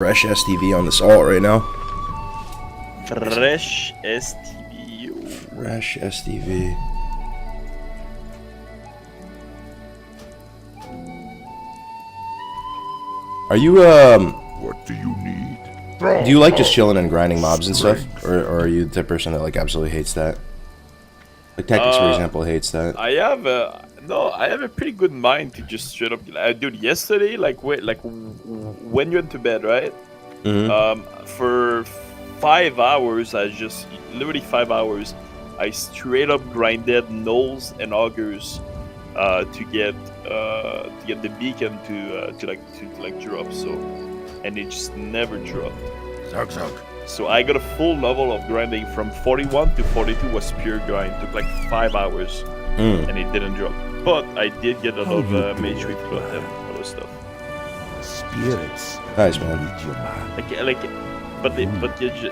Fresh STV on this alt right now. Fresh STV. Fresh STV. Are you What do you need? do you like just chilling and grinding mobs and stuff, or are you the type of person that like absolutely hates that? Like Tactics, for example, hates that. I have a pretty good mind to just straight up. Dude, yesterday, when you went to bed, right? For 5 hours, literally 5 hours, I straight up grinded nulls and augers to get the beacon to drop. So, and it just never dropped. Zug. So I got a full level of grinding from 41 to 42 was pure grind. Took like 5 hours, and it didn't drop. But I did get a lot of mage with and other stuff. Spirits. Nice, man.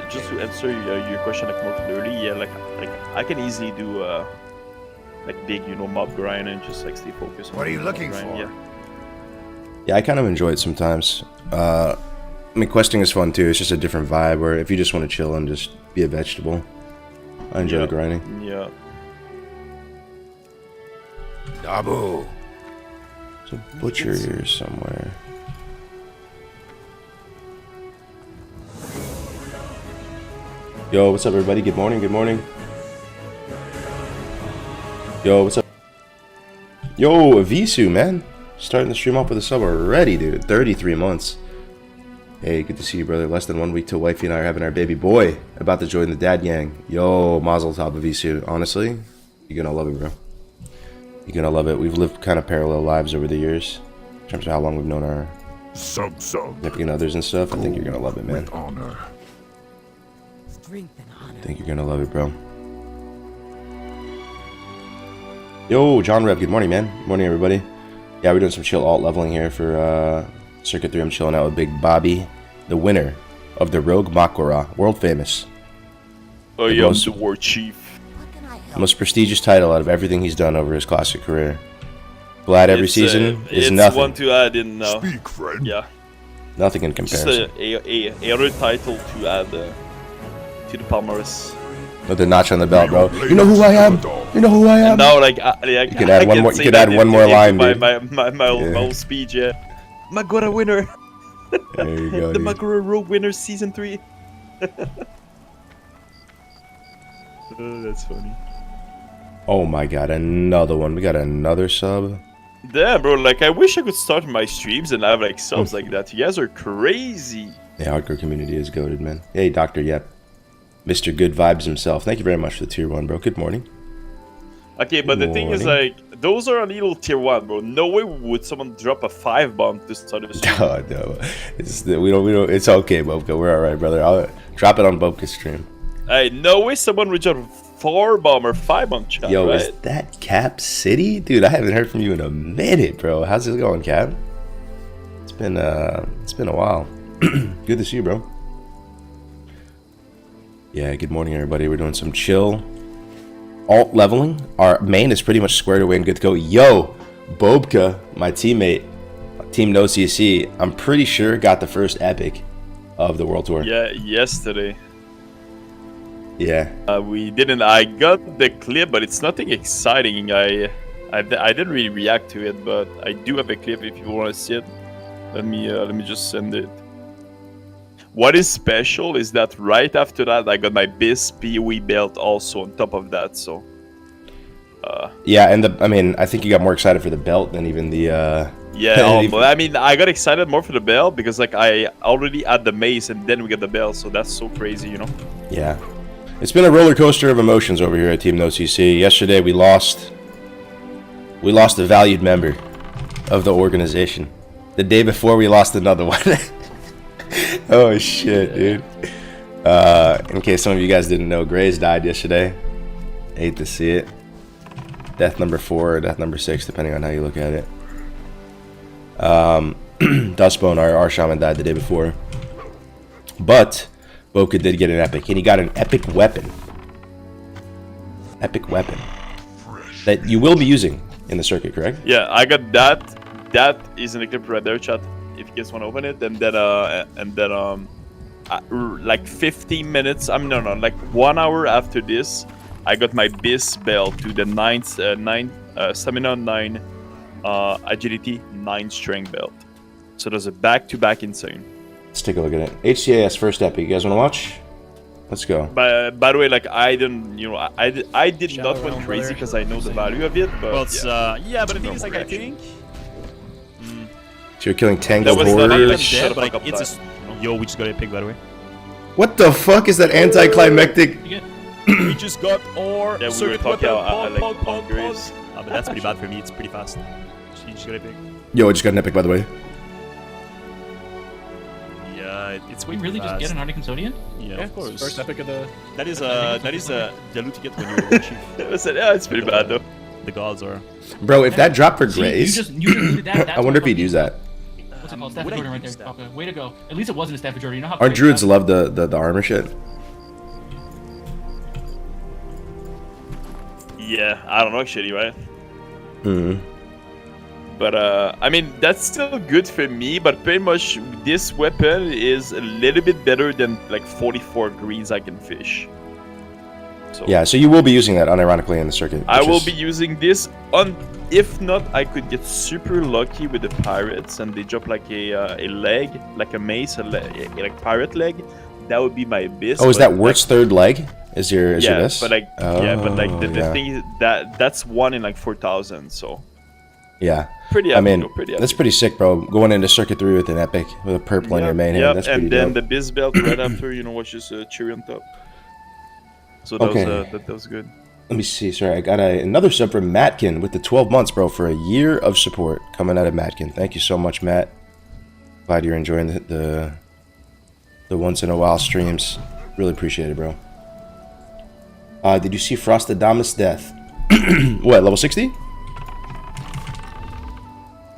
Just to answer your question like more clearly, like I can easily do like big mob grind and just like stay focused. What are you looking grind, for? Yeah. Yeah, I kind of enjoy it sometimes. I mean, questing is fun too. It's just a different vibe where if you just want to chill and just be a vegetable, I enjoy the grinding. Yeah. Dabu. There's a butcher here somewhere. Yo, what's up, everybody? Good morning. Good morning. Yo, what's up? Yo, Avisu, man. Starting the stream off with a sub already, dude. 33 months. Hey, good to see you, brother. Less than 1 week till wifey and I are having our baby boy. About to join the dad gang. Yo, Mazel Tov, Avisu. Honestly, you're gonna love it, bro. You're gonna love it. We've lived kind of parallel lives over the years. In terms of how long we've known our significant others and stuff. I think you're gonna love it, man. Honor. I think you're gonna love it, bro. Yo, John Rev, good morning, man. Good morning, everybody. Yeah, we're doing some chill alt leveling here for Circuit 3. I'm chilling out with Big Bobby, the winner of the Rogue Makura, world famous. Oh, yeah, I'm the war chief. The most prestigious title out of everything he's done over his classic career. Vlad every season is it's nothing. One to add in now. Speak, friend. Yeah. Nothing in Just comparison. a other title to add to the palmarès. With the notch on the belt, bro. You know who I am? You know who I am? And now, like, you could add one more. You could add one more line, dude. My whole speech, yeah. Magura winner. There you go. The dude. Magura Rogue winner, season 3. Oh, that's funny. Oh my god, another one. We got another sub. Damn, bro. Like, I wish I could start my streams and have like subs like that. You guys are crazy. The hardcore community is goated, man. Hey, Dr. Yep. Mr. Good Vibes himself. Thank you very much for the tier 1, bro. Good morning. Okay, but the thing is, like, those are a little tier 1, bro. No way would someone drop a 5 bomb to start the stream. Oh, no. We don't. It's okay, Bobka. We're alright, brother. I'll drop it on Bobka's stream. Hey, no way someone would drop 4 bomb or 5 bomb chat, Yo, right? is that Cap City? Dude, I haven't heard from you in a minute, bro. How's it going, Cap? It's been a while. Good to see you, bro. Yeah, good morning, everybody. We're doing some chill alt leveling. Our main is pretty much squared away and good to go. Yo, Bobka, my teammate, Team No CC, I'm pretty sure got the first epic of the World Tour. Yeah, yesterday. Yeah. We didn't. I got the clip, but it's nothing exciting. I didn't really react to it, but I do have a clip if you want to see it. Let me just send it. What is special is that right after that, I got my BIS PoE belt also on top of that. So. Yeah, and I think you got more excited for the belt than even the. Yeah, but I mean, I got excited more for the belt because like I already had the mace and then we got the belt, so that's so crazy, you know. Yeah. It's been a roller coaster of emotions over here at Team No CC. Yesterday we lost a valued member of the organization. The day before we lost another one. Oh shit, dude. In case some of you guys didn't know, Grays died yesterday. Hate to see it. Death number 4 or death number 6, depending on how you look at it. Dustbone, our shaman, died the day before. But Boka did get an epic, and he got an epic weapon. Epic weapon. That you will be using in the circuit, correct? Yeah, I got that. That is in the clip right there, chat. if you guys want to open it, and then like 15 minutes. No, like 1 hour after this, I got my BIS belt to the 9 stamina, 9 agility, 9 strength belt. So there's a back-to-back insane. Let's take a look at it. HCAS first epic. You guys want to watch? Let's go. By the way, like I didn't, I did Shower not went round, crazy brother. because I know the value of it. But Well, it's, yeah, but the thing is, like, I reaction. think So you're killing That tangled was not horrors. Shut dead, the but like, fuck up, it's Ty. a yo. We just got a pick, by the way. What the fuck is that anticlimactic? We just got our Yeah, we were circuit talking weapon. like hungries. But that's pretty bad for me. It's pretty fast. You just got a pick. Yo, I just got an epic, by the way. Yeah, it's way We really too just fast. get an Arctic Custodian? Yeah, of course. First epic of the... That is the loot you get when you're chief. Yeah, it's pretty bad though. The gods are. Bro, if that dropped for See, Grace, you just did that. I wonder if he'd use that. What's it called? Staff Would I Jordan right there. use that? Okay, way to go. At least it wasn't a Staff Jordan. You know how Our great druids that- love the armor shit. Yeah, I don't know actually, right? Hmm. But I mean that's still good for me. But pretty much this weapon is a little bit better than like 44 greens I can fish. So Yeah, so you will be using that unironically in the circuit. I which will is- be using this on. If not, I could get super lucky with the pirates and they drop like a leg, like a mace, like pirate leg. That would be my best. Oh, is but, that Wirt's third leg? Is your yeah, this? but like the yeah. thing is that's one in like 4,000. So Yeah. pretty. I mean, pretty that's pretty sick, bro. Going into circuit 3 with an epic with a purple on your main hand. That's pretty and then dope. the biz belt right after, was just a cherry on top. So that Okay. was that was good. Let me see. Sorry, I got another sub from Matkin with the 12 months, bro, for a year of support coming out of Matkin. Thank you so much, Matt. Glad you're enjoying the once in a while streams. Really appreciate it, bro. Did you see Frostadamus death? What, level 60?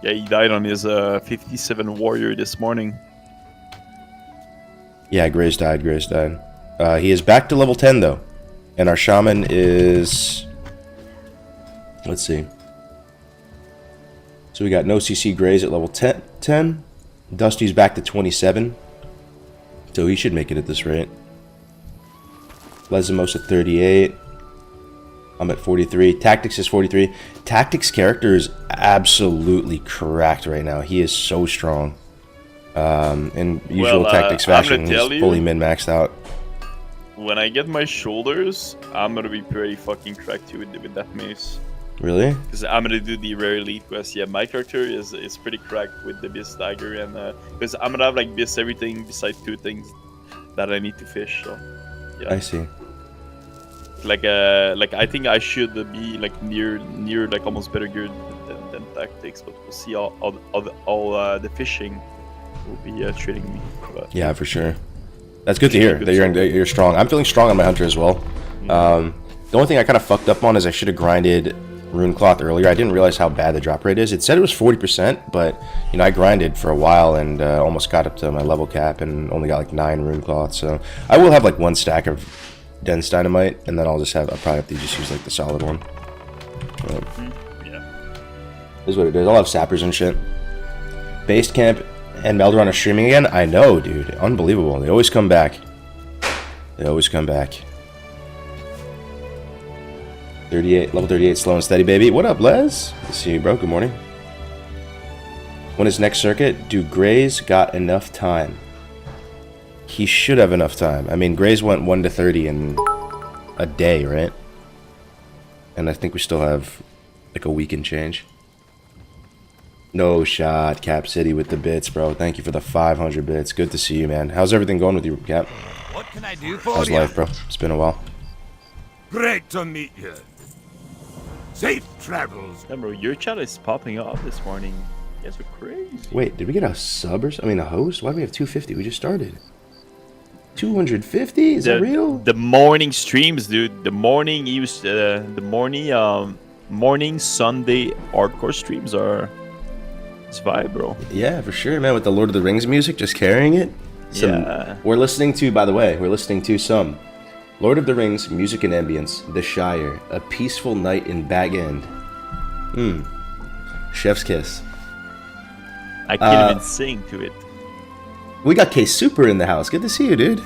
Yeah, he died on his 57 warrior this morning. Yeah, Grace died. He is back to level 10, though. And our shaman is... Let's see. So we got no CC Grays at level 10. Dusty's back to 27. So he should make it at this rate. Lesamos at 38. I'm at 43. Tactics is 43. Tactics character is absolutely cracked right now. He is so strong. In usual Tactics I'm gonna fashion, tell he's you- fully min-maxed out. When I get my shoulders, I'm gonna be pretty fucking cracked too with that mace. Really? Because I'm gonna do the rare elite quest. Yeah, my character is pretty cracked with the Beast Dagger, and because I'm gonna have like Beast everything besides 2 things that I need to fish. So yeah, I see. like I think I should be like near like almost better geared than tactics, but we'll see all the fishing will be treating me. But Yeah, for sure. That's good to hear Good that stuff. you're strong. I'm feeling strong on my hunter as well. The only thing I kind of fucked up on is I should have grinded Rune Cloth earlier. I didn't realize how bad the drop rate is. It said it was 40%, but I grinded for a while and almost got up to my level cap and only got like 9 Rune Cloth. So I will have like 1 stack of dense dynamite, and then I'll probably have to just use like the solid one. But yeah, this is what it is. I'll have sappers and shit. Base camp and Melderon are streaming again. I know, dude. Unbelievable. They always come back. 38, level 38, slow and steady, baby. What up, Les? Good to see you, bro. Good morning. When is next circuit? Do Grays got enough time? He should have enough time. I mean, Grays went 1 to 30 in a day, right? And I think we still have like a week and change. No shot, Cap City with the bits, bro. Thank you for the 500 bits. Good to see you, man. How's everything going with you, Cap? What can I do for How's you? life, bro? It's been a while. Great to meet you. Safe travels. yeah, bro, your chat is popping off this morning. You guys are crazy. Wait, did we get a sub or a host? Why do we have 250? We just started. 250? Is that real? The morning streams, dude. The morning morning Sunday hardcore streams are. It's vibe, bro. Yeah, for sure, man. With the Lord of the Rings music, just carrying it. Yeah. We're listening to, by the way, some Lord of the Rings music and ambience, The Shire, A Peaceful Night in Bag End. Chef's kiss. I can't even sing to it. We got K Super in the house. Good to see you, dude.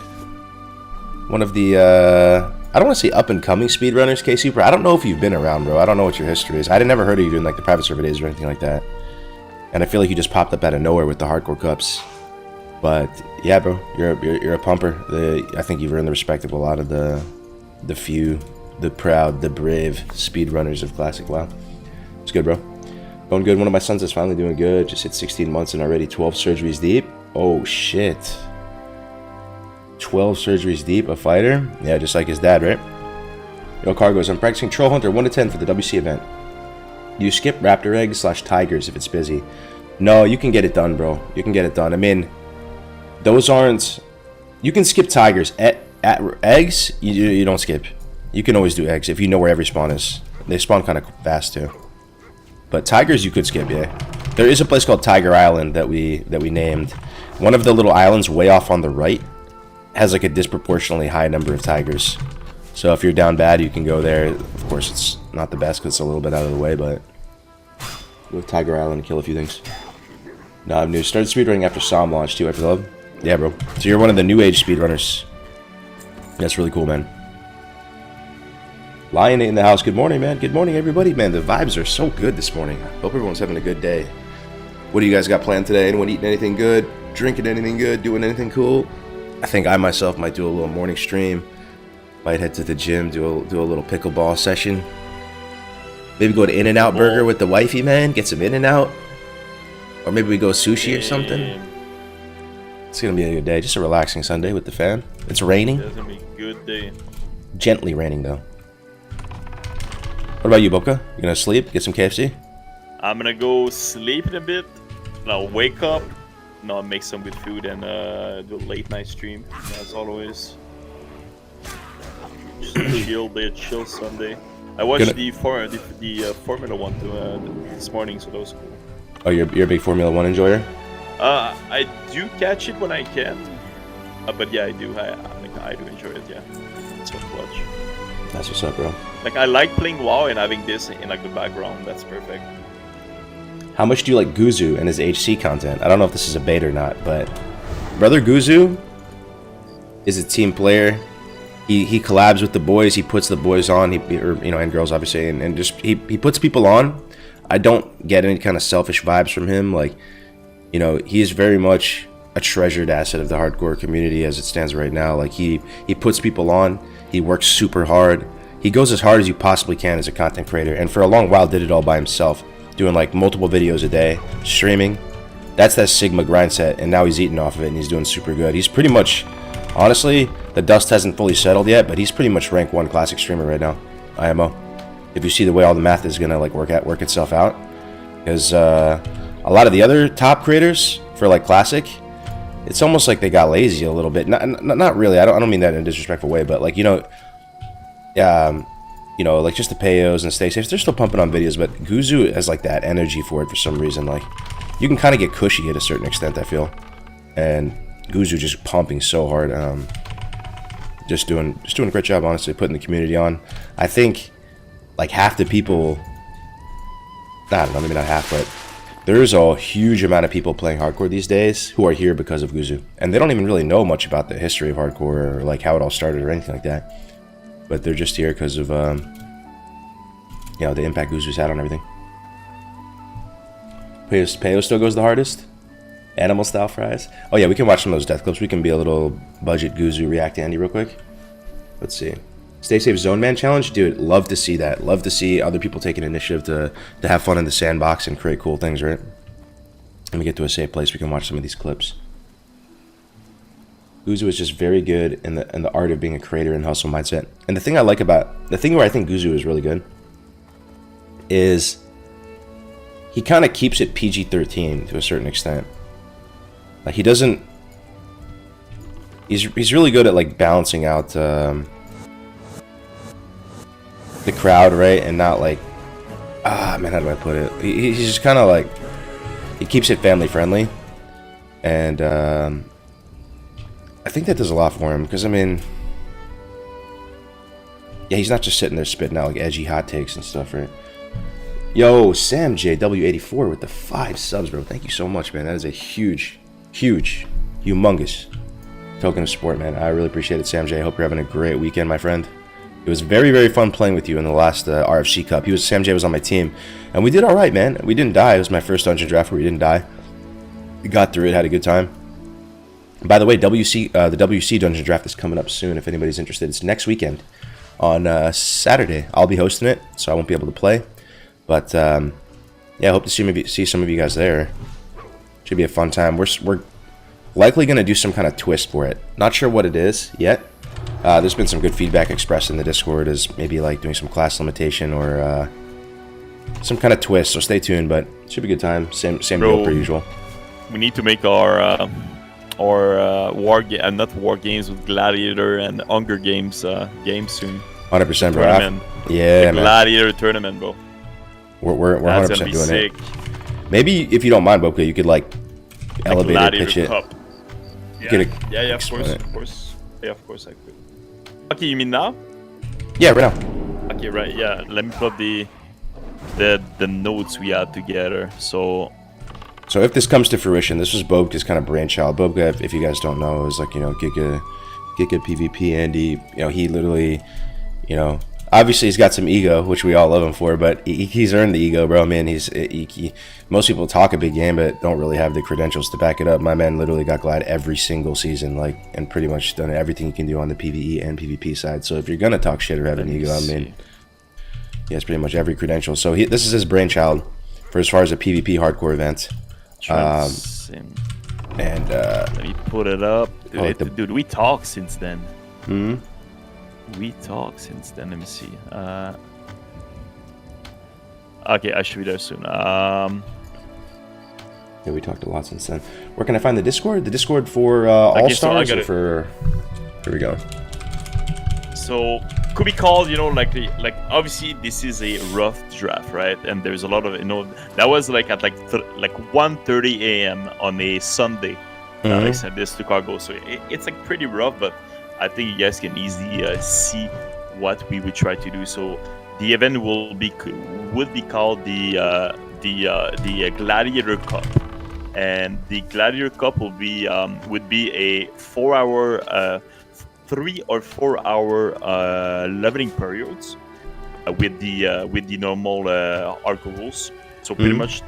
One of the, I don't want to say up-and-coming speedrunners, K Super. I don't know if you've been around, bro. I don't know what your history is. I had never heard of you doing like the private server days or anything like that. And I feel like you just popped up out of nowhere with the hardcore cups. But yeah, bro, you're a pumper. I think you've earned the respect of a lot of the few, the proud, the brave speedrunners of Classic WoW. It's good, bro. Going good. One of my sons is finally doing good. Just hit 16 months and already 12 surgeries deep. Oh shit. 12 surgeries deep, a fighter? Yeah, just like his dad, right? Yo, Cargos, I'm practicing Troll Hunter 1 to 10 for the WC event. You skip Raptor Eggs / Tigers if it's busy. No, you can get it done, bro. You can get it done. I mean, those aren't... You can skip Tigers. At eggs, you don't skip. You can always do eggs if you know where every spawn is. They spawn kind of fast, too. But Tigers, you could skip, yeah. There is a place called Tiger Island that we named. One of the little islands way off on the right has like a disproportionately high number of tigers. So if you're down bad, you can go there. Of course, it's not the best because it's a little bit out of the way, but with Tiger Island, kill a few things. No, I'm new. Started speedrunning after Psalm launch too, after Love. Yeah, bro. So you're one of the new age speedrunners. That's really cool, man. Lion in the house. Good morning, man. Good morning, everybody. Man, the vibes are so good this morning. Hope everyone's having a good day. What do you guys got planned today? Anyone eating anything good? Drinking anything good? Doing anything cool? I think I myself might do a little morning stream. Might head to the gym, do a little pickleball session. Maybe go to In-N-Out Burger with the wifey, man. Get some In-N-Out. Or maybe we go sushi or something. It's gonna be a good day. Just a relaxing Sunday with the fam. It's raining. It's gonna be a good day. Gently raining though. What about you, Boca? You gonna sleep? Get some KFC? I'm gonna go sleep in a bit, and I'll wake up, and I'll make some good food and do a late night stream, as always. Just a chill Sunday. I watched the Formula 1 this morning, so that was cool. Oh, you're a big Formula 1 enjoyer? I do catch it when I can, but yeah, I do. I do enjoy it. Yeah, it's fun to watch. That's what's up, bro. Like I like playing WoW and having this in like the background. That's perfect. How much do you like Guzu and his HC content? I don't know if this is a bait or not, but Brother Guzu is a team player. He collabs with the boys. He puts the boys on. And girls obviously, and just he puts people on. I don't get any kind of selfish vibes from him. Like, he is very much a treasured asset of the hardcore community as it stands right now. Like he puts people on. He works super hard. He goes as hard as you possibly can as a content creator, and for a long while did it all by himself, doing like multiple videos a day, streaming. That's that Sigma grind set, and now he's eating off of it, and he's doing super good. He's pretty much, honestly, the dust hasn't fully settled yet, but he's pretty much rank 1 classic streamer right now, IMO. If you see the way all the math is gonna like work itself out, because a lot of the other top creators for like classic, it's almost like they got lazy a little bit. Not really. I don't mean that in a disrespectful way, but like like just the Payos and Stay Safe, they're still pumping on videos, but Guzu has like that energy for it for some reason. Like you can kind of get cushy at a certain extent, I feel, and Guzu just pumping so hard. Just doing a great job, honestly, putting the community on. I think like half the people, I don't know, maybe not half, but there's a huge amount of people playing hardcore these days who are here because of Guzu, and they don't even really know much about the history of hardcore or like how it all started or anything like that. But they're just here because of the impact Guzu's had on everything. Payo still goes the hardest. Animal style fries. Oh yeah, we can watch some of those death clips. We can be a little budget Guzu react Andy real quick. Let's see. Stay Safe Zone Man Challenge, dude. Love to see that. Love to see other people taking initiative to have fun in the sandbox and create cool things, right? Let me get to a safe place we can watch some of these clips. Guzu is just very good in the art of being a creator and hustle mindset. And the thing where I think Guzu is really good is he kind of keeps it PG-13 to a certain extent. Like he doesn't. He's really good at like balancing out the crowd, right, and not like, man, how do I put it? He's just kind of like, he keeps it family friendly, and I think that does a lot for him, because I mean, yeah, he's not just sitting there spitting out like edgy hot takes and stuff, right? Yo, Sam JW84 with the 5 subs, bro. Thank you so much, man. That is a huge, humongous token of support, man. I really appreciate it, Sam J. I hope you're having a great weekend, my friend. It was very fun playing with you in the last RFC Cup. Sam J was on my team, and we did all right, man. We didn't die. It was my first dungeon draft where we didn't die. We got through it, had a good time. By the way, the WC dungeon draft is coming up soon. If anybody's interested, it's next weekend on Saturday. I'll be hosting it, so I won't be able to play. But yeah, I hope to see some of you guys there. Should be a fun time. We're likely gonna do some kind of twist for it. Not sure what it is yet. There's been some good feedback expressed in the Discord as maybe like doing some class limitation or some kind of twist. So stay tuned, but it should be a good time. Same deal per usual. We need to make our not war games with Gladiator and Hunger Games games soon. 100%, bro. Tournament. Yeah, man. Gladiator tournament, bro. We're 100% doing sick. it. Maybe if you don't mind, Boka, you could like elevate it, pitch it. Cup. Yeah, of course. Yeah, of course I could. Okay, you mean now? Yeah, right now. Okay, right. Yeah, let me put the notes we had together. So if this comes to fruition, this was Bobka's kind of brainchild. Bobka, if you guys don't know, is like, Giga PvP Andy. He literally, obviously he's got some ego, which we all love him for, but he's earned the ego, bro. Man, most people talk a big game, but don't really have the credentials to back it up. My man literally got Glad every single season, and pretty much done everything he can do on the PvE and PvP side. So if you're gonna talk shit or have an ego, he has pretty much every credential. So this is his brainchild for as far as a PvP hardcore event. And let me put it up. Dude, we talked since then. Hmm. We talked since then. Let me see. Okay, I should be there soon. Yeah, we talked a lot since then. Where can I find the Discord? The Discord for Allstars or for... Here we go. So, could be called, like obviously this is a rough draft, right? And there's a lot of, that was like at like 1:30 a.m. on a Sunday. I sent this to Cargo, so it's like pretty rough, but I think you guys can easily see what we would try to do. So the event would be called the Gladiator Cup, and the Gladiator Cup would be a 3 or 4 hour leveling periods with the normal arc rules. So pretty much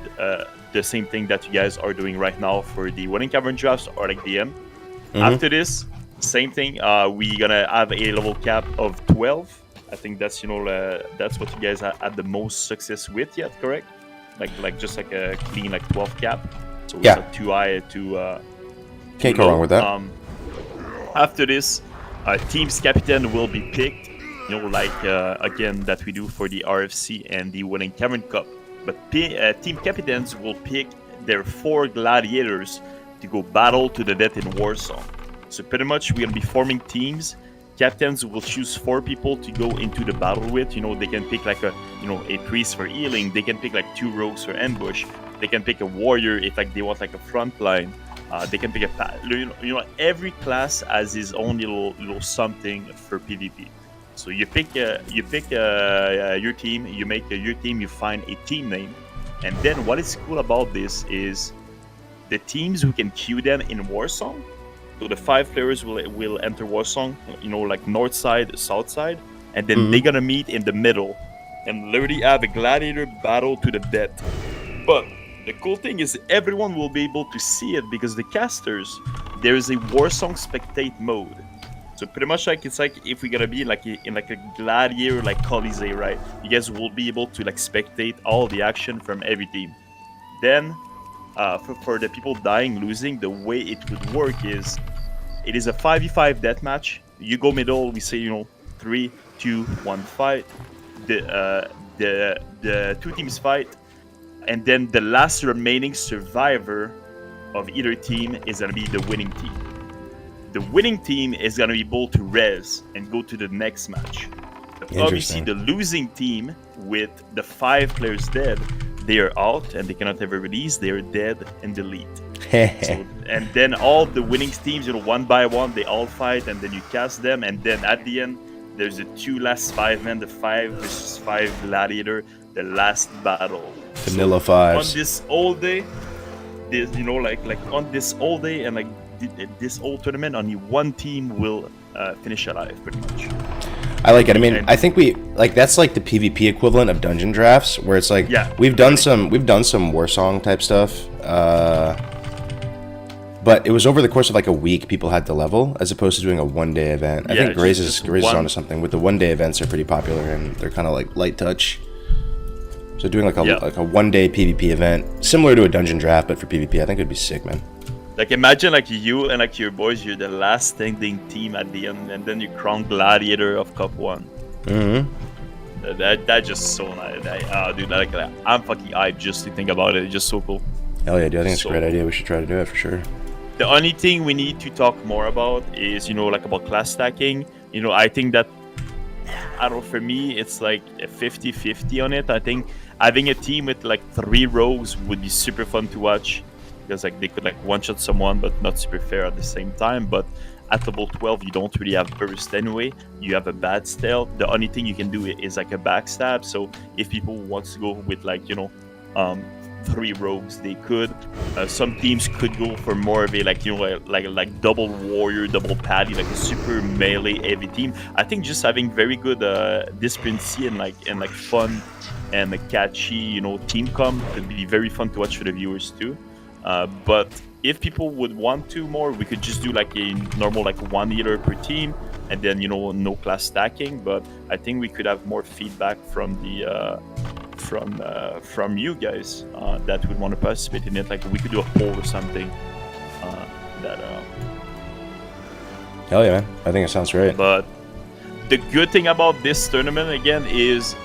the same thing that you guys are doing right now for the Wedding Cavern drafts or like DM. After this, same thing. We're gonna have a level cap of 12. I think that's that's what you guys had the most success with yet, correct? Like just like a clean 12 cap. So it's not too high to can't go wrong with that. After this, team's captain will be picked. Again that we do for the RFC and the Wedding Cavern Cup. But team captains will pick their 4 gladiators to go battle to the death in Warsaw. So pretty much we're gonna be forming teams. Captains will choose 4 people to go into the battle with. They can pick like a priest for healing. They can pick like 2 rogues for ambush. They can pick a warrior if they want like a front line. They can pick every class has his own little something for PvP. So you pick your team. You make your team. You find a team name, and then what is cool about this is the teams who can queue them in Warsong. So the 5 players will enter Warsong, like north side, south side, and then they're gonna meet in the middle and literally have a gladiator battle to the death. But the cool thing is everyone will be able to see it because the casters, there is a Warsong spectate mode. So pretty much it's like if we're gonna be in a gladiator Colisee, right? You guys will be able to spectate all the action from every team. Then for the people dying, losing, the way it would work is it is a 5v5 deathmatch. You go middle, we say 3, 2, 1 fight. The 2 teams fight, and then the last remaining survivor of either team is gonna be the winning team. The winning team is gonna be able to res and go to the next match. But obviously the losing team with the 5 players dead, they are out and they cannot ever release. They are dead and delete. And then all the winning teams, one by one, they all fight, and then you cast them, and then at the end, there's the 2 last 5 men, the 5 versus 5 gladiator, the last battle. Vanilla On fives. this whole day, this, you know, like on this whole day and like this whole tournament, only one team will finish alive, pretty much. I like it. I mean, I think we like that's like the PvP equivalent of dungeon drafts, where it's like we've done some Warsong type stuff, but it was over the course of like a week. People had to level as opposed to doing a 1-day event. I think Graze is onto something. With the 1-day events are pretty popular and they're kind of like light touch. So doing like a 1-day PvP event, similar to a dungeon draft, but for PvP, I think it'd be sick, man. Like imagine like you and like your boys, you're the last standing team at the end, and then you crown gladiator of Cup 1. Mm-hmm. That's just so nice. Dude, like I'm fucking hyped just to think about it. It's just so cool. Hell yeah, dude! I think it's a great idea. We should try to do it for sure. The only thing we need to talk more about is, you know, like about class stacking. You know, I think that, I don't know, for me, it's like a 50-50 on it. I think having a team with like 3 rogues would be super fun to watch. Because like they could like one-shot someone, but not super fair at the same time. But at level 12, you don't really have burst anyway. You have a bad stealth. The only thing you can do is like a backstab. So if people want to go with like, you know, 3 rogues, they could. Some teams could go for more of a like, you know, like double warrior, double paddy, like a super melee heavy team. I think just having very good dispency and like fun and a catchy, you know, team comp could be very fun to watch for the viewers too. But if people would want to more, we could just do like a normal like 1 healer per team, and then, you know, no class stacking. But I think we could have more feedback from the from you guys that would want to participate in it. Like we could do a poll or something. Hell yeah, man! I think it sounds great. But the good thing about this tournament again is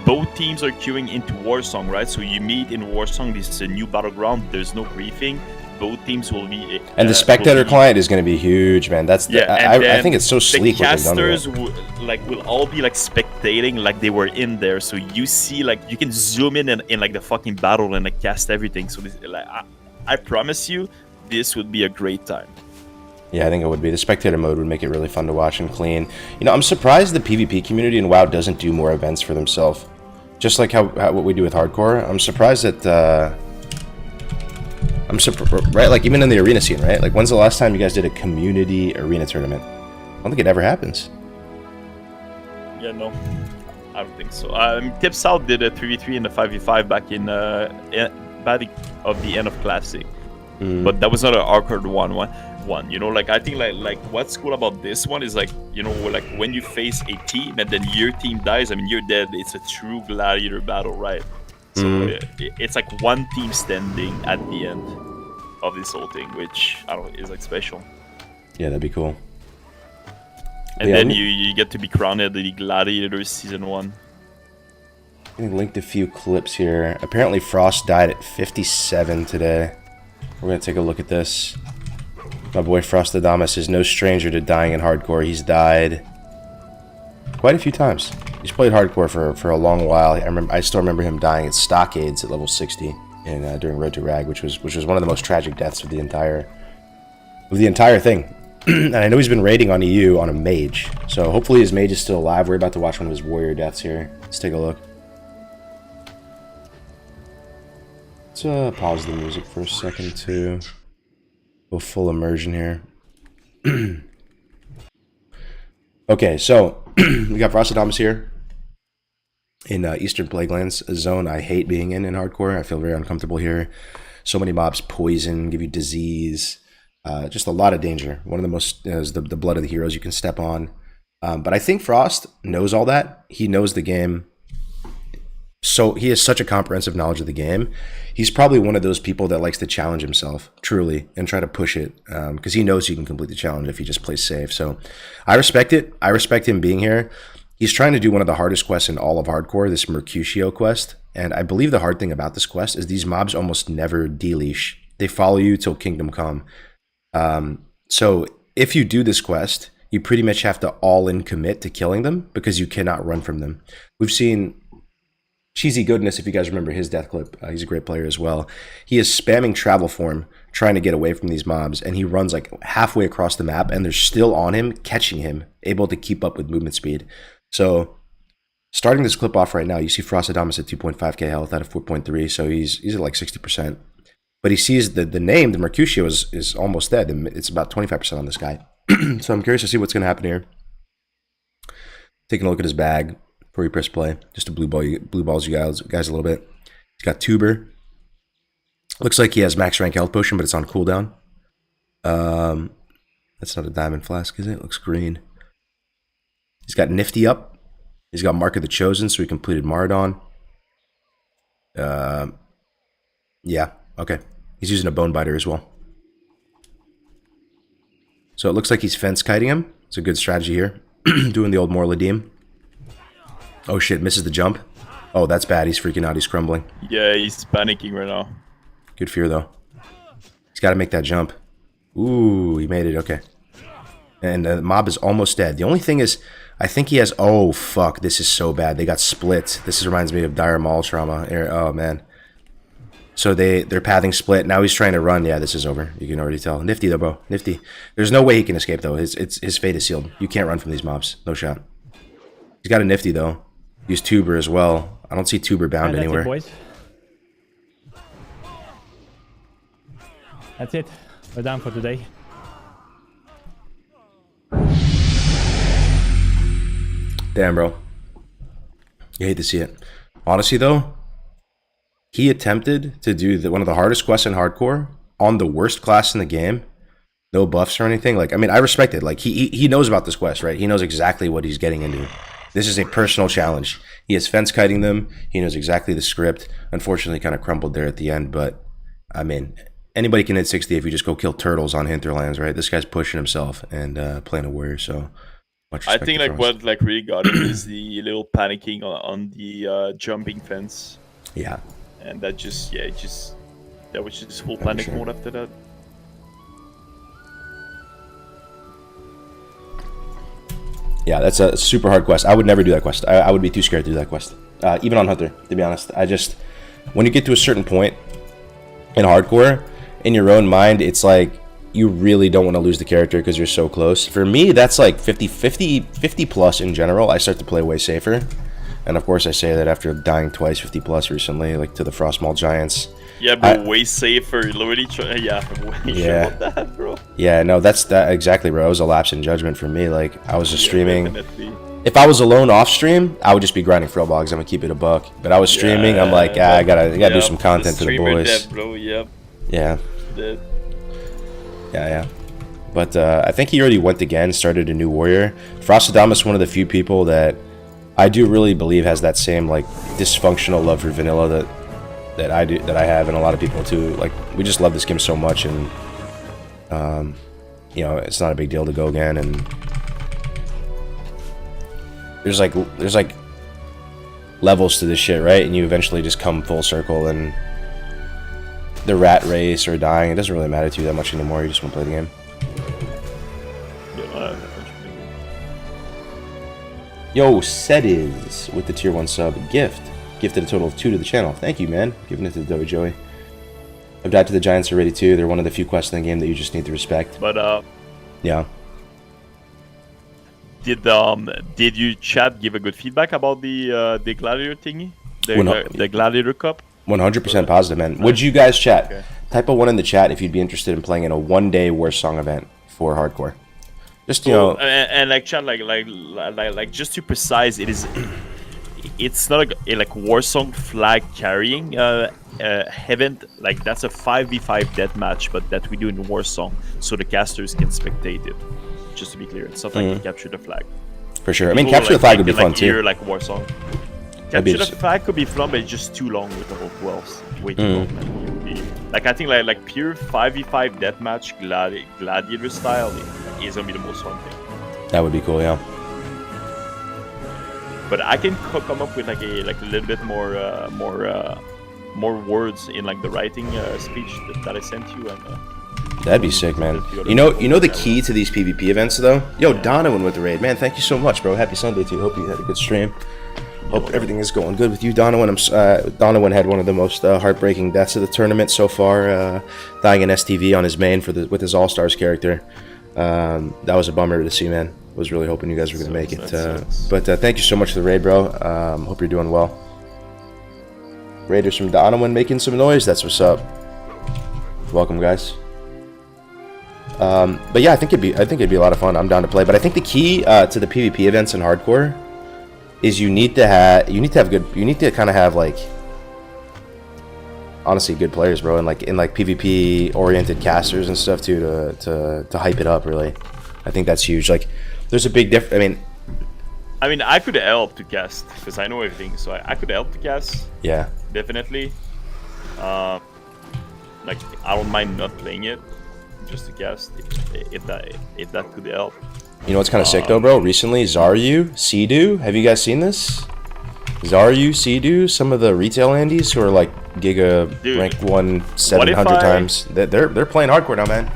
both teams are queuing into Warsong, right? So you meet in Warsong. This is a new battleground. There's no briefing. Both teams will be... and the spectator client is going to be huge, man. That's I think it's so sleek what they've done with it. The casters will all be like spectating like they were in there. So you see, like, you can zoom in like the fucking battle and like cast everything. So this, like, I promise you, this would be a great time. Yeah, I think it would be. The spectator mode would make it really fun to watch and clean. You know, I'm surprised the PvP community in WoW doesn't do more events for themselves. Just like how what we do with hardcore. I'm surprised that right, like even in the arena scene, right? Like when's the last time you guys did a community arena tournament? I don't think it ever happens. Yeah, no, I don't think so. Tip South did a 3v3 and a 5v5 back in by the end of Classic, but that was not an hardcore one. You know, like I think like what's cool about this one is like, you know, like when you face a team and then your team dies, I mean you're dead. It's a true gladiator battle, right? So it's like one team standing at the end of this whole thing, which I don't know, is like special. Yeah, that'd be cool. And then you get to be crowned the gladiator season 1. I linked a few clips here. Apparently Frost died at 57 today. We're gonna take a look at this. My boy Frostadamus is no stranger to dying in hardcore. He's died quite a few times. He's played hardcore for a long while. I still remember him dying at Stockades at level 60 and during Road to Rag, which was one of the most tragic deaths of the entire thing. And I know he's been raiding on EU on a mage, so hopefully his mage is still alive. We're about to watch one of his warrior deaths here. Let's take a look. Let's pause the music for a second to go full immersion here. Okay, so we got Frostadamus here in Eastern Plaguelands, a zone I hate being in hardcore. I feel very uncomfortable here. So many mobs poison, give you disease, just a lot of danger. One of the most is the blood of the heroes you can step on. But I think Frost knows all that. He knows the game. So he has such a comprehensive knowledge of the game. He's probably one of those people that likes to challenge himself, truly, and try to push it, because he knows he can complete the challenge if he just plays safe. So I respect it. I respect him being here. He's trying to do one of the hardest quests in all of hardcore, this Mercutio quest. And I believe the hard thing about this quest is these mobs almost never deleash. They follow you till Kingdom Come. So if you do this quest, you pretty much have to all-in commit to killing them because you cannot run from them. We've seen Cheesy Goodness, if you guys remember his death clip, he's a great player as well. He is spamming travel form, trying to get away from these mobs, and he runs like halfway across the map, and they're still on him, catching him, able to keep up with movement speed. So, starting this clip off right now, you see Frostadamus at 2.5k health out of 4.3, so he's at like 60%. But he sees the name, the Mercutio, is almost dead. It's about 25% on this guy. So I'm curious to see what's going to happen here. Taking a look at his bag before you press play. Just to blue balls you guys a little bit. He's got Tuber. Looks like he has max rank health potion, but it's on cooldown. That's not a diamond flask, is it? It looks green. He's got Nifty up. He's got Mark of the Chosen, so he completed Maradon. Yeah, okay. He's using a Bone Biter as well. So it looks like he's fence kiting him. It's a good strategy here. Doing the old Morladim. Oh shit, misses the jump. Oh, that's bad. He's freaking out. He's crumbling. Yeah, he's panicking right now. Good fear, though. He's got to make that jump. Ooh, he made it. Okay. And the mob is almost dead. The only thing is, I think he has... Oh, fuck. This is so bad. They got split. This reminds me of dire mall trauma. Oh, man. So they're pathing split. Now he's trying to run. Yeah, this is over. You can already tell. Nifty, though, bro. Nifty. There's no way he can escape, though. His fate is sealed. You can't run from these mobs. No shot. He's got a Nifty, though. Use Tuber as well. I don't see Tuber bound anywhere. It, boys. That's it. We're done for today. Damn, bro. You hate to see it. Honestly, though, he attempted to do one of the hardest quests in hardcore on the worst class in the game. No buffs or anything. Like, I mean, I respect it. Like, he knows about this quest, right? He knows exactly what he's getting into. This is a personal challenge. He is fence kiting them. He knows exactly the script. Unfortunately, kind of crumbled there at the end. But, I mean, anybody can hit 60 if you just go kill turtles on hinterlands, right? This guy's pushing himself and playing a warrior, so... I think like what like really got him is the little panicking on the jumping fence. Yeah. And that just that was just full panic mode after that. Yeah, that's a super hard quest. I would never do that quest. I would be too scared to do that quest. Even on Hunter, to be honest. When you get to a certain point in hardcore, in your own mind, it's like you really don't want to lose the character because you're so close. For me, that's like 50 plus in general. I start to play way safer. And of course, I say that after dying twice 50 plus recently, like to the Frostmaul Giants. Yeah, but way safer. Literally, yeah, about that, bro. Yeah, no, that's exactly, bro. It was a lapse in judgment for me. Like, I was just streaming. Definitely. If I was alone off stream, I would just be grinding frill bogs. I'm gonna keep it a buck. But I was streaming. I'm like, I gotta do some content to the boys. Dead, bro. Yep. Yeah. Dead. Yeah. But I think he already went again, started a new warrior. Frostadamus, one of the few people that I do really believe has that same like dysfunctional love for vanilla that I have, and a lot of people too. Like, we just love this game so much, and you know, it's not a big deal to go again. And there's like levels to this shit, right? And you eventually just come full circle, and the rat race or dying, it doesn't really matter to you that much anymore. You just want to play the game. Yo, Sediz with the tier 1 sub gifted a total of 2 to the channel. Thank you, man. Giving it to the Doey Joey. I've died to the Giants already too. They're one of the few quests in the game that you just need to respect. But yeah. Did you chat give a good feedback about the gladiator thingy, the gladiator cup? 100% positive, man. Would you guys chat? Okay. Type a 1 in the chat if you'd be interested in playing in a 1-day Worst Song event for hardcore. Just, you know, and like chat, like just to precise, it's not a like Warsong flag carrying event. Like, that's a 5v5 deathmatch, but that we do in Warsong, so the casters can spectate it. Just to be clear, it's not like you capture the flag. For sure. I mean, capture the flag would be fun too. Like Warsong. Capture the flag could be fun, but it's just too long with the whole 12s. Way too long, man. Like, I think like pure 5v5 deathmatch gladiator style is gonna be the most fun thing. That would be cool, yeah. But I can come up with like a little bit more words in like the writing speech that I sent you, and that'd be sick, man. You know the key to these PvP events though. Yo, Donovan with the raid, man. Thank you so much, bro. Happy Sunday to you. Hope you had a good stream. Hope everything is going good with you, Donovan. Donovan had one of the most heartbreaking deaths of the tournament so far, dying in STV on his main with his Allstars character. That was a bummer to see, man. Was really hoping you guys were gonna make it. But thank you so much for the raid, bro. Hope you're doing well. Raiders from Donovan making some noise. That's what's up. Welcome, guys. But yeah, I think it'd be a lot of fun. I'm down to play. But I think the key to the PvP events in hardcore is you need to kind of have like, honestly, good players, bro, and like PvP oriented casters and stuff too to hype it up. Really, I think that's huge. Like, there's a big difference. I mean, I could help to cast because I know everything, so I could help to cast. Yeah, definitely. Like, I don't mind not playing it, just to cast if that could help. You know what's kind of sick though, bro? Recently, Zaryu, Sea-Doo, have you guys seen this? Zaryu, Sea-Doo, some of the retail Andes who are like Giga rank 1 700 times. They're playing hardcore now, man.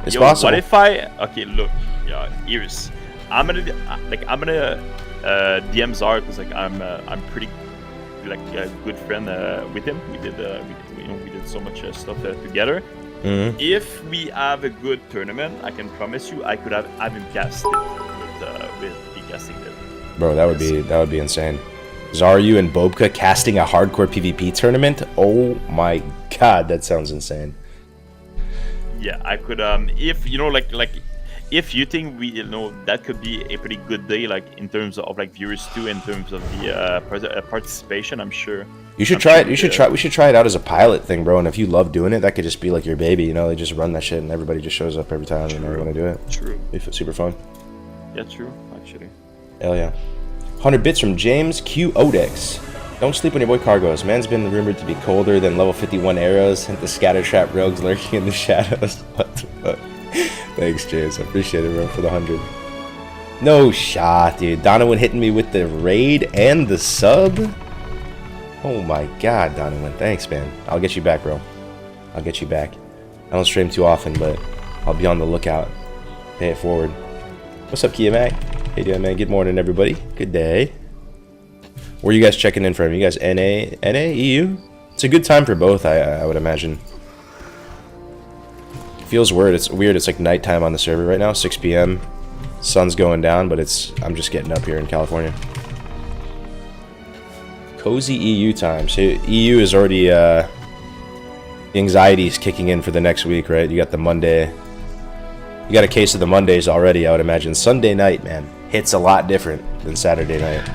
It's possible. What if okay, look, here's I'm gonna DM Zar because like I'm pretty like a good friend with him. We did so much stuff together. Mm-hmm. If we have a good tournament, I can promise you I could have him cast it with the casting it. Bro, that would be insane. Zaryu and Bobka casting a hardcore PvP tournament? Oh my god, that sounds insane. Yeah, I could if if you think that could be a pretty good day, like in terms of like viewers too, in terms of the participation, I'm sure. You should try it. We should try it out as a pilot thing, bro. And if you love doing it, that could just be like your baby. You know, they just run that shit, and everybody just shows up every time and they want to do it. True. It'd be super fun. Yeah, true. Actually. Hell yeah. 100 bits from James Q Odex. Don't sleep on your boy Cargos. Man's been rumored to be colder than level 51 arrows and the scatter trap rogues lurking in the shadows. What the fuck? Thanks, James. I appreciate it, bro, for the 100. No shot, dude. Donovan hitting me with the raid and the sub. Oh my god, Donovan. Thanks, man. I'll get you back, bro. I'll get you back. I don't stream too often, but I'll be on the lookout. Pay it forward. What's up, Kia Mac? Hey, yeah, man. Good morning, everybody. Good day. Where are you guys checking in from? You guys NA, EU? It's a good time for both, I would imagine. It feels weird. It's weird. It's like nighttime on the server right now, 6 p.m. Sun's going down, but I'm just getting up here in California. Cozy EU time. So EU is already the anxiety is kicking in for the next week, right? You got the Monday. You got a case of the Mondays already, I would imagine. Sunday night, man, hits a lot different than Saturday night.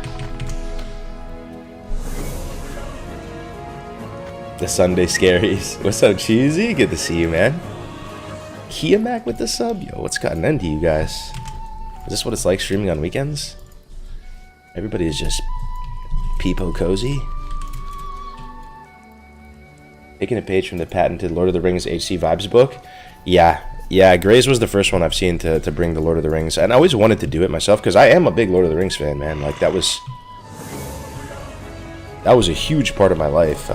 The Sunday scaries. What's up, Cheesy? Good to see you, man. Kia Mac with the sub. Yo, what's gotten into you guys? Is this what it's like streaming on weekends? Everybody's just peepo cozy. Taking a page from the patented Lord of the Rings HC Vibes book. Yeah, Gray's was the first one I've seen to bring the Lord of the Rings. And I always wanted to do it myself because I am a big Lord of the Rings fan, man. Like, that was a huge part of my life,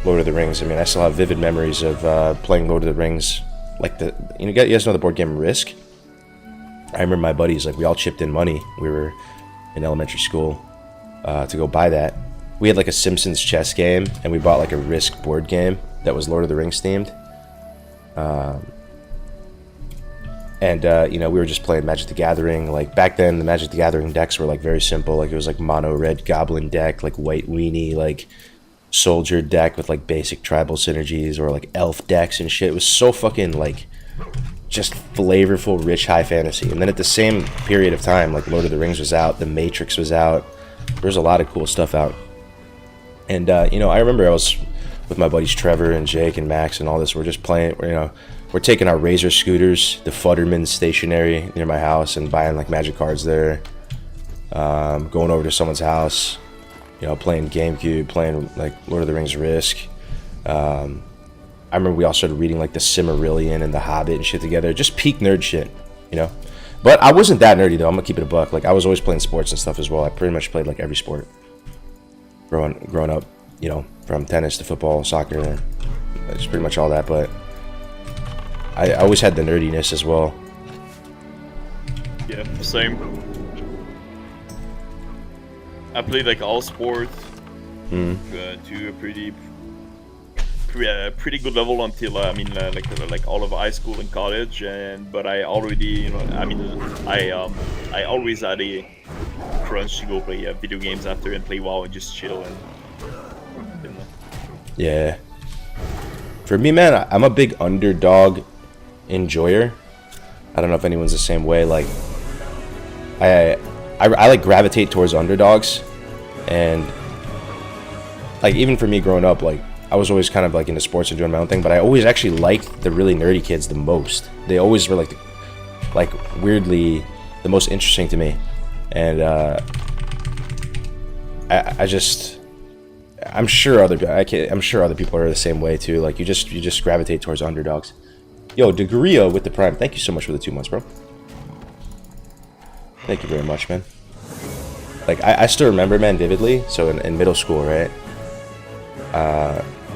Lord of the Rings. I mean, I still have vivid memories of playing Lord of the Rings. Like, you guys know the board game Risk? I remember my buddies, like, we all chipped in money. We were in elementary school to go buy that. We had like a Simpsons chess game, and we bought like a Risk board game that was Lord of the Rings themed. We were just playing Magic the Gathering. Like, back then, the Magic the Gathering decks were like very simple. Like, it was like mono red goblin deck, like white weenie, like soldier deck with like basic tribal synergies, or like elf decks and shit. It was so fucking like just flavorful, rich, high fantasy. And then at the same period of time, like, Lord of the Rings was out, The Matrix was out. There was a lot of cool stuff out. And I remember I was with my buddies Trevor and Jake and Max and all this. We're just playing, we're taking our Razor scooters, the Futterman stationary near my house, and buying like Magic cards there. Going over to someone's house, playing GameCube, playing like Lord of the Rings Risk. I remember we all started reading like the Silmarillion and the Hobbit and shit together. Just peak nerd shit, But I wasn't that nerdy though. I'm gonna keep it a buck. Like, I was always playing sports and stuff as well. I pretty much played like every sport. Growing up, from tennis to football, soccer, it's pretty much all that. But I always had the nerdiness as well. Yeah, same. I played like all sports to a pretty good level until like all of high school and college, but I already I always had a crunch to go play video games after and play WoW and just chill and Yeah. For me, man, I'm a big underdog enjoyer. I don't know if anyone's the same way. Like, I like gravitate towards underdogs, and like even for me growing up, like I was always kind of like into sports and doing my own thing, but I always actually liked the really nerdy kids the most. They always were like weirdly the most interesting to me, and I'm sure other people are the same way too. Like you just gravitate towards underdogs. Yo, Degrio with the Prime. Thank you so much for the 2 months, bro. Thank you very much, man. Like I still remember, man, vividly. So in middle school, right?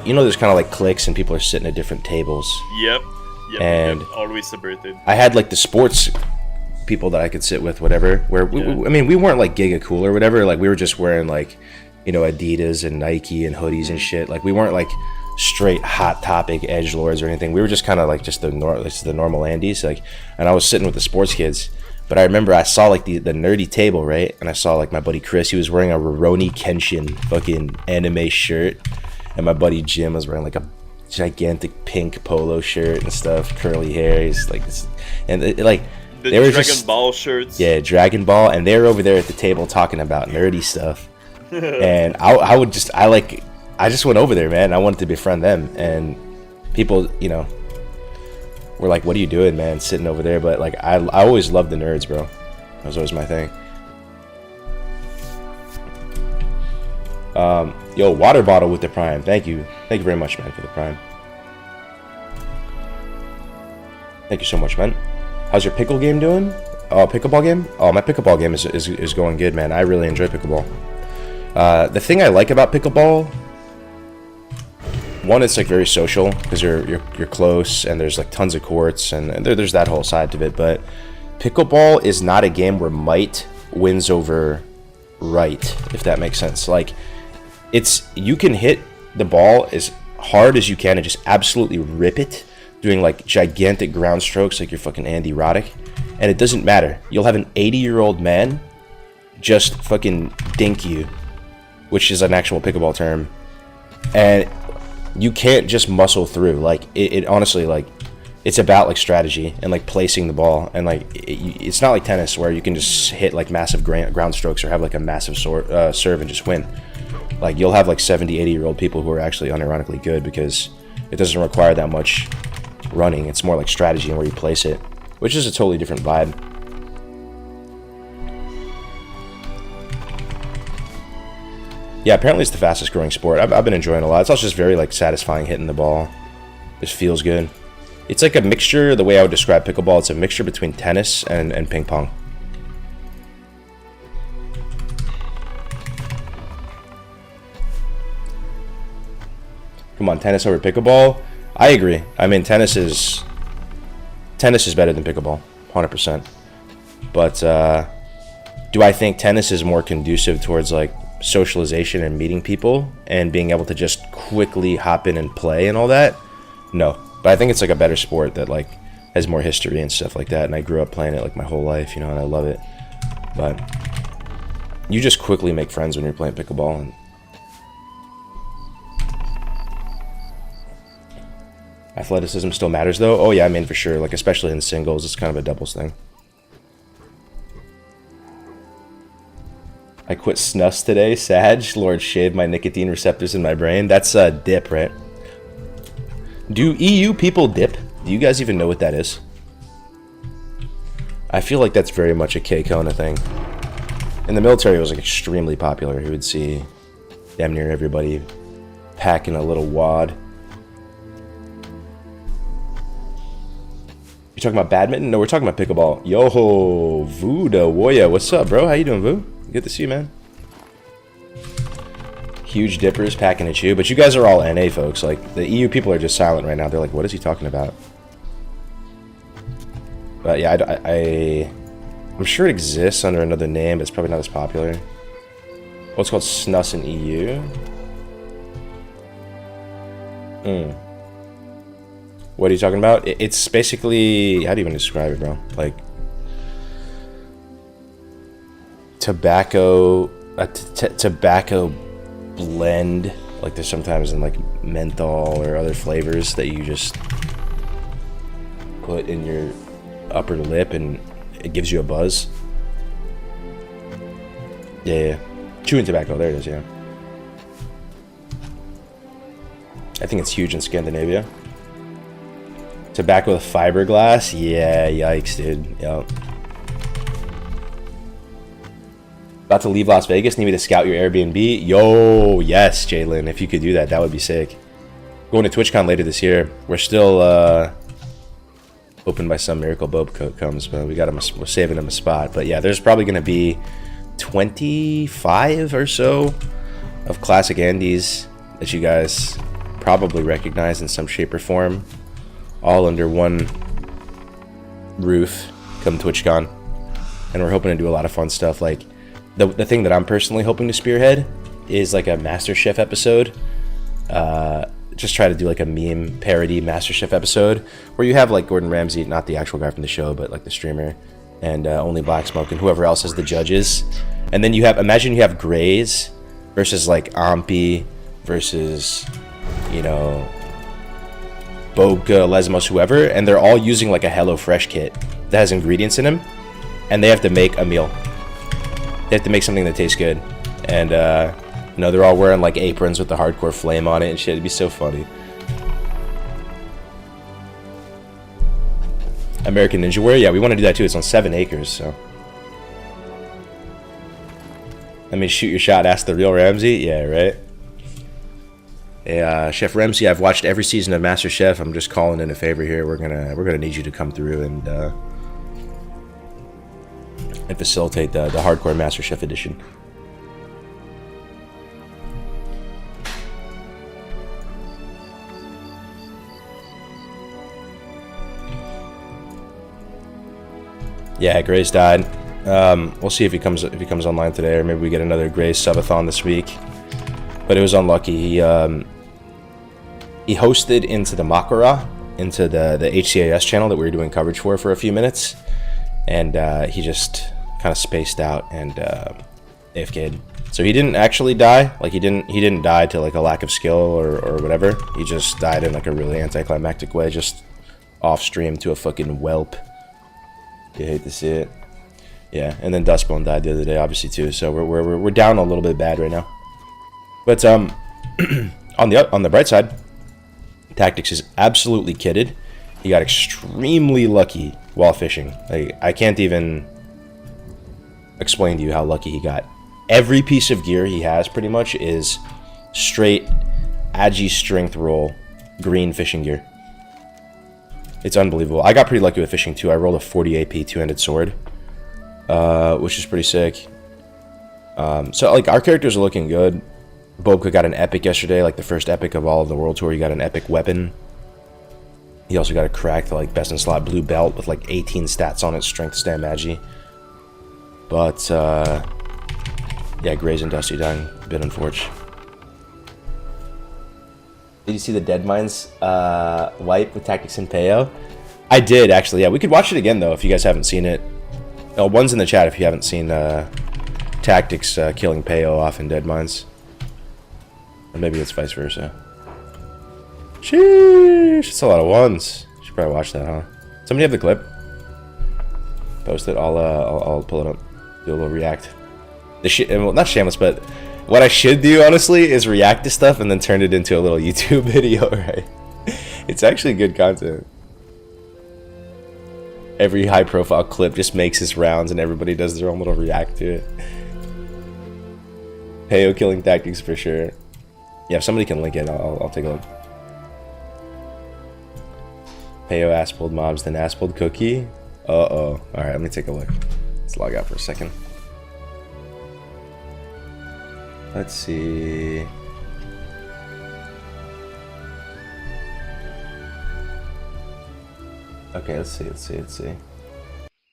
You know, there's kind of like cliques and people are sitting at different tables. Yep. And always subverted. I had like the sports people that I could sit with, whatever. Where we weren't like giga cool or whatever. Like we were just wearing like, you know, Adidas and Nike and hoodies and shit. Like we weren't like straight Hot Topic edgelords or anything. We were just kind of like just the normal Andes. Like, and I was sitting with the sports kids. But I remember I saw like the nerdy table, right? And I saw like my buddy Chris. He was wearing a Rurouni Kenshin fucking anime shirt, and my buddy Jim was wearing like a gigantic pink polo shirt and stuff, curly hair. He's like, like the they were Dragon just, Ball shirts. Yeah, Dragon Ball, and they were over there at the table talking about nerdy stuff. And I just went over there, man. I wanted to befriend them, and people, you know, were like, "What are you doing, man? Sitting over there?" But like, I always loved the nerds, bro. That was always my thing. Yo, water bottle with the Prime. Thank you very much, man, for the Prime. Thank you so much, man. How's your pickle game doing? Oh, pickleball game? Oh, my pickleball game is going good, man. I really enjoy pickleball. The thing I like about pickleball, one, it's like very social because you're close and there's like tons of courts and there's that whole side of it. But pickleball is not a game where might wins over right, if that makes sense. Like you can hit the ball as hard as you can and just absolutely rip it, doing like gigantic ground strokes like you're fucking Andy Roddick, and it doesn't matter. You'll have an 80-year-old man just fucking dink you, which is an actual pickleball term, and you can't just muscle through. Like it honestly, like it's about like strategy and like placing the ball, and like it's not like tennis where you can just hit like massive ground strokes or have like a massive serve and just win. Like you'll have like 70, 80-year-old people who are actually unironically good because it doesn't require that much running. It's more like strategy and where you place it, which is a totally different vibe. Yeah, apparently it's the fastest growing sport. I've been enjoying it a lot. It's also just very like satisfying hitting the ball. It feels good. It's like a mixture, the way I would describe pickleball, it's a mixture between tennis and ping pong. Come on, tennis over pickleball? I agree. I mean, tennis is better than pickleball, 100%. But do I think tennis is more conducive towards like socialization and meeting people and being able to just quickly hop in and play and all that? No. But I think it's like a better sport that like has more history and stuff like that, and I grew up playing it like my whole life, you know, and I love it. But you just quickly make friends when you're playing pickleball. And athleticism still matters though. Oh yeah, I mean for sure, like especially in singles, it's kind of a doubles thing. I quit snus today. Sag, Lord, shaved my nicotine receptors in my brain. That's a dip, right? Do EU people dip? Do you guys even know what that is? I feel like that's very much a K-Kona thing. In the military, it was like extremely popular. You would see damn near everybody packing a little wad. You talking about badminton? No, we're talking about pickleball. Yo, Vuda Woya, what's up, bro? How you doing, Vu? Good to see you, man. Huge dippers packing a chew, but you guys are all NA folks. Like the EU people are just silent right now. They're like, "What is he talking about?" But yeah, I'm sure it exists under another name, but it's probably not as popular. What's called SNUS in EU? What are you talking about? It's basically, how do you even describe it, bro? Like tobacco, tobacco blend. Like there's sometimes in like menthol or other flavors that you just put in your upper lip and it gives you a buzz. Yeah. Chewing tobacco, there it is, yeah. I think it's huge in Scandinavia. Tobacco with fiberglass? Yeah, yikes, dude. Yep. About to leave Las Vegas? Need me to scout your Airbnb? Yo, yes, Jalen. If you could do that, that would be sick. Going to TwitchCon later this year. We're still hoping by some miracle Bob comes, but we're saving him a spot. But yeah, there's probably going to be 25 or so of classic Andes that you guys probably recognize in some shape or form, all under one roof come TwitchCon. And we're hoping to do a lot of fun stuff. Like the thing that I'm personally hoping to spearhead is like a MasterChef episode. Just try to do like a meme parody MasterChef episode where you have like Gordon Ramsay, not the actual guy from the show, but like the streamer, and Only Black Smoke and whoever else as the judges. And then you have, imagine you have Grays versus like Ampi versus, you know, Boga, Lesmos, whoever, and they're all using like a HelloFresh kit that has ingredients in them, and they have to make a meal. They have to make something that tastes good, and you know, they're all wearing like aprons with the hardcore flame on it and shit. It'd be so funny. American Ninja Warrior, yeah, we want to do that too. It's on 7 acres, so. I mean, shoot your shot, ask the real Ramsey. Yeah, right. Hey, Chef Ramsey, I've watched every season of MasterChef. I'm just calling in a favor here. We're gonna need you to come through and facilitate the hardcore MasterChef edition. Yeah, Grace died. We'll see if he comes online today, or maybe we get another Grace subathon this week. But it was unlucky. He hosted into the Makara, into the HCAS channel that we were doing coverage for a few minutes, and he just kind of spaced out and AFK'd. So he didn't actually die. Like he didn't die to like a lack of skill or whatever. He just died in like a really anticlimactic way, just off stream to a fucking whelp. You hate to see it. Yeah, and then Dustbone died the other day, obviously too. So we're down a little bit bad right now. But on the bright side, Tactics is absolutely kitted. He got extremely lucky while fishing. Like, I can't even explain to you how lucky he got. Every piece of gear he has pretty much is straight Agi strength roll green fishing gear. It's unbelievable. I got pretty lucky with fishing too. I rolled a 40 AP two-handed sword, which is pretty sick. So like our characters are looking good. Bobka got an epic yesterday, like the first epic of all of the World Tour. He got an epic weapon. He also got a cracked like best in slot blue belt with like 18 stats on it, strength, stam, magi. But yeah, Grays and Dusty dying, a bit unfortunate. Did you see the Dead Mines wipe with Tactics and Payo? I did actually. Yeah, we could watch it again though if you guys haven't seen it. Oh, one's in the chat if you haven't seen Tactics killing Payo off in Dead Mines. Or maybe it's vice versa. Sheesh, it's a lot of ones. You should probably watch that, huh? Somebody have the clip? Post it. I'll pull it up. Do a little react. Well, not shameless, but what I should do honestly is react to stuff and then turn it into a little YouTube video, right? It's actually good content. Every high-profile clip just makes its rounds, and everybody does their own little react to it. Payo killing Tactics for sure. Yeah, if somebody can link it, I'll take a look. Payo ass-pulled mobs, then ass-pulled cookie. Uh-oh. Alright, let me take a look. Let's log out for a second. Let's see. Okay, let's see.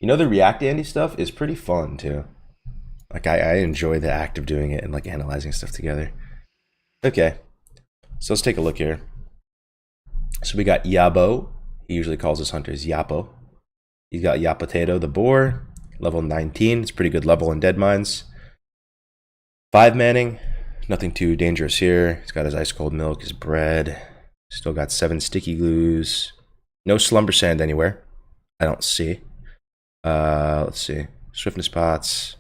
You know, the React Andy stuff is pretty fun, too. Like, I enjoy the act of doing it and, like, analyzing stuff together. Okay. So let's take a look here. So we got Yabo. He usually calls his hunters Yapo. He's got Yapotato, the boar. Level 19. It's a pretty good level in Dead Mines. 5 manning. Nothing too dangerous here. He's got his ice cold milk, his bread. Still got 7 sticky glues. No slumber sand anywhere. I don't see. Let's see. Swiftness pots.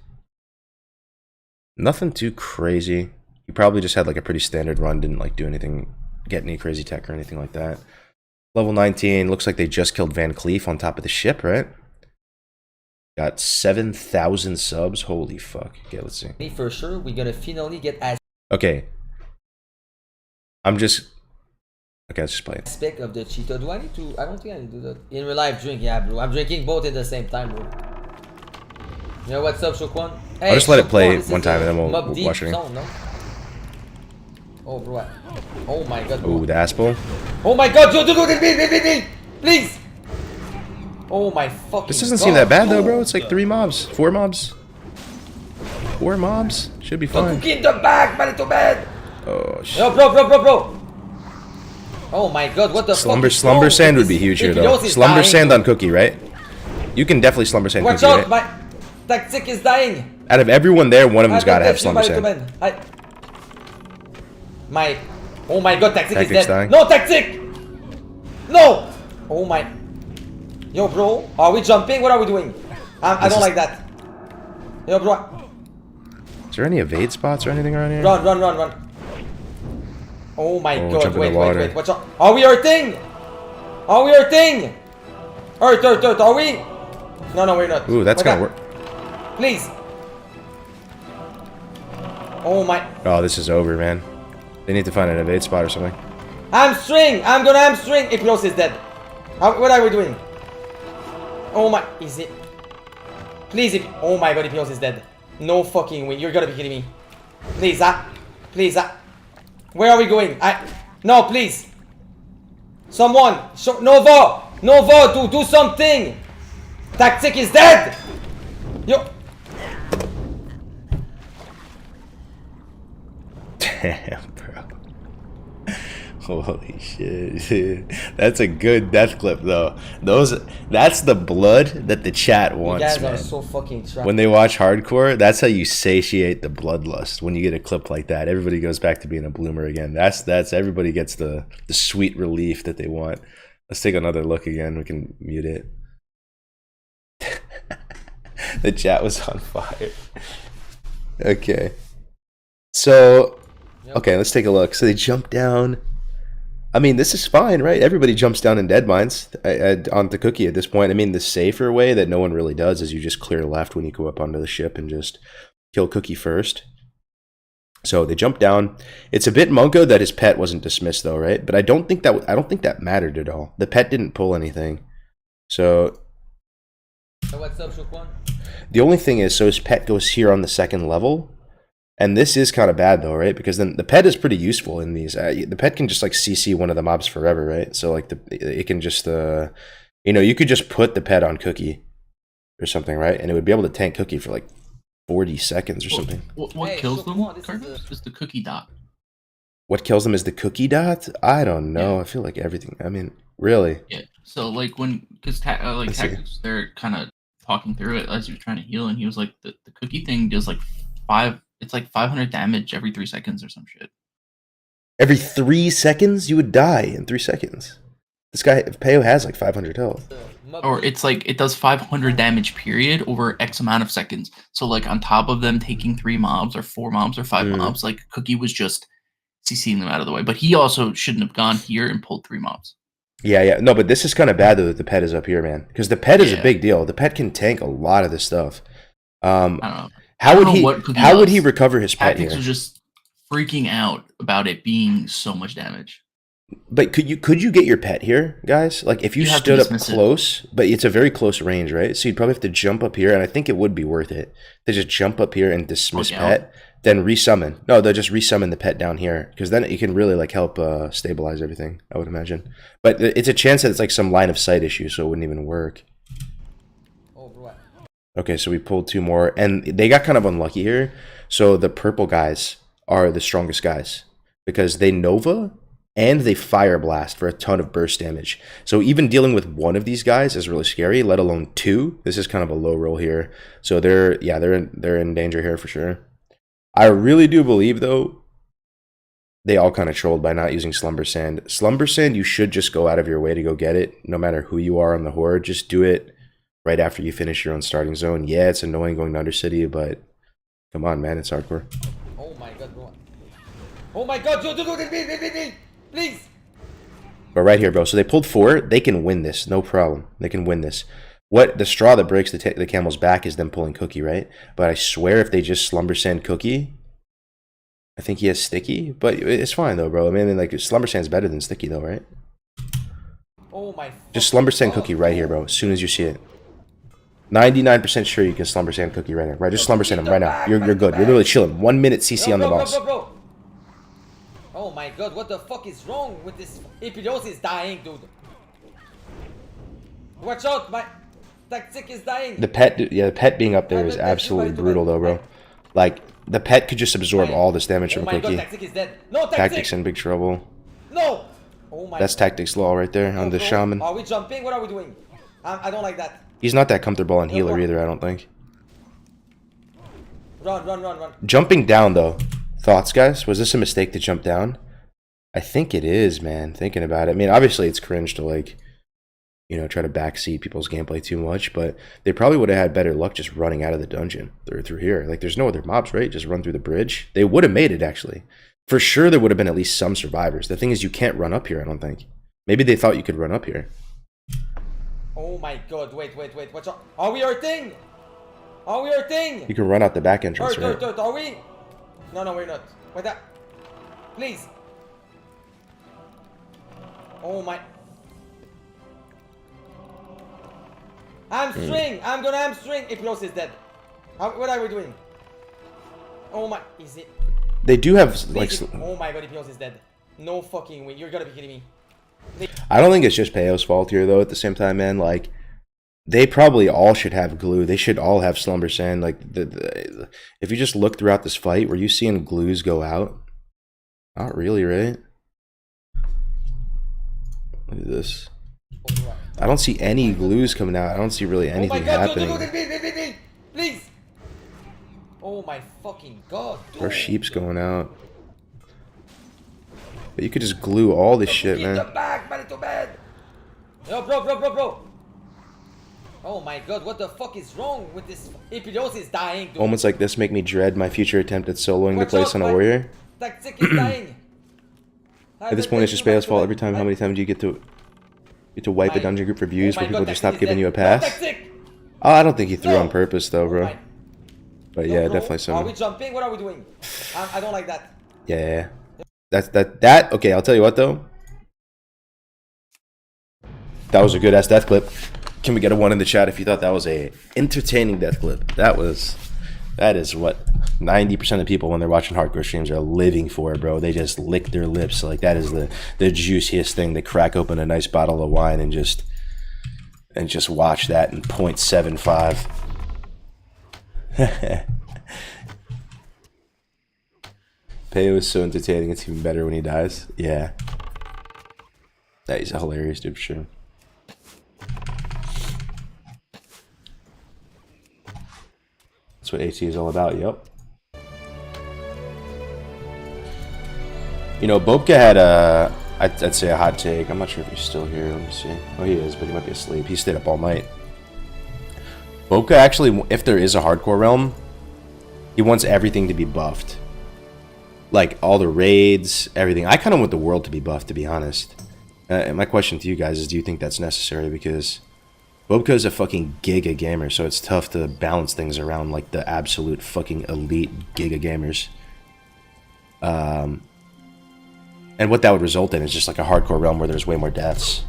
Nothing too crazy. He probably just had like a pretty standard run. Didn't like do anything, get any crazy tech or anything like that. Level 19. Looks like they just killed Van Cleef on top of the ship, right? Got 7,000 subs. Holy fuck. Okay, let's see. For sure, we're gonna finally get Okay. I'm just... Okay, let's just play it. aspect of the Cheeto. Do I need to... I don't think I need to do that. In real life, drink. Yeah, bro. I'm drinking both at the same time, bro. You know what's up, Shokwan? Hey, I'll just let it play Shokwan, one time and then we'll Deep watch it. Zone, no? Oh, bro. Oh my god, bro. Oh, the Aspel. Oh my god, dude, please! Oh my fucking This doesn't god. seem that bad though, bro. It's like 3 mobs. 4 mobs. 4 mobs? Should be The fine. cookie in the back, Manito bad! Oh, shit. Yo, bro! Oh my god, what the Slumber fuck is sand wrong would be with huge this? here though. Ikilos is Slumber dying. sand on Cookie, right? You can definitely slumber sand Watch Cookie, out, right? my tactic is dying. Out of everyone there, one of them's got to have slumber Manito sand. Man. My... Oh my god, tactic is Tactic's dead. dying. No, tactic! No! Oh my... Yo, bro, are we jumping? What are we doing? I don't like that. Yo, bro. Is there any evade spots or anything around here? Run. Oh my Oh, god, jump in wait, the water. watch out. Are we hurting? Hurt, are we? No, we're not. Ooh, that's Wait, gonna work. Please. Oh my. Oh, this is over, man. They need to find an evade spot or something. Hamstring! I'm gonna hamstring! Iplos is dead. What are we doing? Oh my. Is it? Please, oh my god, Iplos is dead. No fucking way. You're gonna be kidding me. Please, Where are we going? No, please. Someone. Nova, do something. Tactic is dead. Yo. Damn, bro. Holy shit, dude. That's a good death clip, though. That's the blood that the chat You wants, guys man. are so fucking trash. When they watch hardcore, that's how you satiate the bloodlust. When you get a clip like that, everybody goes back to being a bloomer again. That's everybody gets the sweet relief that they want. Let's take another look again. We can mute it. The chat was on fire. Okay. So, okay, let's take a look. So they jump down. I mean, this is fine, right? Everybody jumps down in Dead Mines onto Cookie at this point. I mean, the safer way that no one really does is you just clear left when you go up onto the ship and just kill Cookie first. So they jump down. It's a bit Monko that his pet wasn't dismissed, though, right? But I don't think that mattered at all. The pet didn't pull anything. So What's up, Shokwan? the only thing is, so his pet goes here on the 2nd level. And this is kind of bad, though, right? Because then the pet is pretty useful in these. The pet can just, like, CC one of the mobs forever, right? So, like, it can just, you could just put the pet on Cookie or something, right? And it would be able to tank Cookie for, like, 40 seconds or something. What Hey, kills them, Shokwan, this is Carlos? Is the cookie dot. What kills them is the cookie dot? I don't know. Yeah. I feel like everything. I mean, really? Yeah. So like because Let's see. tactics, they're kind of talking through it as you're trying to heal, and he was like, the cookie thing does like 500 damage every 3 seconds or some shit. Every 3 seconds, you would die in 3 seconds. This guy, Payo has like 500 health. Or it's like it does 500 damage period over X amount of seconds. So like on top of them taking 3 mobs or 4 mobs or 5 mobs, like Cookie was just CCing them out of the way. But he also shouldn't have gone here and pulled 3 mobs. Yeah. No, but this is kind of bad, though, that the pet is up here, man. Because the pet is a big deal. The pet can tank a lot of this stuff. I don't know. How would does. he recover his pet Tactics here? was just freaking out about it being so much damage. But could you get your pet here, guys? Like if you You have to stood up dismiss it. close, but it's a very close range, right? So you'd probably have to jump up here, and I think it would be worth it to just jump up here and dismiss yeah. pet, then resummon. No, they'll just resummon the pet down here because then it can really like help stabilize everything. I would imagine, but it's a chance that it's like some line of sight issue, so it wouldn't even work. Oh, bro. Okay, so we pulled 2 more, and they got kind of unlucky here. So the purple guys are the strongest guys because they Nova and they Fire Blast for a ton of burst damage. So even dealing with 1 of these guys is really scary, let alone 2. This is kind of a low roll here. So they're in danger here for sure. I really do believe though they all kind of trolled by not using Slumber Sand. Slumber Sand, you should just go out of your way to go get it, no matter who you are on the Horde. Just do it right after you finish your own starting zone. Yeah, it's annoying going to Undercity, but come on, man, it's hardcore. Oh my god, bro. Oh my god, do, please. But right here, bro. So they pulled 4. They can win this, no problem. They can win this. What the straw that breaks the camel's back is them pulling Cookie, right? But I swear, if they just Slumber Sand Cookie, I think he has Sticky. But it's fine though, bro. I mean, like Slumber Sand's better than Sticky though, right? Oh my. Just Slumber Sand Cookie right here, bro. As soon as you see it. 99% sure you can Slumber Sand Cookie right now. Right, just Slumber Sand him right now. You're good. You're literally chilling. 1 minute CC on the boss. Bro. Oh my god, what the fuck is wrong with this? Epidos is dying, dude. Watch out, my tactic is dying. The pet, yeah, the pet being up there is absolutely brutal though, bro. Like, the pet could just absorb all this damage from Cookie. Oh my god, Tactic is dead. No, Tactic's in big trouble. No! Oh my. That's Tactic's law right there on the Shaman. Are we jumping? What are we doing? I don't like that. He's not that comfortable on healer either, I don't think. Run. Jumping down though. Thoughts, guys? Was this a mistake to jump down? I think it is, man. Thinking about it. I mean, obviously it's cringe to like, you know, try to backseat people's gameplay too much, but they probably would have had better luck just running out of the dungeon through here. Like, there's no other mobs, right? Just run through the bridge. They would have made it, actually. For sure, there would have been at least some survivors. The thing is, you can't run up here, I don't think. Maybe they thought you could run up here. Oh my god, wait. Watch out. Are we hurting? Are we hurting? You can run out the back entrance, right? Hurt, are we? No, we're not. Wait that. Please. Oh my. Hamstring! I'm gonna hamstring! Iplos is dead. What are we doing? Oh my. Is it? They do have, like... Oh my god, Iplos is dead. No fucking way. You're gonna be kidding me. I don't think it's just Payo's fault here, though, at the same time, man. Like, they probably all should have glue. They should all have Slumber Sand. Like, if you just look throughout this fight, were you seeing glues go out? Not really, right? Look at this. I don't see any glues coming out. I don't see really anything happening. Please. Oh my fucking god. Or sheep's going out. But you could just glue all this shit, man. Yo, bro. Oh my god, what the fuck is wrong with this? Epidos is dying, dude. Moments like this make me dread my future attempt at soloing the place on a warrior. Tactic is dying. At this point, it's just Payo's fault every time. How many times do you get to wipe a dungeon group for views where people just stop giving you a pass? Oh, I don't think he threw on purpose, though, bro. But yeah, definitely some. Are we jumping? What are we doing? I don't like that. Yeah. That okay, I'll tell you what though. That was a good ass death clip. Can we get a 1 in the chat if you thought that was a entertaining death clip? That is what 90% of people when they're watching hardcore streams are living for, bro. They just lick their lips. Like, that is the juiciest thing. They crack open a nice bottle of wine and just watch that in 0.75. Payo is so entertaining, it's even better when he dies. Yeah. That is hilarious, dude, for sure. That's what HC is all about, yep. You know, Bobka had I'd say a hot take. I'm not sure if he's still here. Let me see. Oh, he is, but he might be asleep. He stayed up all night. Bobka actually, if there is a hardcore realm, he wants everything to be buffed. Like, all the raids, everything. I kind of want the world to be buffed, to be honest. And my question to you guys is, do you think that's necessary? Because Bobka is a fucking giga gamer, so it's tough to balance things around, like, the absolute fucking elite giga gamers. And what that would result in is just, like, a hardcore realm where there's way more deaths.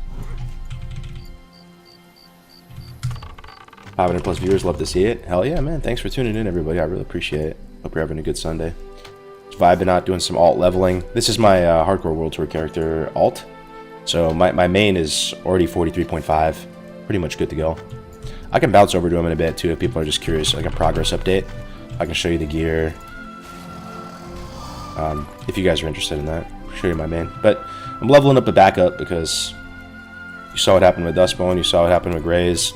500 plus viewers, love to see it. Hell yeah, man. Thanks for tuning in, everybody. I really appreciate it. Hope you're having a good Sunday. Vibing out, doing some alt leveling. This is my hardcore world tour character alt. So my main is already 43.5. Pretty much good to go. I can bounce over to him in a bit too if people are just curious, like a progress update. I can show you the gear. If you guys are interested in that, I'll show you my main. But I'm leveling up a backup because you saw what happened with Dustbone, you saw what happened with Graze.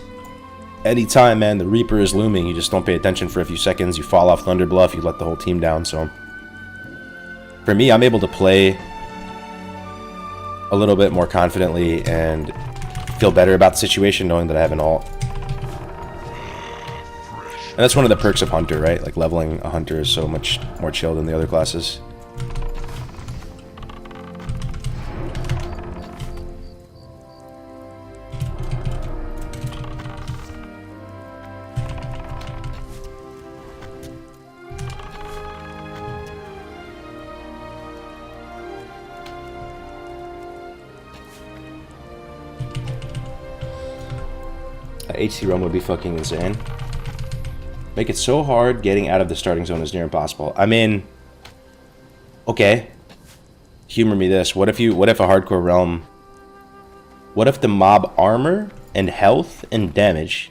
Anytime, man, the Reaper is looming, you just don't pay attention for a few seconds, you fall off Thunder Bluff, you let the whole team down. So for me, I'm able to play a little bit more confidently and feel better about the situation knowing that I have an ult. And that's one of the perks of Hunter, right? Like, leveling a Hunter is so much more chill than the other classes. HC run would be fucking insane. Make it so hard getting out of the starting zone is near impossible. I mean, okay, humor me this. What if a hardcore realm, what if the mob armor and health and damage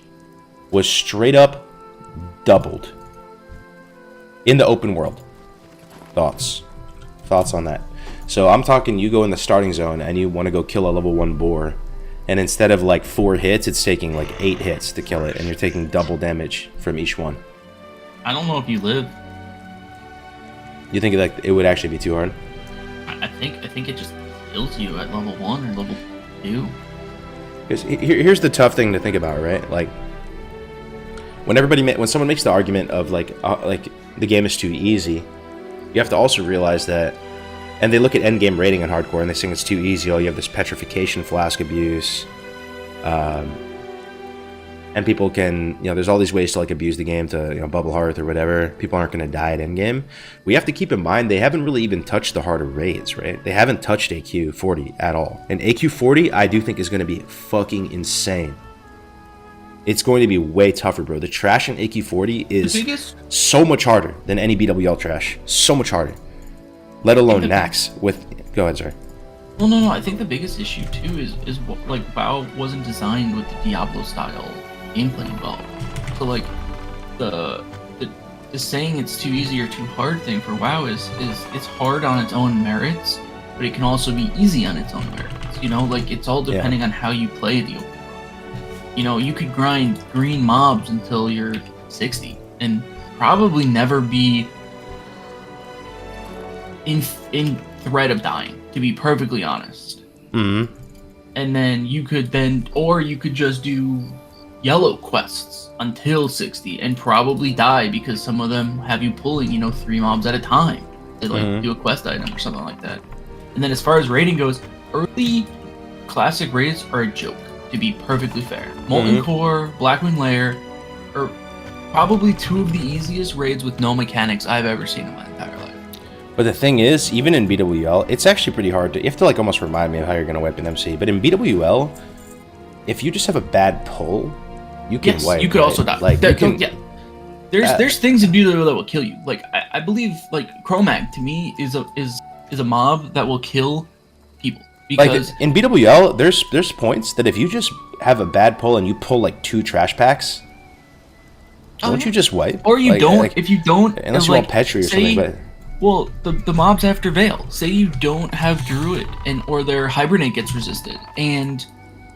was straight up doubled in the open world? Thoughts on that? So I'm talking, you go in the starting zone and you want to go kill a level 1 boar, and instead of like 4 hits, it's taking like 8 hits to kill it, and you're taking double damage from each one. I don't know if you live. You think like it would actually be too hard? I think it just kills you at level 1 or level 2. Here's the tough thing to think about, right? Like, when someone makes the argument of like the game is too easy, you have to also realize that. And they look at endgame rating on hardcore and they think it's too easy. Oh, you have this petrification flask abuse. And people can, there's all these ways to like abuse the game to, bubble hearth or whatever. People aren't going to die at endgame. We have to keep in mind they haven't really even touched the harder raids, right? They haven't touched AQ 40 at all. And AQ 40, I do think is going to be fucking insane. It's going to be way tougher, bro. The trash in AQ 40 is so much harder than any BWL trash. So much harder. Let alone Nax with... Go ahead, sorry. Well, no. I think the biggest issue, too, is like, WoW wasn't designed with the Diablo-style gameplay involved. So, like, the saying it's too easy or too hard thing for WoW is it's hard on its own merits, but it can also be easy on its own merits. Like, it's all depending on how you play the open world. You could grind green mobs until you're 60 and probably never be in threat of dying, to be perfectly honest. Mm-hmm. And then you could just do yellow quests until 60 and probably die because some of them have you pulling 3 mobs at a time to do a quest item or something like that. And then as far as raiding goes, early classic raids are a joke, to be perfectly fair. Molten Core, Blackwing Lair are probably 2 of the easiest raids with no mechanics I've ever seen in my entire life. But the thing is, even in BWL, it's actually pretty hard to... You have to like almost remind me of how you're going to wipe an MC. But in BWL, if you just have a bad pull, you can wipe. You could also die. Like, There's things in BWL that will kill you. Like, I believe, like, Chromag, to me, is a mob that will kill people. Because like, in BWL, there's points that if you just have a bad pull and you pull, like, 2 trash packs, don't you just wipe? Or you don't. If you don't... Unless you want Petri or something, but... Well, the mobs after Veil. Say you don't have Druid, or their Hibernate gets resisted, and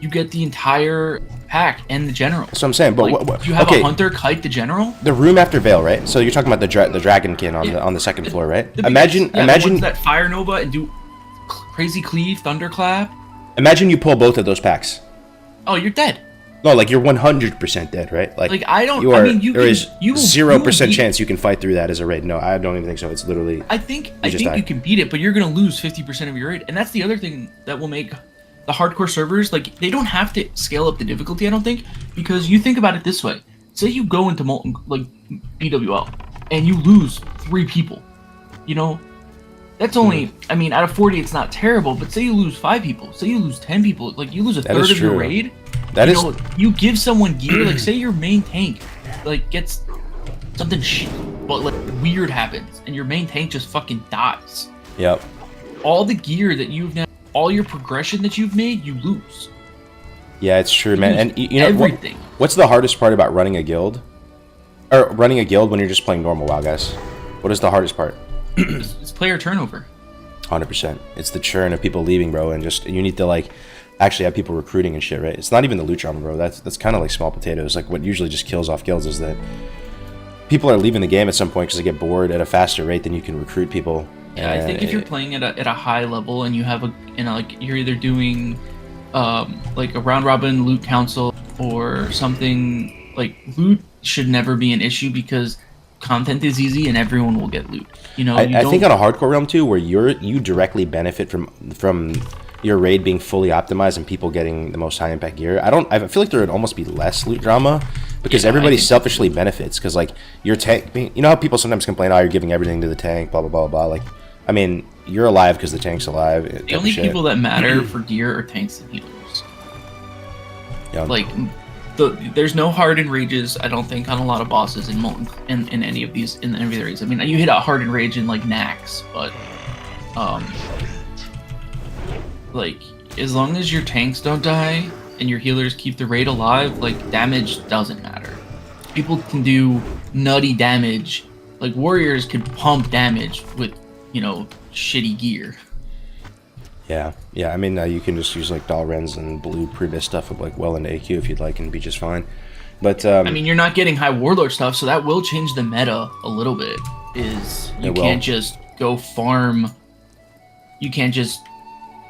you get the entire pack and the General. That's what I'm saying. But like, you have a Hunter kite the General. The room after Veil, right? So you're talking about the Dragonkin on the second floor, right? Imagine that Fire Nova and do crazy cleave, Thunderclap. Imagine you pull both of those packs. Oh, you're dead. No, like you're 100% dead, right? Like I don't. There is 0% chance you can fight through that as a raid. No, I don't even think so. It's literally. I think you can beat it, but you're gonna lose 50% of your raid, and that's the other thing that will make the hardcore servers like they don't have to scale up the difficulty. I don't think, because you think about it this way: say you go into Molten like BWL and you lose 3 people, that's only. I mean, out of 40, it's not terrible, but say you luse 5 people, say you lose 10 people, like you lose a third of your raid. You give someone gear, like say your main tank, like gets something but like weird happens, and your main tank just fucking dies. Yep. All the gear that you've now, all your progression that you've made, you lose. Yeah, it's true, man. And you know everything. what's the hardest part about running a guild? Or running a guild when you're just playing normal WoW, guys? What is the hardest part? It's player turnover. 100%. It's the churn of people leaving, bro, and just you need to like actually have people recruiting and shit, right? It's not even the loot drama, bro. That's kind of like small potatoes. Like what usually just kills off guilds is that people are leaving the game at some point because they get bored at a faster rate than you can recruit people. Yeah, I think if you're playing at a high level and you have like you're either doing like a round robin loot council or something, like loot should never be an issue because content is easy and everyone will get loot. You know, I think on a hardcore realm too, where you directly benefit from your raid being fully optimized and people getting the most high impact gear. I feel like there would almost be less loot drama because everybody selfishly benefits. Because like your tank, you know how people sometimes complain, oh, you're giving everything to the tank, blah blah blah blah. Like, I mean, you're alive because the tank's alive. The only people that matter for gear are tanks and healers. Yeah. Like, there's no hardened rages. I don't think on a lot of bosses in Molten in any of these in any of the raids. I mean, you hit a hardened rage in like Nax, but like as long as your tanks don't die and your healers keep the raid alive, like damage doesn't matter. People can do nutty damage. Like warriors can pump damage with, you know, shitty gear. Yeah. I mean, you can just use like Dalrens and blue previous stuff of like well into AQ if you'd like and be just fine. But I mean, you're not getting high warlord stuff, so that will change the meta a little bit. You can't just go farm. You can't just.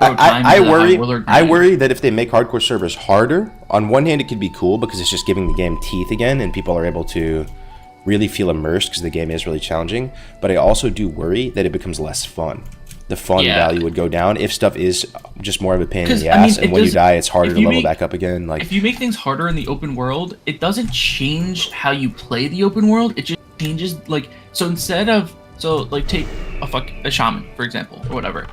I worry that if they make hardcore servers harder, on one hand it could be cool because it's just giving the game teeth again and people are able to really feel immersed because the game is really challenging. But I also do worry that it becomes less fun. The fun value would go down if stuff is just more of a pain in the ass, and when you die, it's harder to level back up again. Like, if you make things harder in the open world, it doesn't change how you play the open world. It just changes, like, so instead of, so like take a shaman for example or whatever.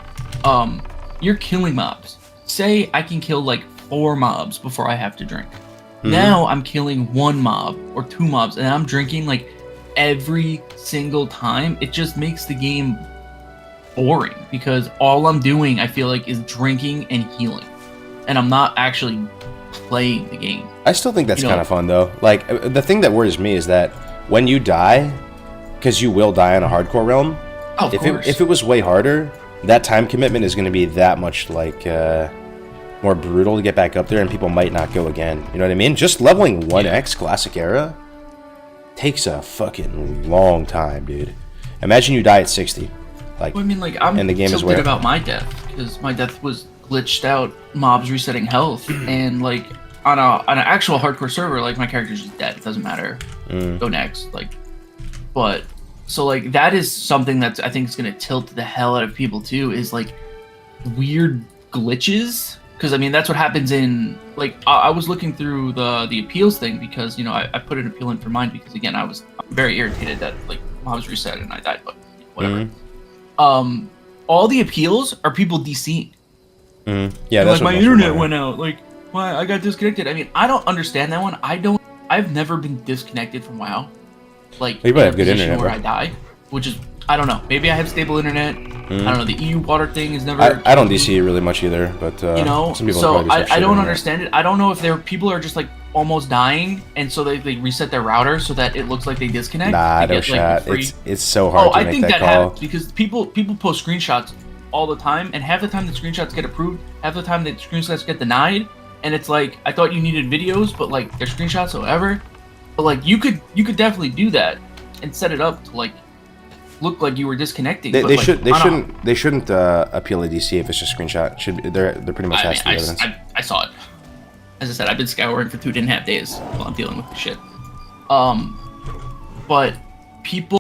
You're killing mobs. Say I can kill like 4 mobs before I have to drink. Now I'm killing 1 mob or 2 mobs, and I'm drinking like every single time. It just makes the game boring because all I'm doing, I feel like, is drinking and healing, and I'm not actually playing the game. I still think that's kind of fun though. Like the thing that worries me is that when you die, because you will die in a hardcore realm. Oh, of course. If it was way harder, that time commitment is going to be that much like more brutal to get back up there, and people might not go again. You know what I mean? Just leveling 1x classic era takes a fucking long time, dude. Imagine you die at 60. Like, well, I mean, like, I'm and the game is tilted about my death because my death was glitched out, mobs resetting health, and like on an actual hardcore server, like my character's just dead. It doesn't matter. Go next. Like, but so like that is something that's I think is gonna tilt the hell out of people too. Is like weird glitches. Because I mean that's what happens in like I was looking through the appeals thing because you know I put an appeal in for mine because again I'm very irritated that like mobs reset and I died, but whatever. All the appeals are people DCing. Yeah, that's like my internet went out. Like why I got disconnected. I mean I don't understand that one. I've never been disconnected from WoW. Like you probably have good internet where bro. I die, which is I don't know. Maybe I have stable internet. I don't know. The EU water thing is never. I don't DC really much either, but you know. some people So probably I don't understand it. I don't know if people are just like almost dying, and so they reset their router so that it looks like they disconnect. Nah, no shot. It's so hard to make that call. Happens because people post screenshots all the time, and half the time the screenshots get approved, half the time the screenshots get denied, and it's like I thought you needed videos, but like they're screenshots, so whatever. But like you could definitely do that and set it up to like look like you were disconnecting. They shouldn't appeal a DC if it's just a screenshot. They're pretty much has to be evidence. I saw it. As I said, I've been scouring for 2.5 days while I'm dealing with this shit. But people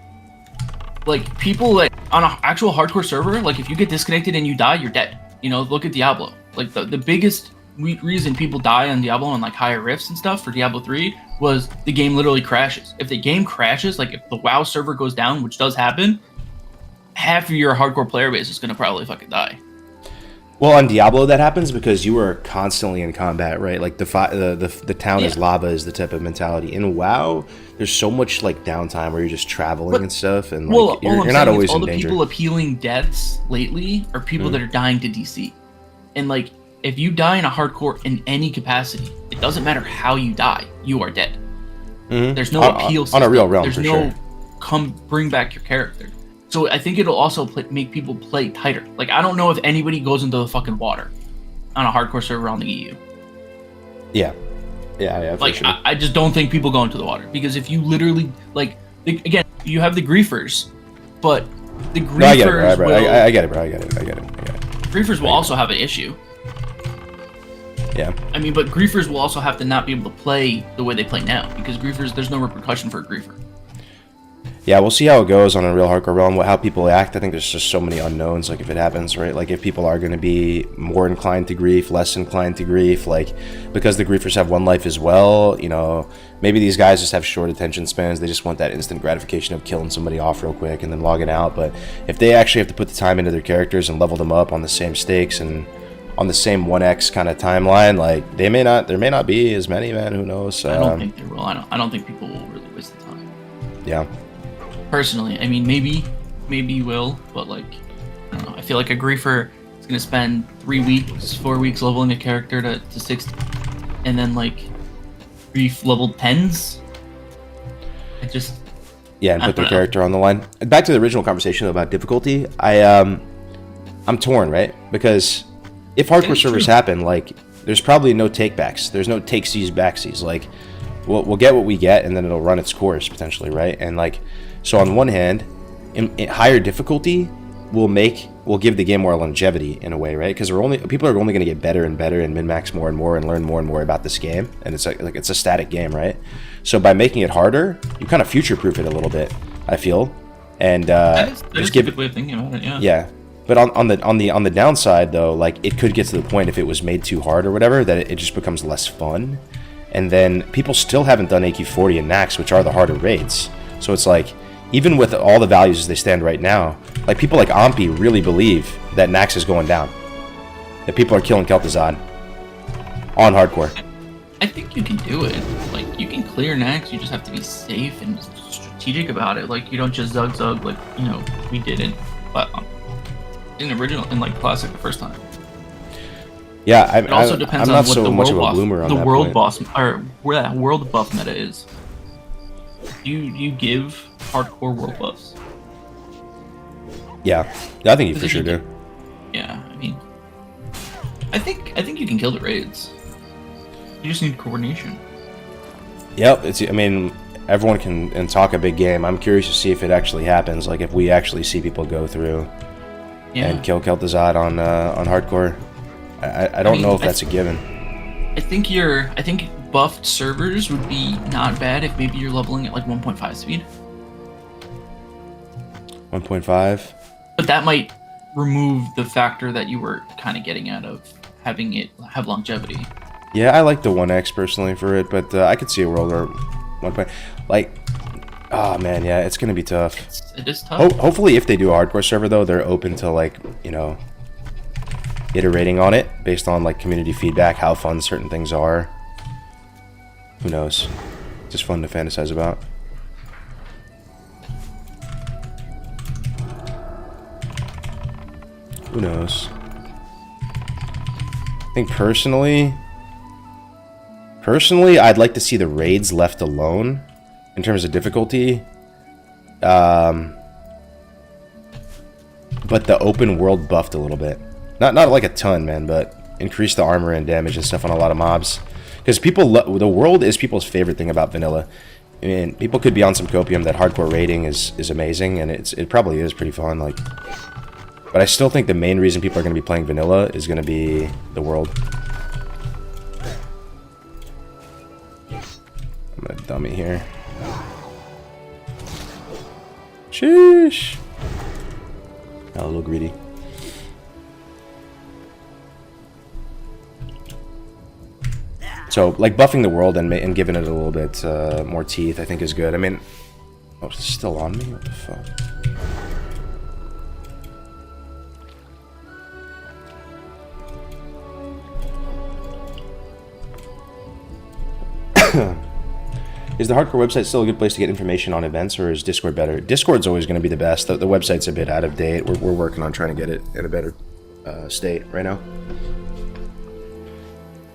like on an actual hardcore server, like if you get disconnected and you die, you're dead. You know, look at Diablo. Like the biggest reason people die on Diablo and like higher rifts and stuff for Diablo 3 was the game literally crashes. If the game crashes, like if the WoW server goes down, which does happen, half of your hardcore player base is gonna probably fucking die. Well, on Diablo that happens because you are constantly in combat, right? Like the town is lava is the type of mentality. In WoW, there's so much like downtime where you're just traveling and stuff, and like you're not always in danger. All the people appealing deaths lately are people that are dying to DC, and like if you die in a hardcore in any capacity, it doesn't matter how you die, you are dead. There's no appeal system. On a real realm, There's for no sure. come bring back your character. So I think it'll also make people play tighter. Like, I don't know if anybody goes into the fucking water on a hardcore server around the EU. Yeah. Yeah, for Like, sure. I just don't think people go into the water. Because if you literally, like, again, you have the griefers, but the griefers No, I get it, bro. will, I get it, bro. I get it. griefers will also have an issue. Yeah. I mean, but griefers will also have to not be able to play the way they play now. Because griefers, there's no repercussion for a griefer. Yeah, we'll see how it goes on a real hardcore realm, how people act. I think there's just so many unknowns, like, if it happens, right? Like, if people are going to be more inclined to grief, less inclined to grief, like, because the griefers have one life as well, you know, maybe these guys just have short attention spans. They just want that instant gratification of killing somebody off real quick and then logging out. But if they actually have to put the time into their characters and level them up on the same stakes and on the same 1x kind of timeline, like, there may not be as many, man. Who knows? I don't think there will. I don't think people will really waste the time. Yeah. Personally, I mean, maybe you will, but, like, I don't know. I feel like a griefer is gonna spend 3 weeks, 4 weeks leveling a character to 60, and then, like, grief level 10s. It just Yeah, and I put their don't know. character on the line. Back to the original conversation about difficulty, I'm torn, right? Because if hardcore servers happen, like, there's probably no takebacks. There's no takesies, backsies. Like, we'll get what we get, and then it'll run its course potentially, right? And, like, so on one hand, in higher difficulty will give the game more longevity in a way, right? Because people are only going to get better and better and min-max more and more and learn more and more about this game, and it's like it's a static game, right? So by making it harder, you kind of future-proof it a little bit, I feel, and that is just a give good way of thinking about it. Yeah. yeah. But on the downside though, like, it could get to the point if it was made too hard or whatever that it just becomes less fun, and then people still haven't done AQ40 and Nax, which are the harder raids. So it's like, even with all the values as they stand right now, like, people like Ampi really believe that Nax is going down, that people are killing Kel'Thuzad on hardcore. I think you can do it. Like, you can clear Nax. You just have to be safe and strategic about it. Like, you don't just zug like, you know, we did it, but in like classic the first time. Yeah, It also depends I'm on not what so the much world of a boss, bloomer on the that world point. boss, or where that world buff meta is. You give hardcore world buffs. Yeah, I think you for sure do. Yeah, I mean, I think you can kill the raids. You just need coordination. Yep, I mean, everyone can talk a big game. I'm curious to see if it actually happens. Like, if we actually see people go through and kill Kel'Thuzad on hardcore. I don't know if that's a given. I think buffed servers would be not bad if maybe you're leveling at like 1.5 speed. 1.5. But that might remove the factor that you were kind of getting out of having it have longevity. Yeah, I like the 1x personally for it, but I could see a world where 1. Like, oh man, yeah, it's gonna be tough. It is tough. Hopefully, if they do a hardcore server though, they're open to, like, you know, iterating on it based on, like, community feedback, how fun certain things are. Who knows? Just fun to fantasize about. Who knows? I think personally, I'd like to see the raids left alone in terms of difficulty. But the open world buffed a little bit. Not like a ton, man, but increase the armor and damage and stuff on a lot of mobs. Because the world is people's favorite thing about vanilla. I mean, people could be on some copium that hardcore raiding is amazing, and it probably is pretty fun. Like, but I still think the main reason people are going to be playing vanilla is going to be the world. I'm gonna dummy here. Sheesh. Got a little greedy. So, like, buffing the world and giving it a little bit more teeth, I think, is good. I mean, oh, it's still on me? What the fuck? Is the hardcore website still a good place to get information on events, or is Discord better? Discord's always going to be the best. The website's a bit out of date. We're working on trying to get it in a better state right now.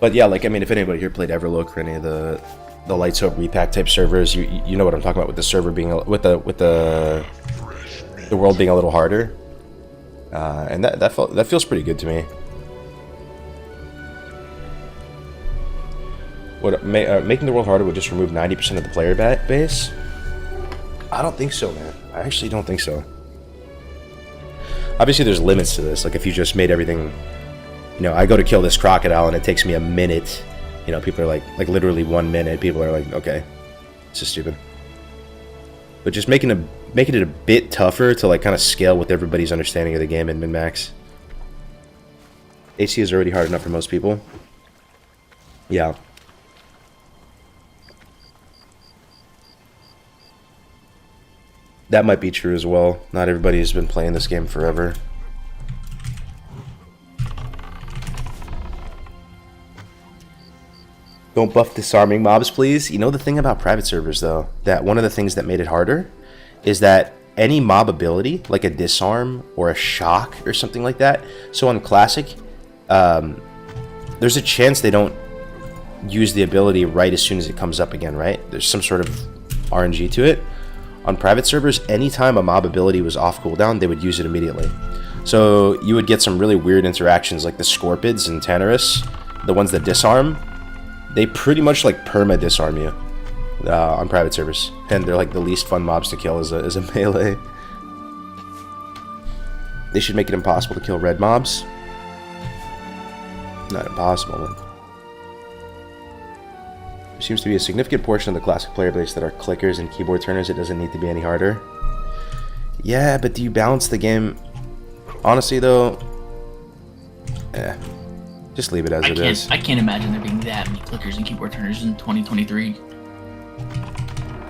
But yeah, like I mean, if anybody here played Everlook or any of the light soap repack type servers, you know what I'm talking about with the server being with the world being a little harder, and that feels pretty good to me. Making the world harder would just remove 90% of the player base? I don't think so, man. I actually don't think so. Obviously, there's limits to this. Like, if you just made everything... You know, I go to kill this crocodile and it takes me a minute. You know, people are like literally 1 minute. People are like, okay, this is stupid. But just making it a bit tougher to, like, kind of scale with everybody's understanding of the game in min-max. HC is already hard enough for most people. Yeah. That might be true as well. Not everybody has been playing this game forever. Don't buff disarming mobs, please. You know the thing about private servers, though, that one of the things that made it harder is that any mob ability, like a disarm or a shock or something like that, so on Classic, there's a chance they don't use the ability right as soon as it comes up again, right? There's some sort of RNG to it. On private servers, anytime a mob ability was off cooldown, they would use it immediately. So you would get some really weird interactions like the Scorpids and Tanarus, the ones that disarm. They pretty much like perma disarm you on private servers, and they're like the least fun mobs to kill as a melee. They should make it impossible to kill red mobs. Not impossible, man. There seems to be a significant portion of the classic player base that are clickers and keyboard turners. It doesn't need to be any harder. Yeah, but do you balance the game? Honestly, though, just leave it as it is. I can't imagine there being that many clickers and keyboard turners in 2023.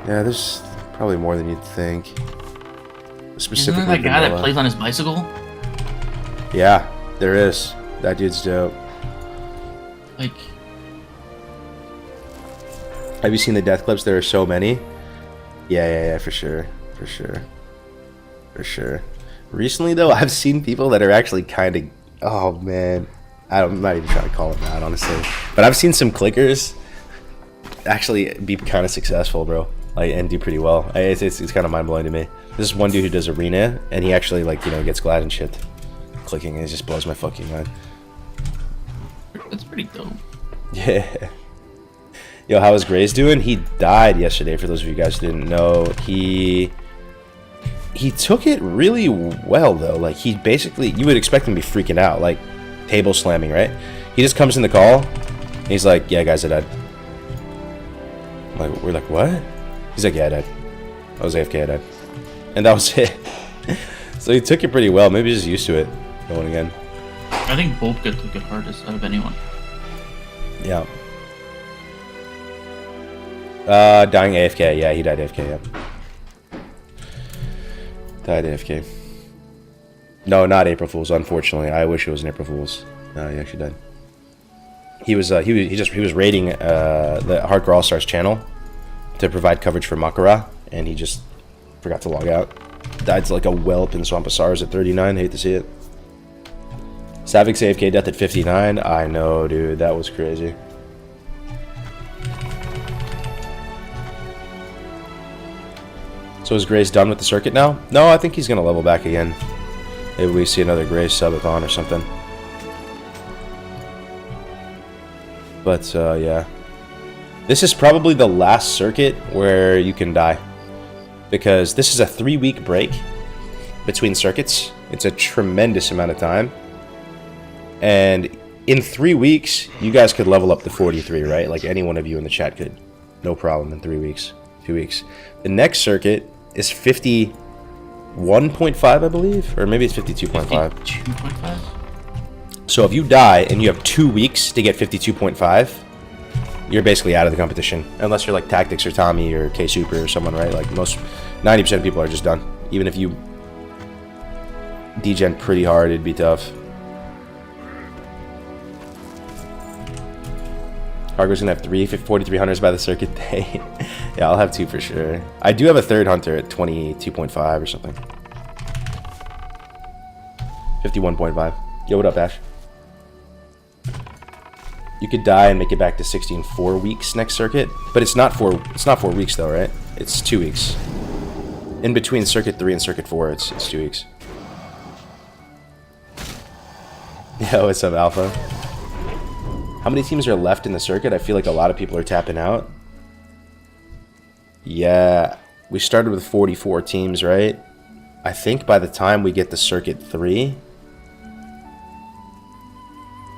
Yeah, there's probably more than you'd think. Specifically, isn't there that guy that plays on his bicycle? Yeah, there is. That dude's dope. Like, have you seen the death clips? There are so many. Yeah, for sure. Recently, though, I've seen people that are actually kind of... Oh, man. I'm not even trying to call it that, honestly. But I've seen some clickers actually be kind of successful, bro. Like, and do pretty well. It's kind of mind-blowing to me. This is one dude who does arena, and he actually, like, you know, gets glad and shit. Clicking, and it just blows my fucking mind. that's pretty dope. Yeah. Yo, how is Grace doing? He died yesterday, for those of you guys who didn't know. He took it really well, though. Like, he basically... You would expect him to be freaking out, like, table slamming, right? He just comes in the call, and he's like, yeah, guys, I died. Like, we're like, what? He's like, yeah, I died. I was AFK, I died. And that was it. So he took it pretty well. Maybe he's just used to it. Going again. I think Boltka took it hardest out of anyone. Yeah. Dying AFK. Yeah, he died AFK, yeah. Died AFK. No, not April Fool's, unfortunately. I wish it was an April Fool's. No, he actually died. He was raiding the Hardcore Allstars channel to provide coverage for Makara, and he just forgot to log out. Died to like a whelp in Swampasars at 39. Hate to see it. Savik's AFK death at 59. I know, dude. That was crazy. So is Grace done with the circuit now? No, I think he's going to level back again. Maybe we see another Grace subathon or something. But, yeah. This is probably the last circuit where you can die. Because this is a 3-week break between circuits. It's a tremendous amount of time. And in 3 weeks, you guys could level up to 43, right? Like any one of you in the chat could. No problem in 3 weeks. 2 weeks. The next circuit is 51.5, I believe, or maybe it's 52.5. 52.5? So if you die and you have 2 weeks to get 52.5, you're basically out of the competition, unless you're like Tactics or Tommy or K Super or someone, right? Like most 90% of people are just done. Even if you degen pretty hard, it'd be tough. Cargo's gonna have 43 hunters by the circuit day. Yeah, I'll have 2 for sure. I do have a 3rd hunter at 22.5 or something. 51.5. Yo, what up, Ash? You could die and make it back to 60 in 4 weeks next circuit, but it's not 4 weeks though, right? It's 2 weeks. In between circuit 3 and circuit 4, it's 2 weeks. Yo, what's up, Alpha? How many teams are left in the circuit? I feel like a lot of people are tapping out. Yeah, we started with 44 teams, right? I think by the time we get to circuit 3,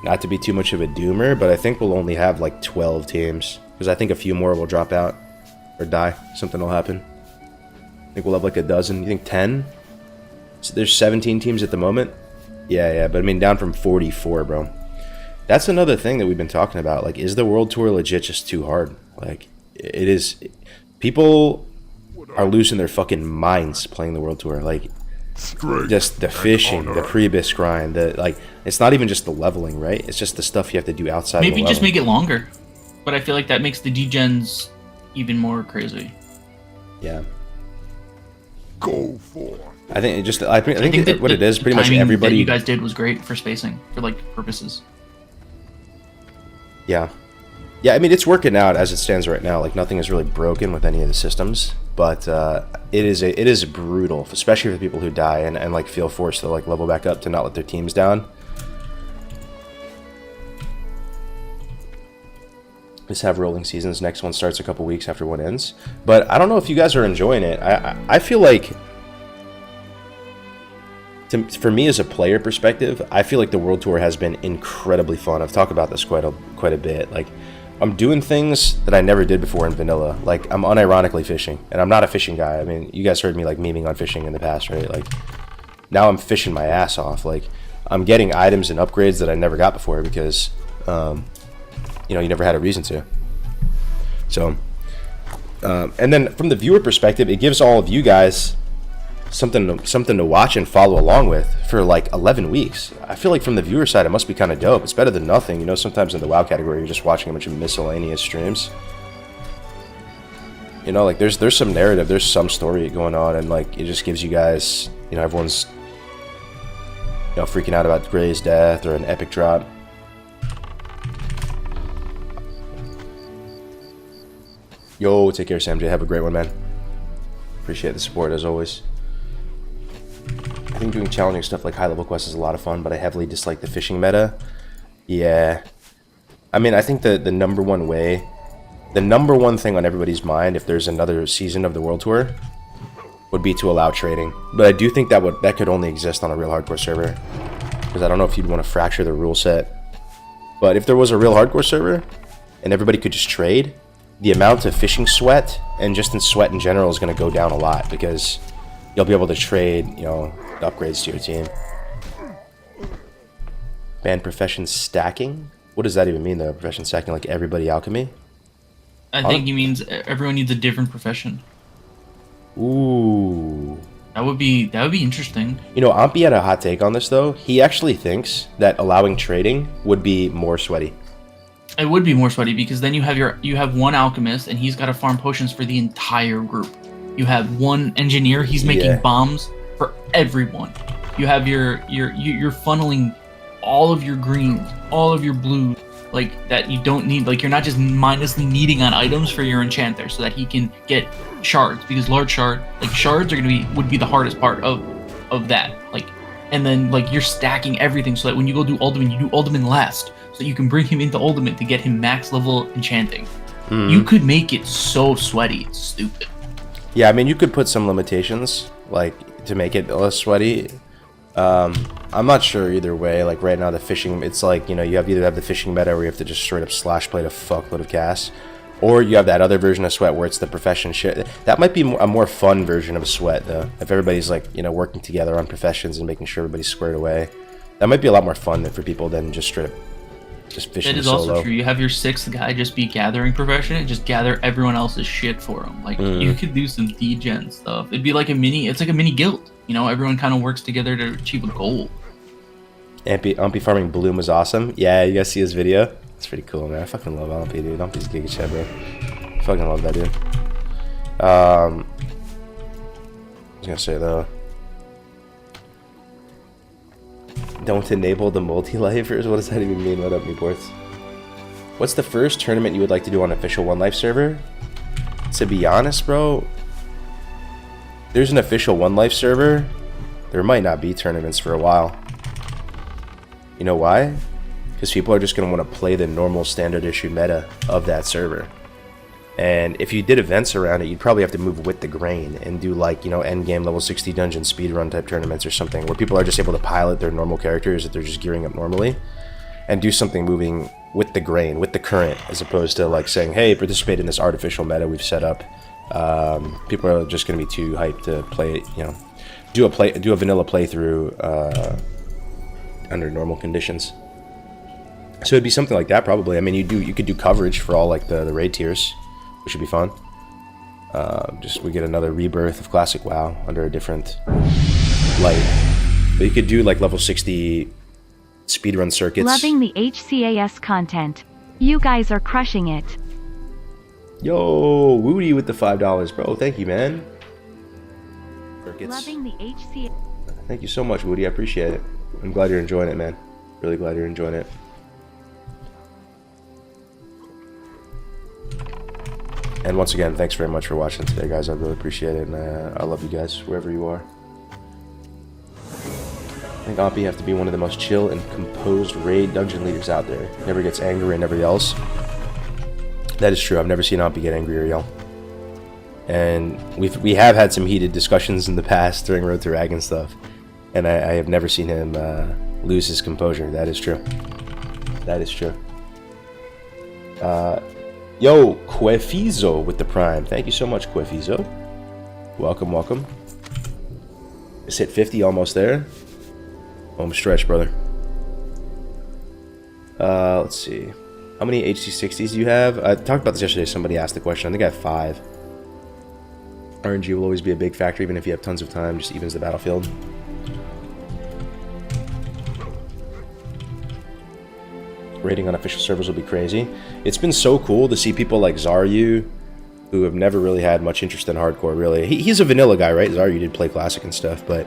not to be too much of a doomer, but I think we'll only have like 12 teams. Because I think a few more will drop out or die. Something will happen. I think we'll have like a dozen. You think 10? So there's 17 teams at the moment? Yeah, but I mean down from 44, bro. That's another thing that we've been talking about. Like, is the World Tour legit just too hard? Like, it is. People are losing their fucking minds playing the World Tour. Like, just the fishing, the pre-bis grind, like, it's not even just the leveling, right? It's just the stuff you have to do outside. Maybe the just leveling. make it longer. But I feel like that makes the degens even more crazy. Yeah. Go for. I think it just. I think that what it is, pretty much timing everybody. that you guys did was great for spacing, for like purposes. Yeah. Yeah, I mean, it's working out as it stands right now. Like, nothing is really broken with any of the systems, but it is brutal, especially for the people who die and like feel forced to like level back up to not let their teams down. Just have rolling seasons. Next one starts a couple weeks after one ends. But I don't know if you guys are enjoying it. I feel like, for me as a player perspective, I feel like the World Tour has been incredibly fun. I've talked about this quite a bit. Like, I'm doing things that I never did before in vanilla. Like, I'm unironically fishing, and I'm not a fishing guy. I mean, you guys heard me like memeing on fishing in the past, right? Like, now I'm fishing my ass off. Like, I'm getting items and upgrades that I never got before because, you know, you never had a reason to. So, and then from the viewer perspective, it gives all of you guys something to watch and follow along with for like 11 weeks. I feel like from the viewer side, it must be kind of dope. It's better than nothing. You know, sometimes in the WoW category, you're just watching a bunch of miscellaneous streams. You know, like there's some narrative, there's some story going on, and like it just gives you guys, you know, everyone's, you know, freaking out about Gray's death or an epic drop. Yo, take care, Sam J. Have a great one, man. Appreciate the support as always. I think doing challenging stuff like high-level quests is a lot of fun, but I heavily dislike the fishing meta. Yeah. I mean, I think the number one thing on everybody's mind if there's another season of the World Tour would be to allow trading. But I do think that could only exist on a real hardcore server. Because I don't know if you'd want to fracture the rule set. But if there was a real hardcore server and everybody could just trade, the amount of fishing sweat and just in sweat in general is going to go down a lot because you'll be able to trade, you know, upgrades to your team. Ban profession stacking? What does that even mean though? Profession stacking, like everybody alchemy? I think he means everyone needs a different profession. Ooh. That would be interesting. You know, Ampy had a hot take on this though. He actually thinks that allowing trading would be more sweaty. It would be more sweaty because then you have one alchemist and he's got to farm potions for the entire group. You have one engineer, he's making bombs for everyone. You have you're funneling all of your greens, all of your blues, like that you don't need, like you're not just mindlessly needing on items for your enchanter so that he can get shards, because shards would be the hardest part of that. Like, and then like you're stacking everything so that when you go do ultimate, you do ultimate last. So you can bring him into ultimate to get him max level enchanting. You could make it so sweaty, it's stupid. Yeah, I mean, you could put some limitations, like, to make it less sweaty. I'm not sure either way. Like, right now, the fishing, it's like, you know, you either have the fishing meta where you have to just straight up slash plate a fuckload of casts, or you have that other version of sweat where it's the profession shit. That might be a more fun version of sweat, though. If everybody's, like, you know, working together on professions and making sure everybody's squared away. That might be a lot more fun for people than just straight up just fishing That is solo. also true. You have your sixth guy just be gathering profession and just gather everyone else's shit for him. Like, you could do some degen stuff. It'd be like it's like a mini guild. You know, everyone kind of works together to achieve a goal. Umpy farming Bloom was awesome. Yeah, you guys see his video? It's pretty cool, man. I fucking love Umpy, dude. Umpy's giga chat, bro. I fucking love that dude. I was gonna say though, don't enable the multi-lifers? What does that even mean? What up, reports? What's the first tournament you would like to do on official One Life server? To be honest, bro, there's an official One Life server. There might not be tournaments for a while. You know why? Because people are just going to want to play the normal standard issue meta of that server. And if you did events around it, you'd probably have to move with the grain and do like, you know, endgame level 60 dungeon speedrun type tournaments or something where people are just able to pilot their normal characters that they're just gearing up normally and do something moving with the grain, with the current, as opposed to like saying, hey, participate in this artificial meta we've set up. People are just going to be too hyped to play it, you know, do a vanilla playthrough under normal conditions. So it'd be something like that probably. I mean, you could do coverage for all like the raid tiers, which would be fun. Just we get another rebirth of classic WoW under a different light. But you could do like level 60 speedrun circuits. Loving the HCAS content. You guys are crushing it. Yo, Woody with the $5, bro. Thank you, man. Circuits. Loving the HCAS. Thank you so much, Woody. I appreciate it. I'm glad you're enjoying it, man. Really glad you're enjoying it. And once again, thanks very much for watching today, guys. I really appreciate it, and I love you guys, wherever you are. I think Oppie have to be one of the most chill and composed raid dungeon leaders out there. Never gets angry and never yells. That is true. I've never seen Oppie get angry or yell. And we have had some heated discussions in the past during Road to Rag and stuff, and I have never seen him lose his composure. That is true. That is true. Yo, Quefizo with the Prime. Thank you so much, Quefizo. Welcome, welcome. Just hit 50, almost there. Home stretch, brother. Let's see. How many HC60s do you have? I talked about this yesterday. Somebody asked the question. I think I have 5. RNG will always be a big factor, even if you have tons of time. Just evens the battlefield. Rating on official servers will be crazy. It's been so cool to see people like Zaryu, who have never really had much interest in hardcore, really. He's a vanilla guy, right? Zaryu did play classic and stuff, but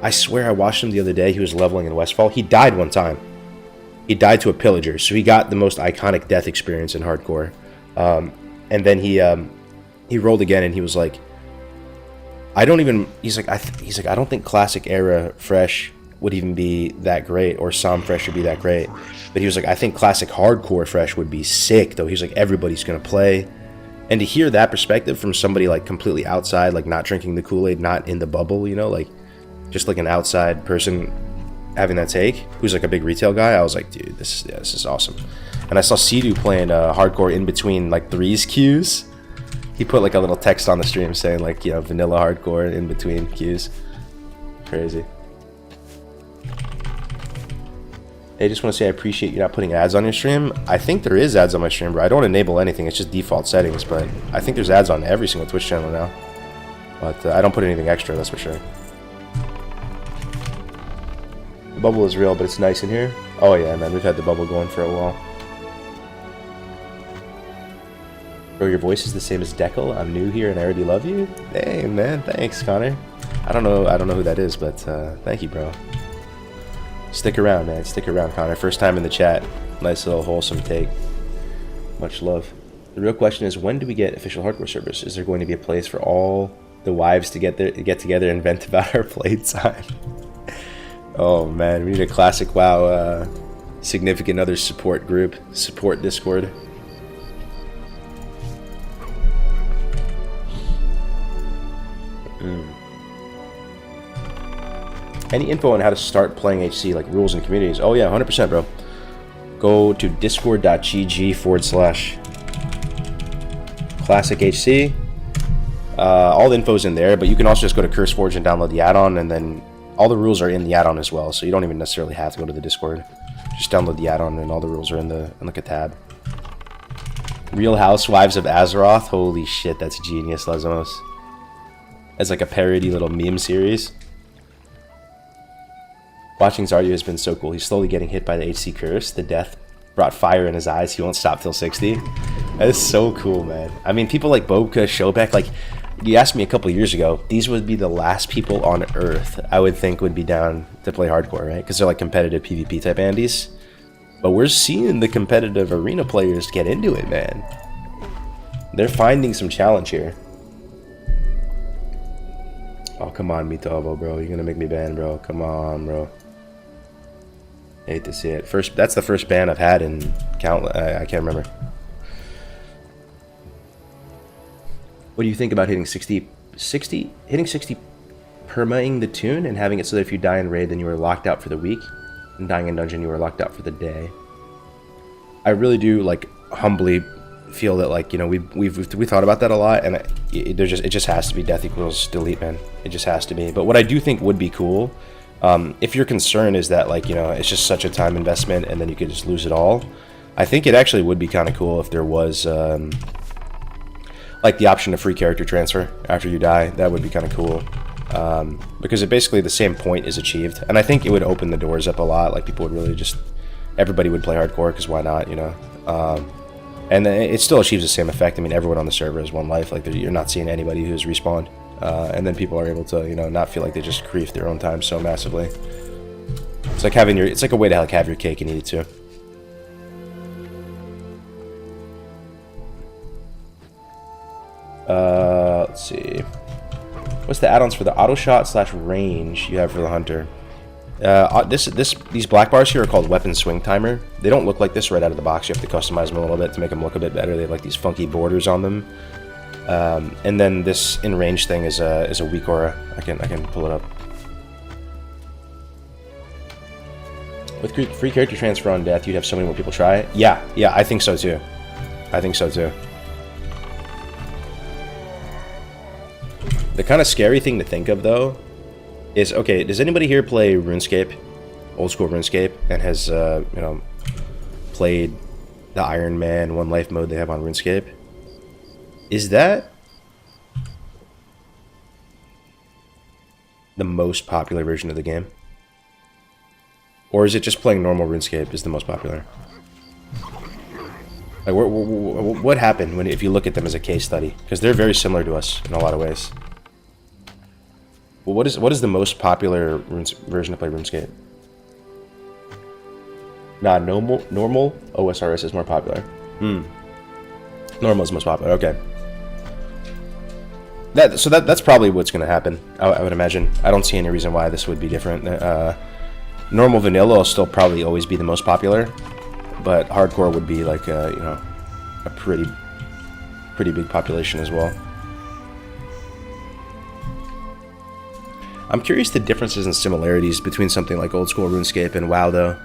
I swear I watched him the other day. He was leveling in Westfall. He died one time. He died to a pillager, so he got the most iconic death experience in hardcore. And then he rolled again, and he was like, I don't even. He's like, I don't think classic era fresh would even be that great, or Som fresh would be that great. But he was like, I think classic hardcore fresh would be sick, though. He's like, everybody's gonna play. And to hear that perspective from somebody like completely outside, like not drinking the Kool-Aid, not in the bubble, you know, like just like an outside person having that take, who's like a big retail guy, I was like, dude, this is awesome. And I saw Sidu playing hardcore in between like threes queues. He put like a little text on the stream saying like, you know, vanilla hardcore in between queues. Crazy. Hey, just want to say I appreciate you not putting ads on your stream. I think there is ads on my stream, bro. I don't enable anything. It's just default settings, but I think there's ads on every single Twitch channel now. But I don't put anything extra, that's for sure. The bubble is real, but it's nice in here. Oh yeah, man, we've had the bubble going for a while. Bro, your voice is the same as Deckel. I'm new here and I already love you. Dang, man, thanks, Connor. I don't know who that is, but thank you, bro. Stick around, man. Stick around, Connor. First time in the chat. Nice little wholesome take. Much love. The real question is, when do we get official hardcore servers? Is there going to be a place for all the wives to get together and vent about our playtime? Oh man, we need a classic WoW significant other support group, support Discord. Any info on how to start playing HC, like rules and communities? Oh yeah, 100%, bro. Go to discord.gg/classichc. All the info's in there, but you can also just go to CurseForge and download the add-on, and then all the rules are in the add-on as well, so you don't even necessarily have to go to the Discord. Just download the add-on, and all the rules are in the tab. Real Housewives of Azeroth. Holy shit, that's genius, Lesmos. As like a parody little meme series. Watching Zaryu has been so cool. He's slowly getting hit by the HC curse. The death brought fire in his eyes. He won't stop till 60. That is so cool, man. I mean, people like Bobka, Shobek, like, you asked me a couple years ago, these would be the last people on Earth I would think would be down to play hardcore, right? Because they're like competitive PvP type Andes. But we're seeing the competitive arena players get into it, man. They're finding some challenge here. Oh, come on, Mitovo, bro. You're gonna make me ban, bro. Come on, bro. Hate to see it. That's the first ban I've had in I can't remember. What do you think about hitting 60 permaing the tune and having it so that if you die in raid, then you are locked out for the week, and dying in dungeon, you are locked out for the day? I really do, like, humbly feel that, like, you know, we thought about that a lot, and it just has to be death equals delete, man. It just has to be. But what I do think would be cool, if your concern is that, like, you know, it's just such a time investment and then you could just lose it all, I think it actually would be kind of cool if there was like the option of free character transfer after you die. That would be kind of cool, because it basically the same point is achieved, and I think it would open the doors up a lot. Like, people would really just, everybody would play hardcore, because why not, you know? And it still achieves the same effect. I mean, everyone on the server has one life. Like, you're not seeing anybody who's respawned, and then people are able to, you know, not feel like they just grief their own time so massively. It's like having it's like a way to, like, have your cake and eat it too. Let's see. What's the add-ons for the auto shot / range you have for the hunter? These black bars here are called weapon swing timer. They don't look like this right out of the box. You have to customize them a little bit to make them look a bit better. They have, like, these funky borders on them. And then this in range thing is a weak aura. I can pull it up. With free character transfer on death, you'd have so many more people try it. Yeah, I think so too. The kind of scary thing to think of, though, is, okay, does anybody here play RuneScape, old school RuneScape, and has, you know, played the Iron Man One Life mode they have on RuneScape? Is that the most popular version of the game? Or is it just playing normal RuneScape is the most popular? Like, what happened if you look at them as a case study? Because they're very similar to us in a lot of ways. Well, what is the most popular version to play RuneScape? Nah, normal OSRS is more popular. Normal is most popular. Okay. That's probably what's going to happen. I would imagine. I don't see any reason why this would be different. Normal vanilla will still probably always be the most popular, but hardcore would be like a, you know, a pretty big population as well. I'm curious the differences and similarities between something like old school RuneScape and WoW, though.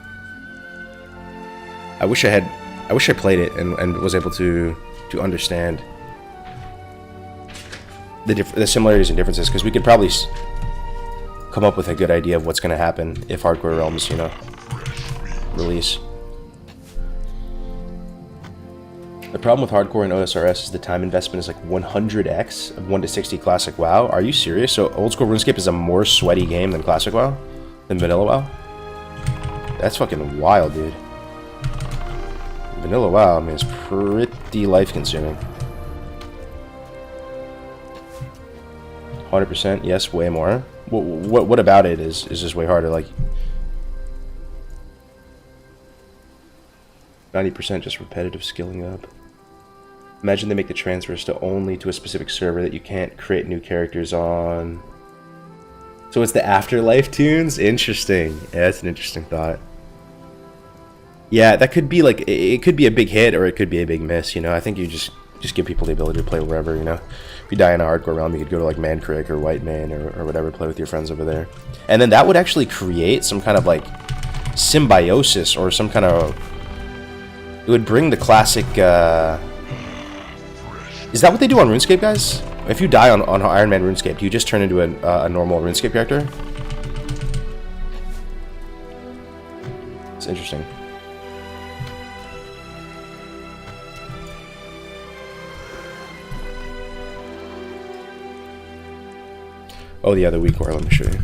I wish I played it and was able to understand the similarities and differences, because we could probably come up with a good idea of what's going to happen if Hardcore Realms, you know, release. The problem with Hardcore and OSRS is the time investment is like 100x of 1 to 60 Classic WoW. Are you serious? So Old School RuneScape is a more sweaty game than Classic WoW? Than Vanilla WoW? That's fucking wild, dude. Vanilla WoW, I mean, it's pretty life-consuming. 100%, yes, way more. What about it is just way harder? Like 90% just repetitive skilling up. Imagine they make the transfers to only to a specific server that you can't create new characters on. So it's the Afterlife tunes? Interesting. Yeah, that's an interesting thought. Yeah, that could be like, it could be a big hit or it could be a big miss, you know. I think you just give people the ability to play wherever, you know. If you die in a hardcore realm, you could go to like Man Crick or White Man or whatever, play with your friends over there. And then that would actually create some kind of like symbiosis or some kind of... It would bring the classic... Is that what they do on RuneScape, guys? If you die on Iron Man RuneScape, do you just turn into a normal RuneScape character? It's interesting. Oh, yeah, the weak core. Let me show you.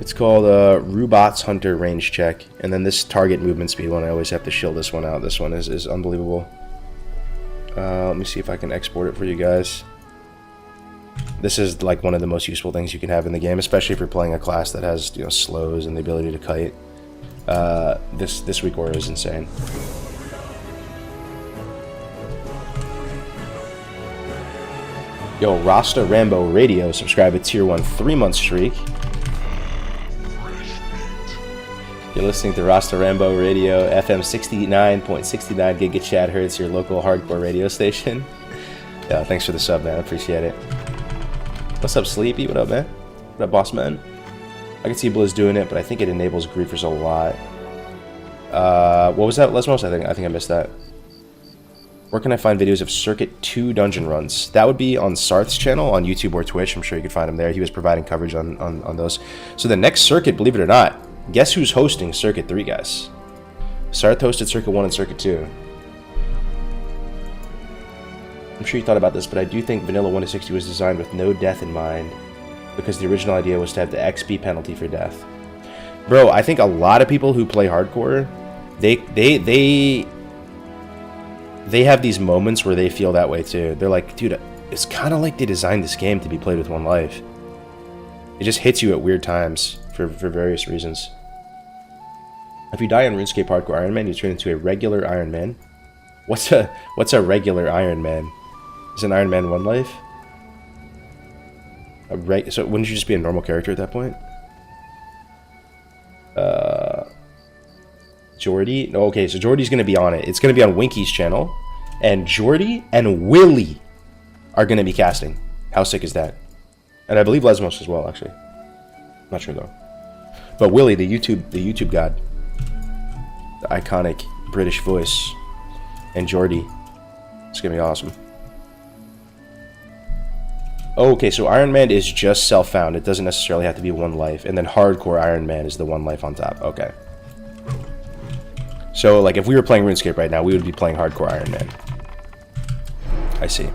It's called Rubot's Hunter Range Check. And then this target movement speed one, I always have to shield this one out. This one is unbelievable. Let me see if I can export it for you guys. This is like one of the most useful things you can have in the game, especially if you're playing a class that has, you know, slows and the ability to kite. this week Aura is insane. Yo, Rasta Rambo Radio, subscribe to Tier 1 3-month streak. You're listening to Rasta Rambo Radio, FM 69.69 GHz, your local hardcore radio station. Yeah, thanks for the sub, man. I appreciate it. What's up, Sleepy? What up, man? What up, boss man? I can see Blizz doing it, but I think it enables griefers a lot. What was that, Lesmos? I think I missed that. Where can I find videos of Circuit 2 dungeon runs? That would be on Sarth's channel on YouTube or Twitch. I'm sure you could find him there. He was providing coverage on those. So the next Circuit, believe it or not, guess who's hosting Circuit 3, guys? Sarth hosted Circuit 1 and Circuit 2. I'm sure you thought about this, but I do think Vanilla 1 to 60 was designed with no death in mind, because the original idea was to have the XP penalty for death. Bro, I think a lot of people who play hardcore, they have these moments where they feel that way too. They're like, dude, it's kind of like they designed this game to be played with one life. It just hits you at weird times for various reasons. If you die in RuneScape Hardcore Iron Man, you turn into a regular Iron Man. What's a regular Iron Man? Is an Iron Man one life? So wouldn't you just be a normal character at that point? Jordy? No, okay, so Jordy's going to be on it. It's going to be on Winky's channel. And Jordy and Willie are going to be casting. How sick is that? And I believe Lesmos as well, actually. Not sure, though. But Willie, the YouTube god. The iconic British voice. And Jordy. It's going to be awesome. Okay, so Iron Man is just self-found. It doesn't necessarily have to be one life. And then Hardcore Iron Man is the one life on top. Okay. So, like, if we were playing RuneScape right now, we would be playing Hardcore Iron Man. I see.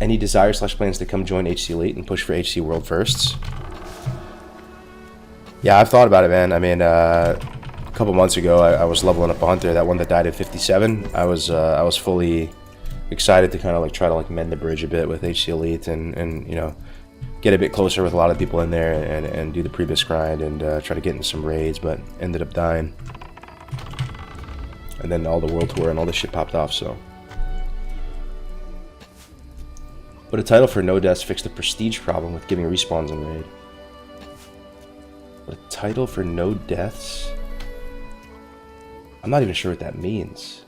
Any desire/plans to come join HC Elite and push for HC World Firsts? Yeah, I've thought about it, man. I mean, a couple months ago, I was leveling up a hunter, that one that died at 57. I was fully excited to kind of like try to like mend the bridge a bit with HC Elite and you know, get a bit closer with a lot of people in there and do the previous grind and try to get into some raids, but ended up dying. And then all the world tour and all this shit popped off, so. But a title for no deaths fixed the prestige problem with giving respawns in raid. But a title for no deaths? I'm not even sure what that means.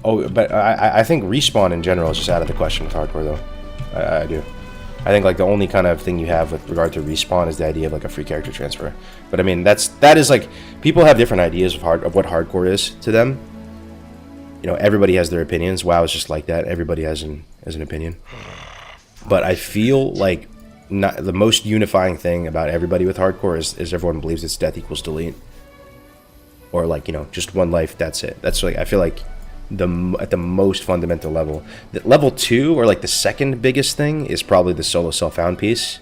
Oh, but I think respawn in general is just out of the question with hardcore, though. I do. I think like the only kind of thing you have with regard to respawn is the idea of like a free character transfer. But I mean, that is like, people have different ideas of what hardcore is to them. You know, everybody has their opinions. WoW is just like that. Everybody has an opinion. But I feel like the most unifying thing about everybody with hardcore is everyone believes it's death equals delete. Or like, you know, just one life, that's it. That's like, I feel like at the most fundamental level. Level 2, or like the second biggest thing, is probably the solo self-found piece.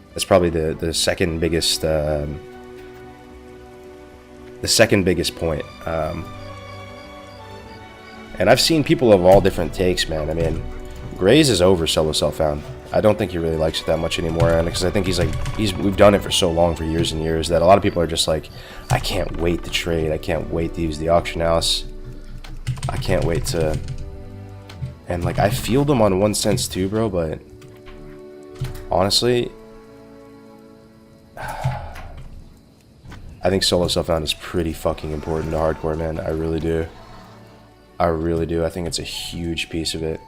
That's probably the second biggest point. And I've seen people of all different takes, man. I mean, Graze is over solo self-found. I don't think he really likes it that much anymore, and because I think we've done it for so long, for years and years, that a lot of people are just like, I can't wait to trade, I can't wait to use the auction house, I can't wait to. And like, I feel them on one sense too, bro, but honestly, I think solo self-found is pretty fucking important to hardcore, man. I really do. I really do. I think it's a huge piece of it.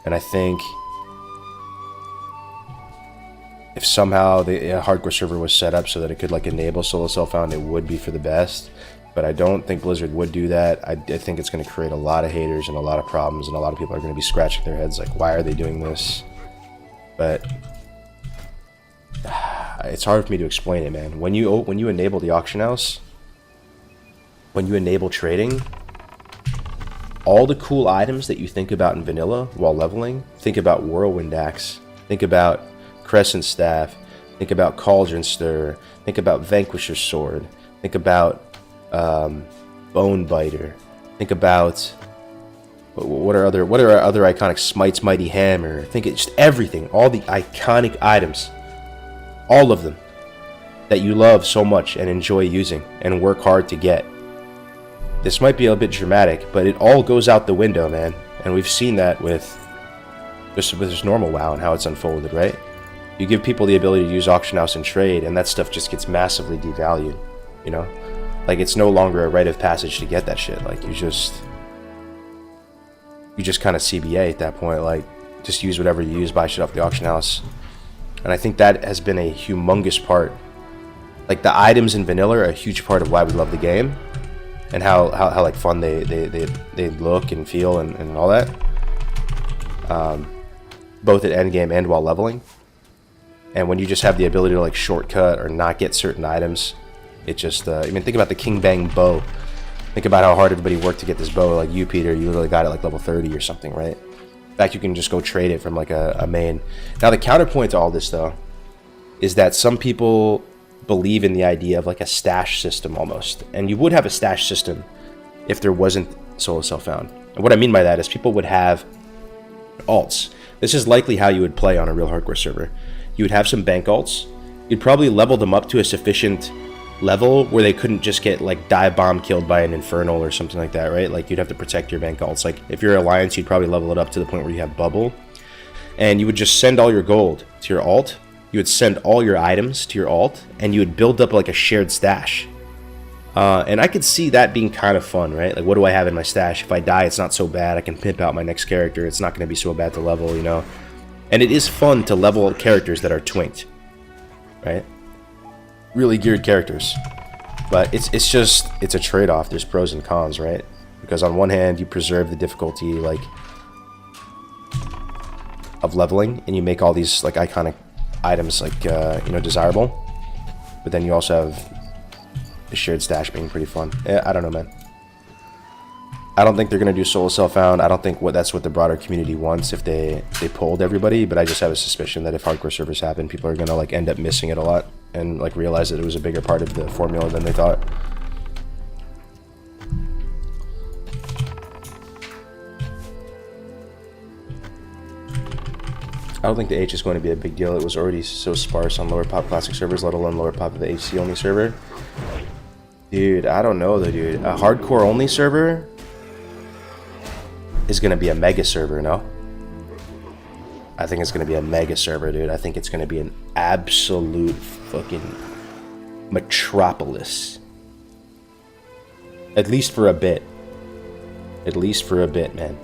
And I think if somehow the hardcore server was set up so that it could like enable solo self-found, it would be for the best. But I don't think Blizzard would do that. I think it's going to create a lot of haters and a lot of problems, and a lot of people are going to be scratching their heads like, why are they doing this? But it's hard for me to explain it, man. When you enable the auction house, when you enable trading, all the cool items that you think about in vanilla while leveling, think about Whirlwind Axe, think about Crescent Staff, think about Cauldron Stir, think about Vanquisher's Sword, think about Bone Biter, think about what are our other iconic, Smite's Mighty Hammer, think it's just everything, all the iconic items all of them, that you love so much and enjoy using and work hard to get. This might be a bit dramatic, but it all goes out the window, man. And we've seen that with just normal WoW and how it's unfolded, right? You give people the ability to use auction house and trade, and that stuff just gets massively devalued, you know? Like, it's no longer a rite of passage to get that shit. Like, you just kind of CBA at that point. Like, just use whatever you use, buy shit off the auction house. And I think that has been a humongous part. Like, the items in vanilla are a huge part of why we love the game, and how like fun they look and feel and all that. Both at endgame and while leveling. And when you just have the ability to like shortcut or not get certain items, it just I mean, think about the King Bang bow. Think about how hard everybody worked to get this bow. Like you, Peter, you literally got it like level 30 or something, right? In fact, you can just go trade it from like a main. Now the counterpoint to all this though is that some people believe in the idea of like a stash system almost, and you would have a stash system if there wasn't solo self-found. And what I mean by that is people would have alts. This is likely how you would play on a real hardcore server. You would have some bank alts. You'd probably level them up to a sufficient level where they couldn't just get like dive bomb killed by an infernal or something like that, right? Like you'd have to protect your bank alts. Like if you're Alliance, you'd probably level it up to the point where you have bubble, and you would just send all your gold to your alt. You would send all your items to your alt, and you would build up like a shared stash. And I could see that being kind of fun, right? Like, what do I have in my stash? If I die, it's not so bad. I can pimp out my next character. It's not going to be so bad to level, you know? And it is fun to level characters that are twinked, right? Really geared characters. But it's a trade-off. There's pros and cons, right? Because on one hand, you preserve the difficulty, like, of leveling, and you make all these, like, iconic items, like, you know, desirable. But then you also have the shared stash being pretty fun. I don't know, man. I don't think they're going to do solo self-found. I don't think that's what the broader community wants if they pulled everybody, but I just have a suspicion that if hardcore servers happen, people are going to like end up missing it a lot and like realize that it was a bigger part of the formula than they thought. I don't think the H is going to be a big deal. It was already so sparse on lower pop classic servers, let alone lower pop of the HC only server. Dude, I don't know though, dude. A hardcore only server is going to be a mega server, no? I think it's going to be a mega server, dude. I think it's going to be an absolute fucking metropolis. At least for a bit. At least for a bit, man.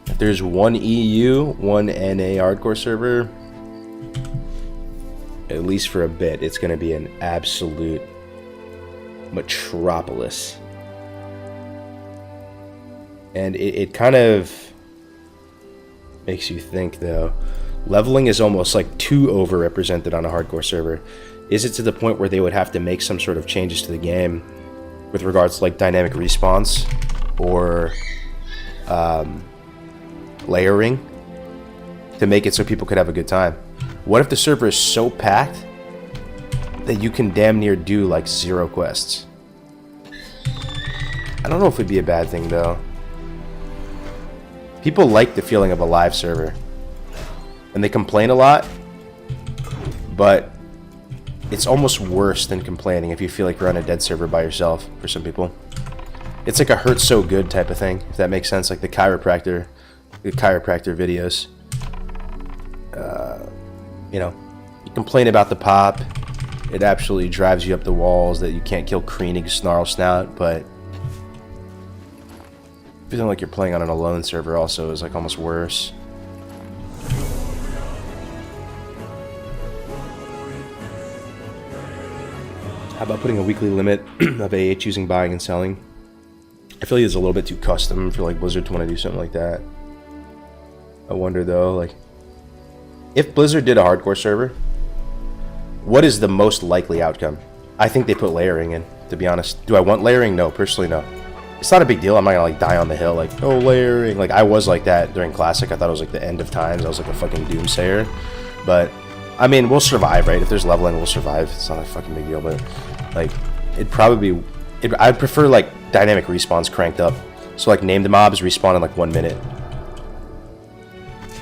If there's one EU, one NA hardcore server, at least for a bit, it's going to be an absolute metropolis. And it kind of makes you think, though. Leveling is almost like too overrepresented on a hardcore server. Is it to the point where they would have to make some sort of changes to the game with regards to like dynamic response or layering to make it so people could have a good time? What if the server is so packed that you can damn near do like 0 quests? I don't know if it'd be a bad thing though. People like the feeling of a live server, and they complain a lot, but it's almost worse than complaining if you feel like you're on a dead server by yourself. For some people, it's like a hurt so good type of thing, if that makes sense. Like the chiropractor videos. You know, you complain about the pop, it absolutely drives you up the walls that you can't kill Kreenig Snarl Snout, but feeling like you're playing on an alone server also is like almost worse. How about putting a weekly limit of AH using buying and selling? I feel like it's a little bit too custom for like Blizzard to want to do something like that. I wonder though, like, if Blizzard did a hardcore server, what is the most likely outcome? I think they put layering in, to be honest. Do I want layering? No, personally no. It's not a big deal. I'm not gonna like die on the hill like, oh, layering. Like I was like that during Classic. I thought it was like the end of times. I was like a fucking doomsayer. But I mean, we'll survive, right? If there's leveling, we'll survive. It's not a fucking big deal, but like it'd probably be I'd prefer like dynamic respawns cranked up. So like named mobs respawn in like 1 minute.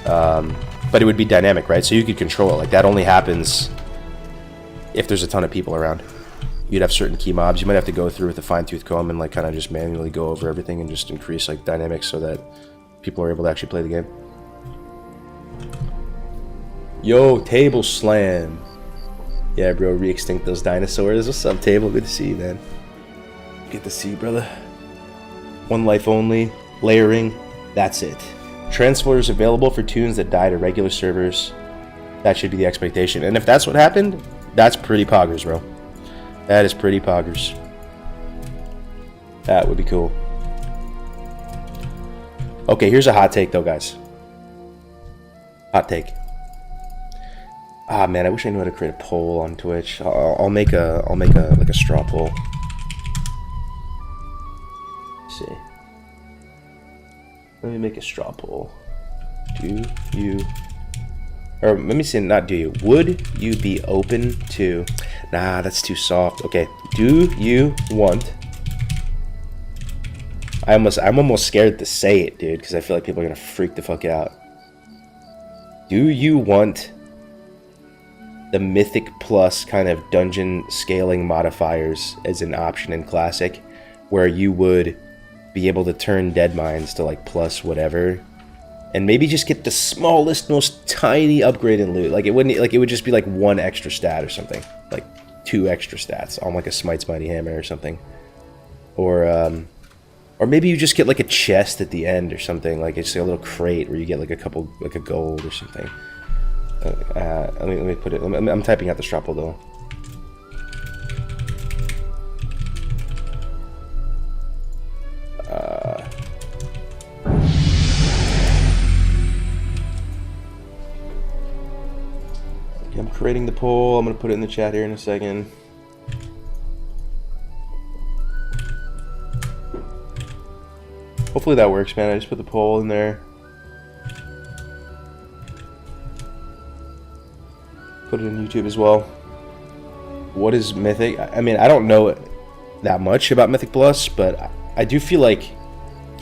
But But it would be dynamic, right? So you could control it. Like, that only happens if there's a ton of people around. You'd have certain key mobs. You might have to go through with a fine-tooth comb and, like, kind of just manually go over everything and just increase, like, dynamics so that people are able to actually play the game. Yo, Table Slam. Yeah, bro, re-extinct those dinosaurs. What's up, Table? Good to see you, man. Good to see you, brother. One life only. Layering. That's it. Transfers available for tunes that die to regular servers. That should be the expectation. And if that's what happened, that's pretty poggers, bro. That is pretty poggers. That would be cool. Okay, here's a hot take, though, guys. Hot take. Ah, man, I wish I knew how to create a poll on Twitch. I'll make a like a straw poll. Let's see. Let me make a straw poll. Do you, or let me say, not do you, would you be open to, nah, that's too soft. Okay, do you want, I'm almost scared to say it, dude, because I feel like people are gonna freak the fuck out. Do you want the Mythic Plus kind of dungeon scaling modifiers as an option in Classic, where you would be able to turn dead mines to like plus whatever, and maybe just get the smallest, most tiny upgrade in loot? Like, it wouldn't, like, it would just be like 1 extra stat or something, like 2 extra stats on like a Smite's Mighty Hammer or something, or maybe you just get like a chest at the end or something, like it's like a little crate where you get like a couple, like a gold or something. Let me put it. I'm typing out the straw poll though. Okay, I'm creating the poll. I'm gonna put it in the chat here in a second. Hopefully that works, man. I just put the poll in there. Put it in YouTube as well. What is Mythic? I mean, I don't know that much about Mythic Plus, but I do feel like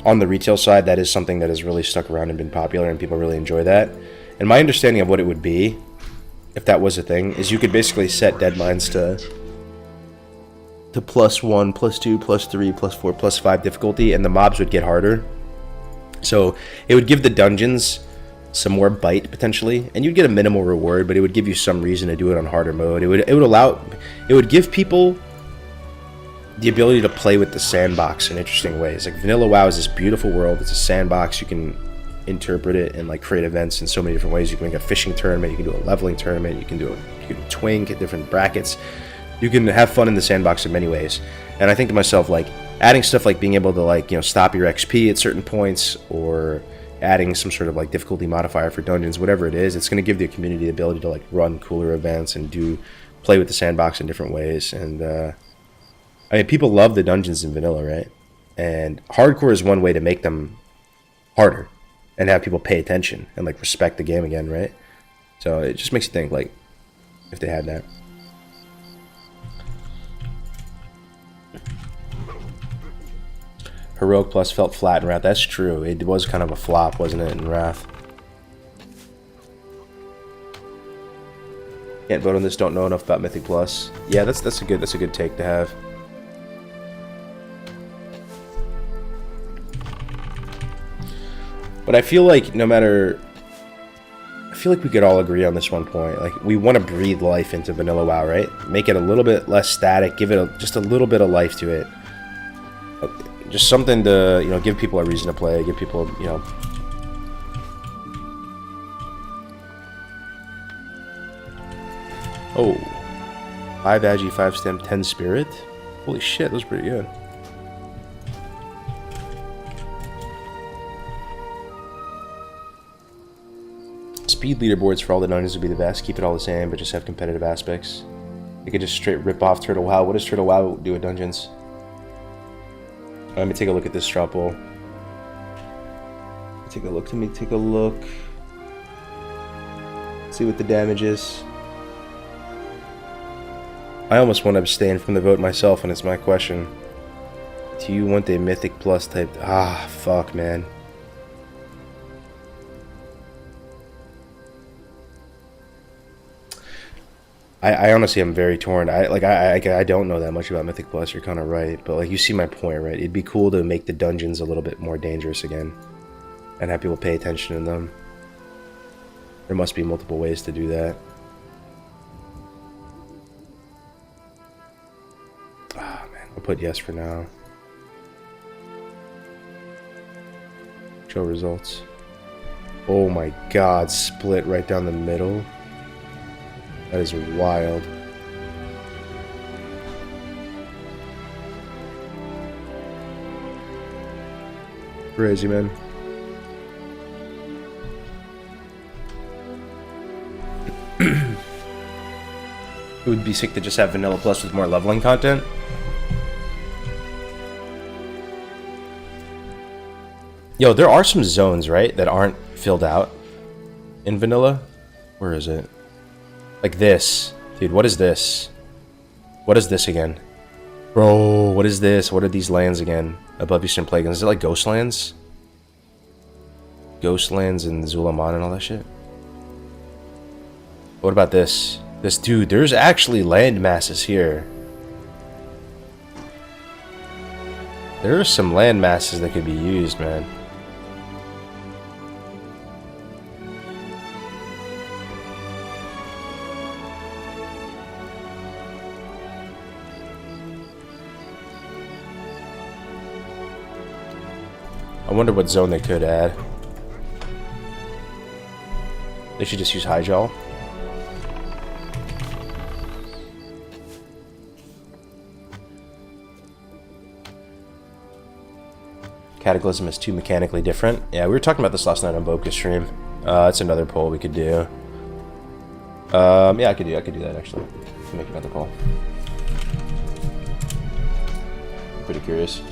on the retail side, that is something that has really stuck around and been popular, and people really enjoy that. And my understanding of what it would be, if that was a thing, is you could basically set dead mines to +1, +2, +3, +4, +5 difficulty, and the mobs would get harder. So it would give the dungeons some more bite potentially, and you'd get a minimal reward, but it would give you some reason to do it on harder mode. It would give people the ability to play with the sandbox in interesting ways. Like, Vanilla WoW is this beautiful world. It's a sandbox. You can interpret it and like create events in so many different ways. You can make a fishing tournament, you can do a leveling tournament, you can twink at different brackets. You can have fun in the sandbox in many ways. And I think to myself, like, adding stuff like being able to, like, you know, stop your XP at certain points, or adding some sort of like difficulty modifier for dungeons, whatever it is, it's going to give the community the ability to like run cooler events and play with the sandbox in different ways. And I mean, people love the dungeons in vanilla, right? And hardcore is one way to make them harder and have people pay attention and like respect the game again, right? So it just makes you think, like, if they had that. Heroic Plus felt flat in Wrath. That's true. It was kind of a flop, wasn't it, in Wrath? Can't vote on this. Don't know enough about Mythic Plus. Yeah, that's a good take to have. But I feel like no matter, I feel like we could all agree on this one point. Like, we want to breathe life into Vanilla WoW, right? Make it a little bit less static. Give it just a little bit of life to it. Just something to, you know, give people a reason to play, give people, you know. Oh. 5 Agi, 5 Stem, 10 Spirit? Holy shit, that was pretty good. Speed leaderboards for all the dungeons would be the best. Keep it all the same, but just have competitive aspects. You could just straight rip off Turtle WoW. What does Turtle WoW do at dungeons? Let me take a look at this straw poll. Let me take a look. See what the damage is. I almost want to abstain from the vote myself, and it's my question. Do you want a Mythic Plus type? Ah, fuck, man. I honestly am very torn. I don't know that much about Mythic Plus. You're kind of right, but like you see my point, right? It'd be cool to make the dungeons a little bit more dangerous again, and have people pay attention in them. There must be multiple ways to do that. Ah, man, I'll put yes for now. Show results. Oh my God, split right down the middle. That is wild. Crazy, man. It would be sick to just have Vanilla Plus with more leveling content. Yo, there are some zones, right, that aren't filled out in Vanilla. Where is it? Like this. Dude, what is this? What is this again? Bro, what is this? What are these lands again? Above Eastern Plague. Is it like Ghost Lands? Ghost Lands and Zulaman and all that shit? What about this? This dude, there's actually land masses here. There are some land masses that could be used, man. I wonder what zone they could add. They should just use Hyjal. Cataclysm is too mechanically different. Yeah, we were talking about this last night on Boka's stream. It's another poll we could do. Yeah, I could do that actually. Make another poll. I'm pretty curious.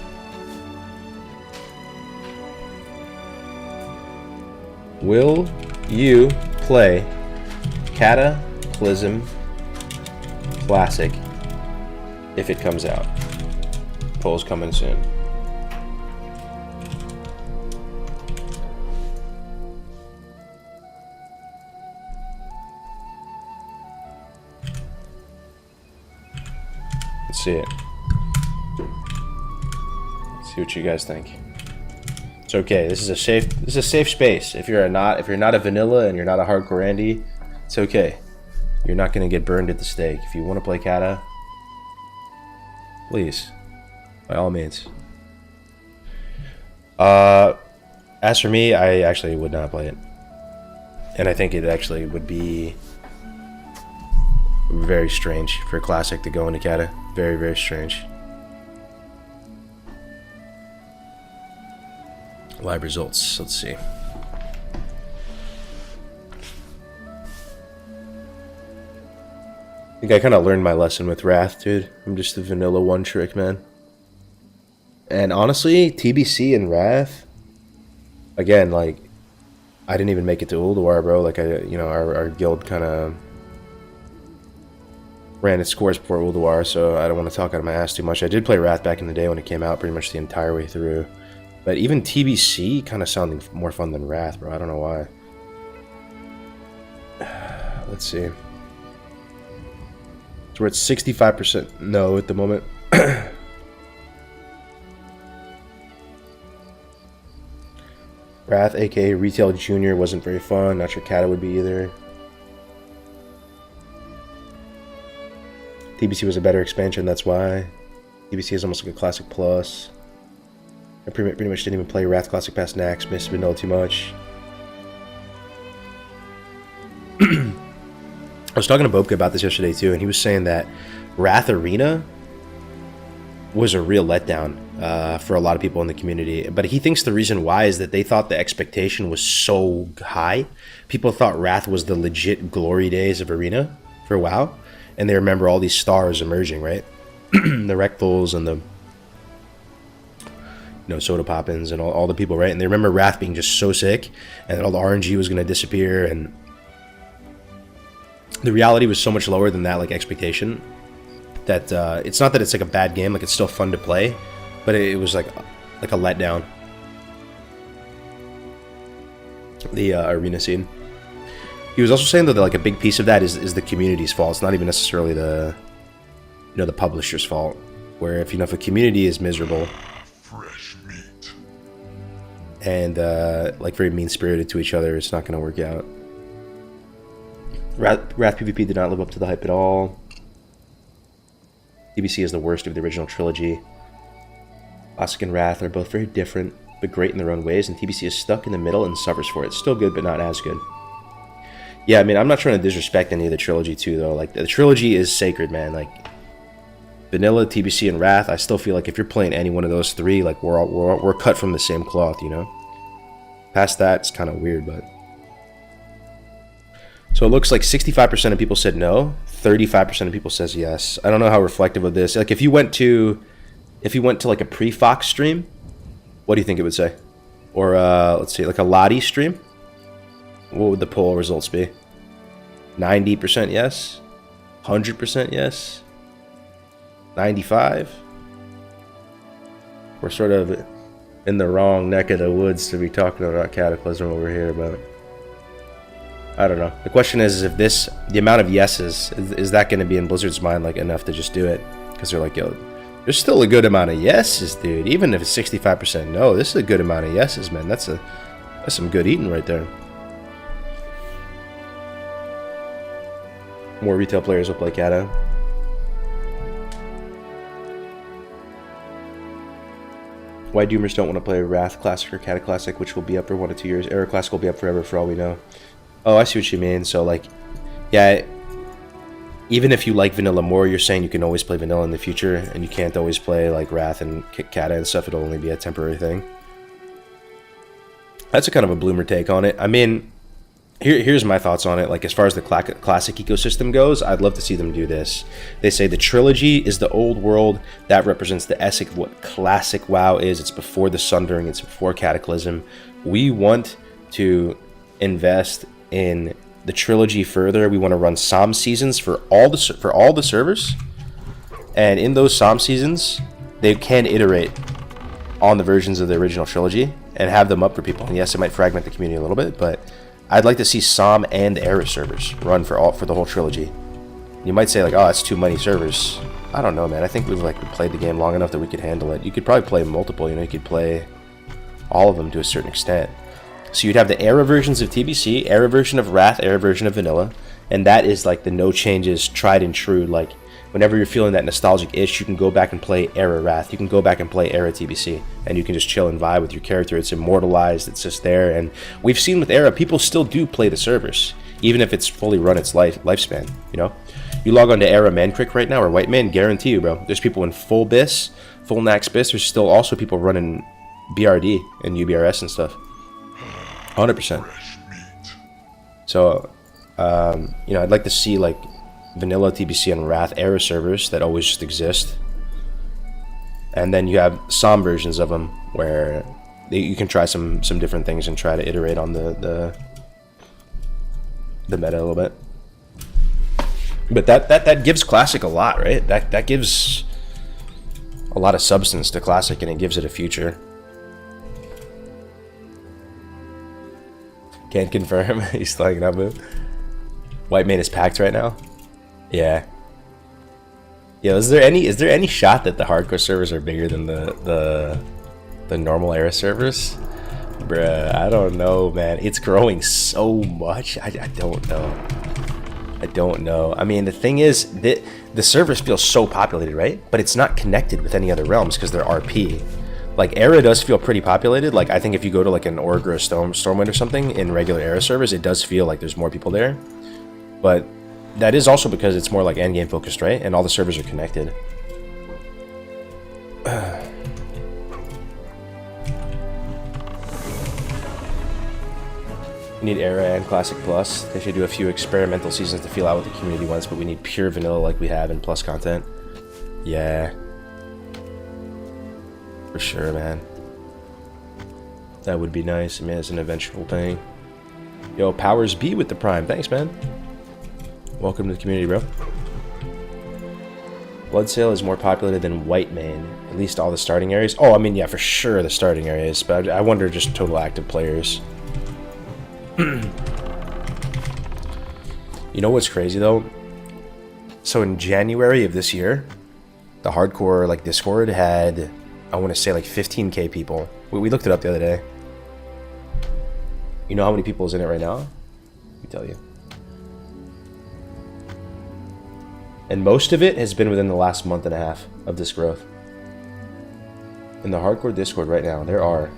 Will you play Cataclysm Classic if it comes out? Poll's coming soon. Let's see it. Let's see what you guys think. It's okay. This is a safe space. If you're not a vanilla and you're not a hardcore Andy, it's okay. You're not gonna get burned at the stake. If you want to play Kata, please, by all means. As for me, I actually would not play it, and I think it actually would be very strange for a classic to go into Kata. Very, very strange. Live results. Let's see. I think I kind of learned my lesson with Wrath, dude. I'm just a vanilla one trick, man. And honestly, TBC and Wrath, again, like, I didn't even make it to Ulduar, bro. Like, our guild kind of ran its scores before Ulduar, so I don't want to talk out of my ass too much. I did play Wrath back in the day when it came out, pretty much the entire way through. But even TBC kind of sounding more fun than Wrath, bro. I don't know why. Let's see. So we're at 65% no at the moment. Wrath, aka Retail Junior, wasn't very fun. Not sure Kata would be either. TBC was a better expansion, that's why. TBC is almost like a Classic Plus. I pretty much didn't even play Wrath Classic past Nax, missed Vanilla too much. I was talking to Boka about this yesterday too, and he was saying that Wrath Arena was a real letdown for a lot of people in the community. But he thinks the reason why is that they thought the expectation was so high. People thought Wrath was the legit glory days of Arena for WoW, and they remember all these stars emerging, right? The Rectals and the Soda Poppins and all the people, right? And they remember Wrath being just so sick, and all the RNG was going to disappear, and the reality was so much lower than that, like, expectation, that it's not that it's like a bad game, like, it's still fun to play, but it was like a letdown. The arena scene. He was also saying though that like a big piece of that is the community's fault. It's not even necessarily the the publisher's fault. Where if if a community is miserable Fresh meat. and like very mean spirited to each other, it's not going to work out. Wrath PvP did not live up to the hype at all. TBC is the worst of the original trilogy. Classic and Wrath are both very different, but great in their own ways, and TBC is stuck in the middle and suffers for it. Still good, but not as good. Yeah, I mean, I'm not trying to disrespect any of the trilogy too, though. Like, the trilogy is sacred, man. Like, Vanilla, TBC, and Wrath, I still feel like if you're playing any one of those three, like, we're cut from the same cloth, you know? Past that, it's kind of weird, but... So it looks like 65% of people said no, 35% of people says yes. I don't know how reflective of this. Like, if you went to like a pre-Fox stream, what do you think it would say? Or let's see, like a Lottie stream, what would the poll results be? 90% yes, 100% yes, 95. We're sort of in the wrong neck of the woods to be talking about Cataclysm over here, but I don't know. The question is if the amount of yeses, is that going to be in Blizzard's mind like enough to just do it? Because they're like, yo, there's still a good amount of yeses, dude. Even if it's 65% no, this is a good amount of yeses, man. That's some good eating right there. More retail players will play Cata. Why Doomers don't want to play Wrath Classic or Cata Classic, which will be up for 1 to 2 years. Era Classic will be up forever for all we know. Oh, I see what you mean. So, like, yeah, even if you like Vanilla more, you're saying you can always play Vanilla in the future, and you can't always play, like, Wrath and Cata and stuff. It'll only be a temporary thing. That's a kind of a bloomer take on it. I mean, here's my thoughts on it. Like, as far as the classic ecosystem goes, I'd love to see them do this. They say the trilogy is the old world. That represents the essence of what classic WoW is. It's before the Sundering. It's before Cataclysm. We want to invest in the trilogy further. We want to run SOM seasons for all the servers, and in those SOM seasons they can iterate on the versions of the original trilogy and have them up for people. And yes, it might fragment the community a little bit, but I'd like to see SOM and Era servers run for the whole trilogy. You might say like, oh, that's too many servers. I don't know, man. I think we've played the game long enough that we could handle it. You could probably play multiple, you could play all of them to a certain extent. So you'd have the Era versions of TBC, Era version of Wrath, Era version of Vanilla, and that is like the no changes, tried and true. Like, whenever you're feeling that nostalgic itch, you can go back and play Era Wrath, you can go back and play Era TBC, and you can just chill and vibe with your character. It's immortalized, it's just there, and we've seen with Era, people still do play the servers, even if it's fully run its lifespan, You log on to Era Mancrick right now, or White Man, guarantee you, bro, there's people in full BIS, full Nax BIS, there's still also people running BRD and UBRS and stuff. 100%. So, I'd like to see like Vanilla, TBC, and Wrath Era servers that always just exist, and then you have SOM versions of them where you can try some different things and try to iterate on the meta a little bit. But that gives Classic a lot, right? That gives a lot of substance to Classic, and it gives it a future. Can't confirm. He's still hanging out, man. White Man is packed right now. Yeah. Yo, is there any shot that the hardcore servers are bigger than the normal Era servers? Bruh, I don't know, man. It's growing so much. I don't know. I don't know. I mean, the thing is that the servers feel so populated, right? But it's not connected with any other realms because they're RP. Like, Era does feel pretty populated. Like, I think if you go to like an Org or a Stormwind or something in regular Era servers, it does feel like there's more people there. But that is also because it's more like endgame focused, right? And all the servers are connected. We need Era and Classic Plus. They should do a few experimental seasons to feel out what the community wants, but we need pure vanilla like we have in Plus content. Yeah. For sure, man. That would be nice, man, as an eventual thing. Yo, Powers B with the Prime. Thanks, man. Welcome to the community, bro. Bloodsail is more populated than White Mane. At least all the starting areas. Oh, I mean, yeah, for sure the starting areas. But I wonder just total active players. You know what's crazy though? So in January of this year, the hardcore like Discord had, I want to say like 15k people. We looked it up the other day. You know how many people is in it right now? Let me tell you. And most of it has been within the last month and a half of this growth. In the hardcore Discord right now, there are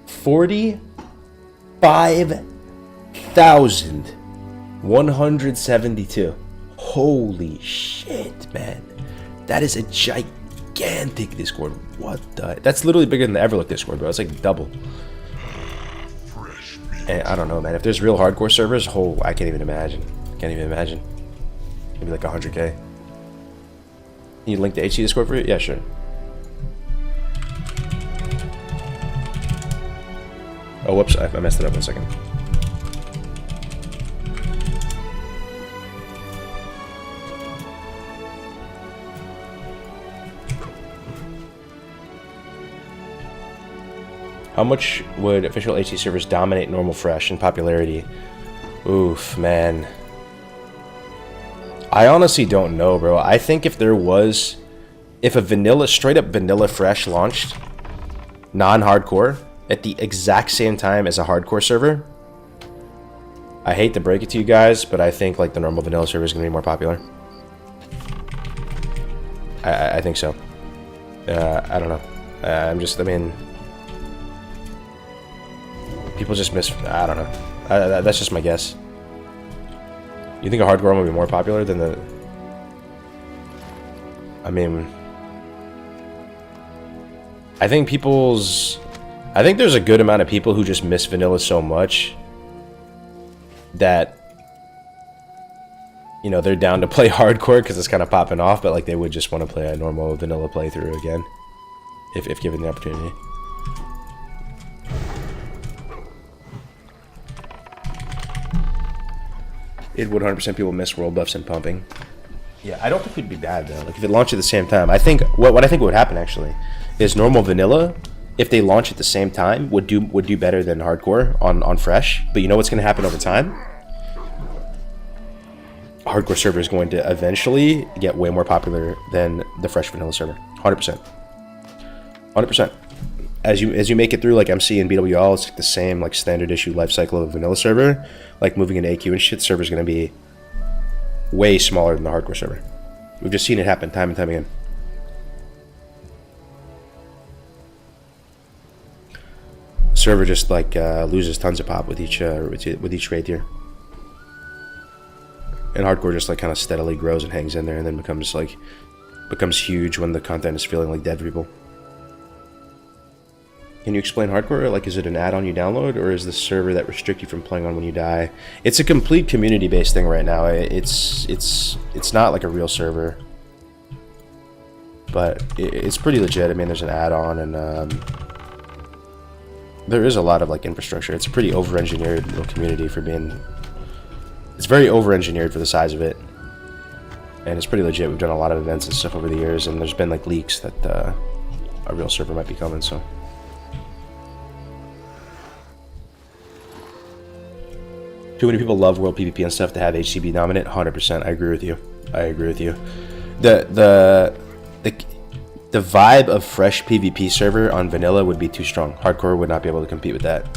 45,172. Holy shit, man. That is a gigantic Discord. What the? That's literally bigger than the Everlook Discord, bro. It's like double. And I don't know, man. If there's real hardcore servers, I can't even imagine. Can't even imagine. Maybe like 100k. Can you link the HC Discord for it? Yeah, sure. Oh, whoops. I messed it up 1 second. How much would official HC servers dominate normal fresh in popularity? Oof, man. I honestly don't know, bro. I think if a straight up vanilla fresh launched, non-hardcore, at the exact same time as a hardcore server, I hate to break it to you guys, but I think like the normal vanilla server is going to be more popular. I think so. I don't know. I mean, people just I don't know. That's just my guess. You think a hardcore one would be more popular than the... I mean... I think there's a good amount of people who just miss vanilla so much that, you know, they're down to play hardcore because it's kind of popping off, but like they would just want to play a normal vanilla playthrough again if given the opportunity. It would 100% people miss world buffs and pumping. Yeah, I don't think it'd be bad though. Like if it launched at the same time, I think what I think would happen actually is normal vanilla, if they launch at the same time, would do better than hardcore on fresh. But you know what's going to happen over time? Hardcore server is going to eventually get way more popular than the fresh vanilla server. 100%. 100%. As you make it through like MC and BWL, it's like the same like standard issue life cycle of a vanilla server. Like moving into AQ and shit, server's gonna be way smaller than the hardcore server. We've just seen it happen time and time again. Server just like loses tons of pop with each raid tier, and hardcore just like kind of steadily grows and hangs in there, and then becomes huge when the content is feeling like dead for people. Can you explain hardcore? Like, is it an add-on you download, or is the server that restricts you from playing on when you die? It's a complete community-based thing right now. It's not like a real server, but it's pretty legit. I mean, there's an add-on, and there is a lot of like infrastructure. It's a pretty over-engineered little community for being. It's very over-engineered for the size of it, and it's pretty legit. We've done a lot of events and stuff over the years, and there's been like leaks that a real server might be coming. So. Too many people love World PvP and stuff to have HCB dominant. 100%. I agree with you. The vibe of fresh PvP server on vanilla would be too strong. Hardcore would not be able to compete with that.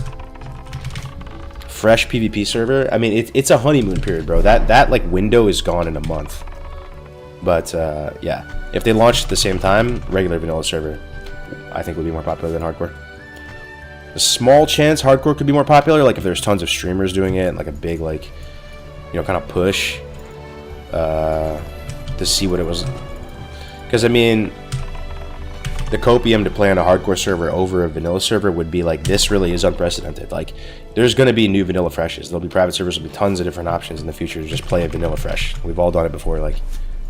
Fresh PvP server. I mean, it's a honeymoon period, bro. That like window is gone in a month. But yeah, if they launched at the same time, regular vanilla server, I think would be more popular than hardcore. A small chance hardcore could be more popular, like if there's tons of streamers doing it, like a big, like, you know, kind of push to see what it was. Because I mean, the copium to play on a hardcore server over a vanilla server would be like, this really is unprecedented. Like, there's going to be new vanilla freshes. There'll be private servers, there'll be tons of different options in the future to just play a vanilla fresh. We've all done it before. Like,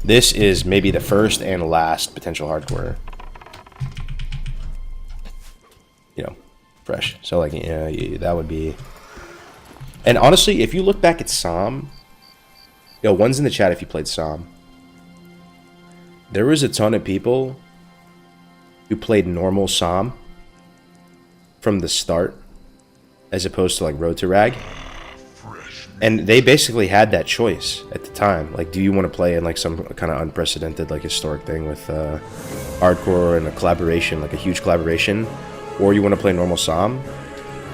this is maybe the first and last potential hardcore, you know, fresh. So like, yeah, that would be. And honestly, if you look back at Psalm, yo, one's in the chat if you played Psalm. There was a ton of people who played normal Psalm from the start, as opposed to like Road to Rag. And they basically had that choice at the time. Like, do you want to play in like some kind of unprecedented, like historic thing with hardcore and a collaboration, like a huge collaboration, or you want to play normal SOM?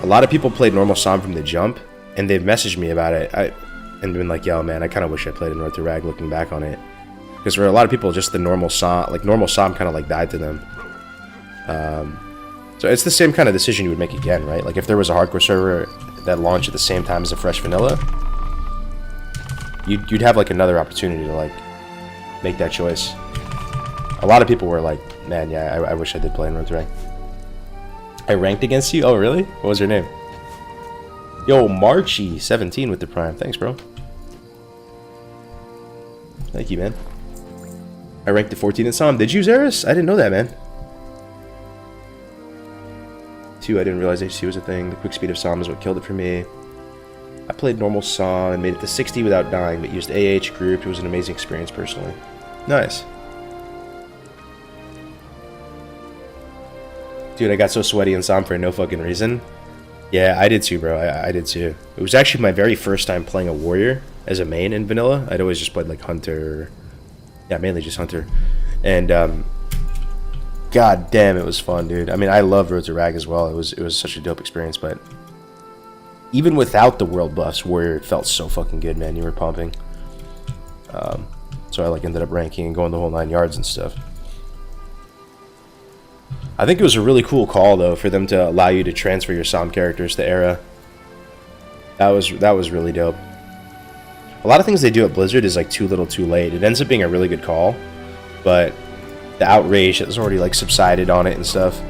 A lot of people played normal SOM from the jump, and they've messaged me about it and been like, yo, man, I kind of wish I played in Road to Rag looking back on it. Because for a lot of people, just the normal SOM kind of like died to them. So it's the same kind of decision you would make again, right? Like if there was a hardcore server that launched at the same time as a fresh vanilla, you'd have like another opportunity to like make that choice. A lot of people were like, man, yeah, I wish I did play in Road to Rag. I ranked against you? Oh, really? What was your name? Yo, Marchy17 with the Prime. Thanks, bro. Thank you, man. I ranked at 14 in SOM. Did you, Zeris? I didn't know that, man. 2, I didn't realize HC was a thing. The quick speed of SOM is what killed it for me. I played normal SOM and made it to 60 without dying, but used AH group. It was an amazing experience, personally. Nice. Dude, I got so sweaty in SOM for no fucking reason. Yeah, I did too, bro. I did too. It was actually my very first time playing a warrior as a main in vanilla. I'd always just played like hunter. Yeah, mainly just hunter. And god damn, it was fun, dude. I mean, I love Road to Rag as well. It was such a dope experience, but even without the world buffs, warrior felt so fucking good, man. You were pumping. So I like ended up ranking and going the whole 9 yards and stuff. I think it was a really cool call though for them to allow you to transfer your SOM characters to Era. That was really dope. A lot of things they do at Blizzard is like too little too late. It ends up being a really good call, but the outrage has already like subsided on it and stuff.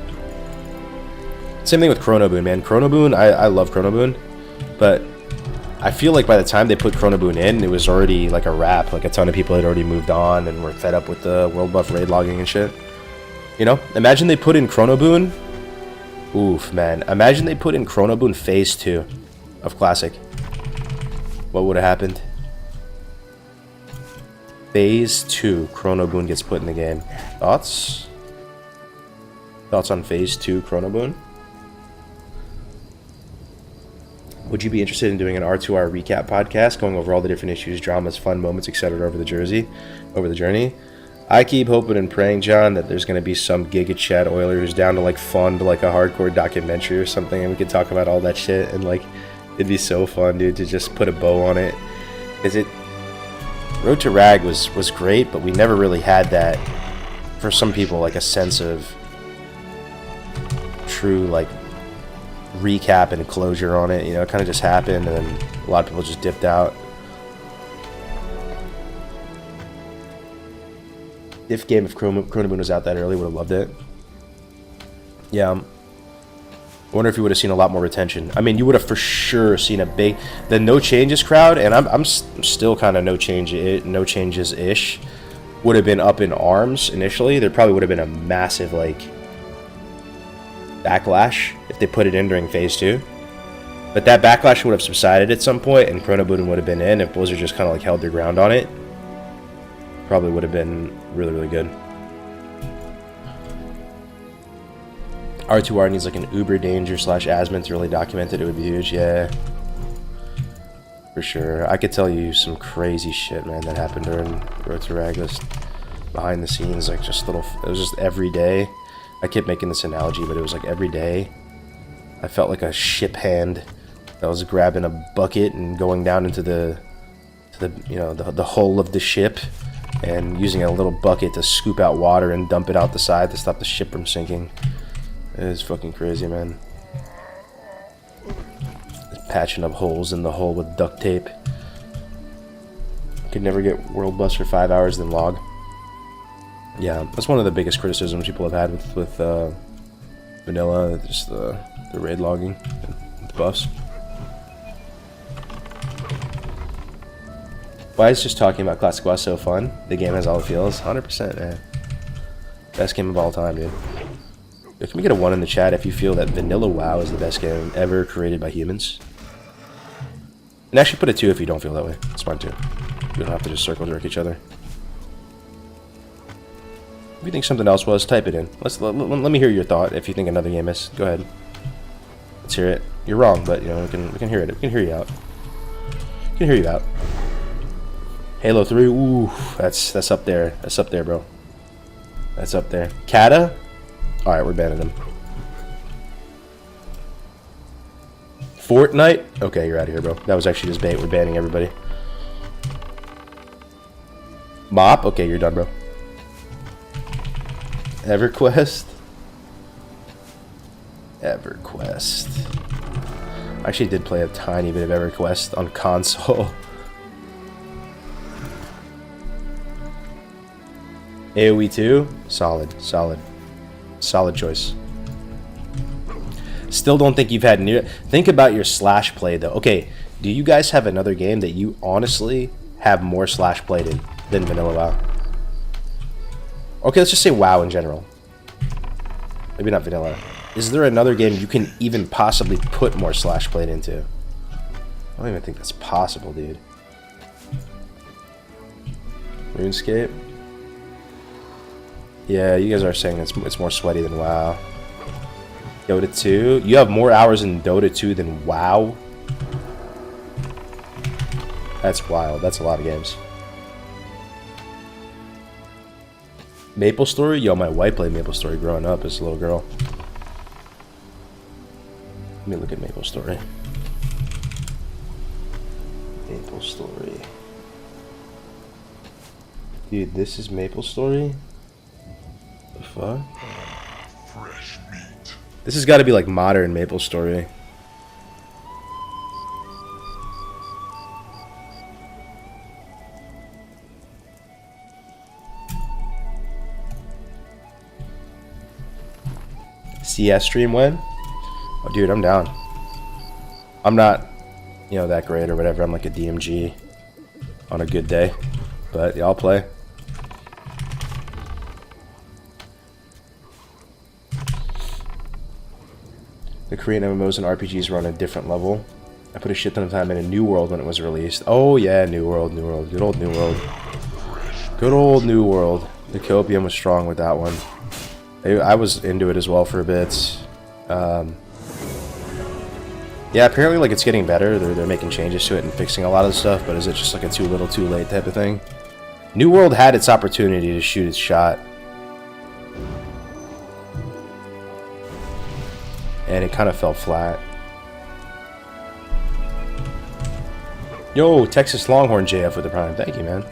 Same thing with Chrono Boon, man. Chrono Boon, I love Chrono Boon, but I feel like by the time they put Chrono Boon in, it was already like a wrap. Like a ton of people had already moved on and were fed up with the world buff raid logging and shit. You know, imagine they put in Chrono Boon. Oof, man. Imagine they put in Chrono Boon Phase 2 of Classic. What would have happened? Phase 2, Chrono Boon gets put in the game. Thoughts? Thoughts on Phase 2 Chrono Boon? Would you be interested in doing an R2R recap podcast, going over all the different issues, dramas, fun moments, etc. over the journey? I keep hoping and praying, John, that there's going to be some Giga Chad Oiler who's down to like fund like a hardcore documentary or something, and we could talk about all that shit, and like it'd be so fun, dude, to just put a bow on it. Because Road to Rag was great, but we never really had that, for some people, like a sense of true like recap and closure on it. You know, it kind of just happened, and then a lot of people just dipped out. If Chrono Boon was out that early, would have loved it. Yeah. I wonder if you would have seen a lot more retention. I mean, you would have for sure seen the no changes crowd, and I'm still kind of no changes ish. Would have been up in arms initially. There probably would have been a massive like backlash if they put it in during Phase 2. But that backlash would have subsided at some point, and Chrono Boon would have been in if Blizzard just kind of like held their ground on it. Probably would have been really, really good. R2R needs like an Uber Danger / Asmon to really document it. It would be huge, yeah. For sure. I could tell you some crazy shit, man, that happened during Road to Rag. Behind the scenes, like just little, it was just every day. I kept making this analogy, but it was like every day. I felt like a ship hand that was grabbing a bucket and going down into the hull of the ship, and using a little bucket to scoop out water and dump it out the side to stop the ship from sinking. It is fucking crazy, man. Just patching up holes in the hull with duct tape. Could never get world bus for 5 hours, then log. Yeah, that's one of the biggest criticisms people have had with vanilla, just the raid logging and the buffs. Why is just talking about Classic WoW so fun? The game has all the feels. 100%, man. Best game of all time, dude. Can we get a 1 in the chat if you feel that vanilla WoW is the best game ever created by humans? And actually put a 2 if you don't feel that way. It's fine too. We don't have to just circle jerk each other. If you think something else was, type it in. Let me hear your thought. If you think another game is, go ahead. Let's hear it. You're wrong, but you know we can hear it. We can hear you out. Can hear you out. Halo 3, ooh, that's up there. That's up there, bro. That's up there. Kata? Alright, we're banning him. Fortnite? Okay, you're out of here, bro. That was actually just bait. We're banning everybody. Mop? Okay, you're done, bro. EverQuest? EverQuest. I actually did play a tiny bit of EverQuest on console. AoE 2? Solid, solid. Solid choice. Still don't think you've had near... Think about your slash play, though. Okay, do you guys have another game that you honestly have more slash played in than Vanilla WoW? Okay, let's just say WoW in general. Maybe not Vanilla. Is there another game you can even possibly put more slash played into? I don't even think that's possible, dude. RuneScape? Yeah, you guys are saying it's more sweaty than WoW. Dota 2? You have more hours in Dota 2 than WoW? That's wild. That's a lot of games. MapleStory? Yo, my wife played MapleStory growing up as a little girl. Let me look at MapleStory. MapleStory. Dude, this is MapleStory? The fuck? Fresh meat. This has got to be like modern MapleStory. CS stream when? Oh, dude, I'm down. I'm not, you know, that great or whatever. I'm like a DMG on a good day. But yeah, I'll play. The Korean MMOs and RPGs were on a different level. I put a shit ton of time in a New World when it was released. Oh yeah, New World, New World. Good old New World. Good old New World. The Copium was strong with that one. I was into it as well for a bit. Yeah, apparently like it's getting better. They're making changes to it and fixing a lot of stuff, but is it just like a too little too late type of thing? New World had its opportunity to shoot its shot. And it kind of fell flat. Yo, Texas Longhorn JF with the Prime. Thank you, man.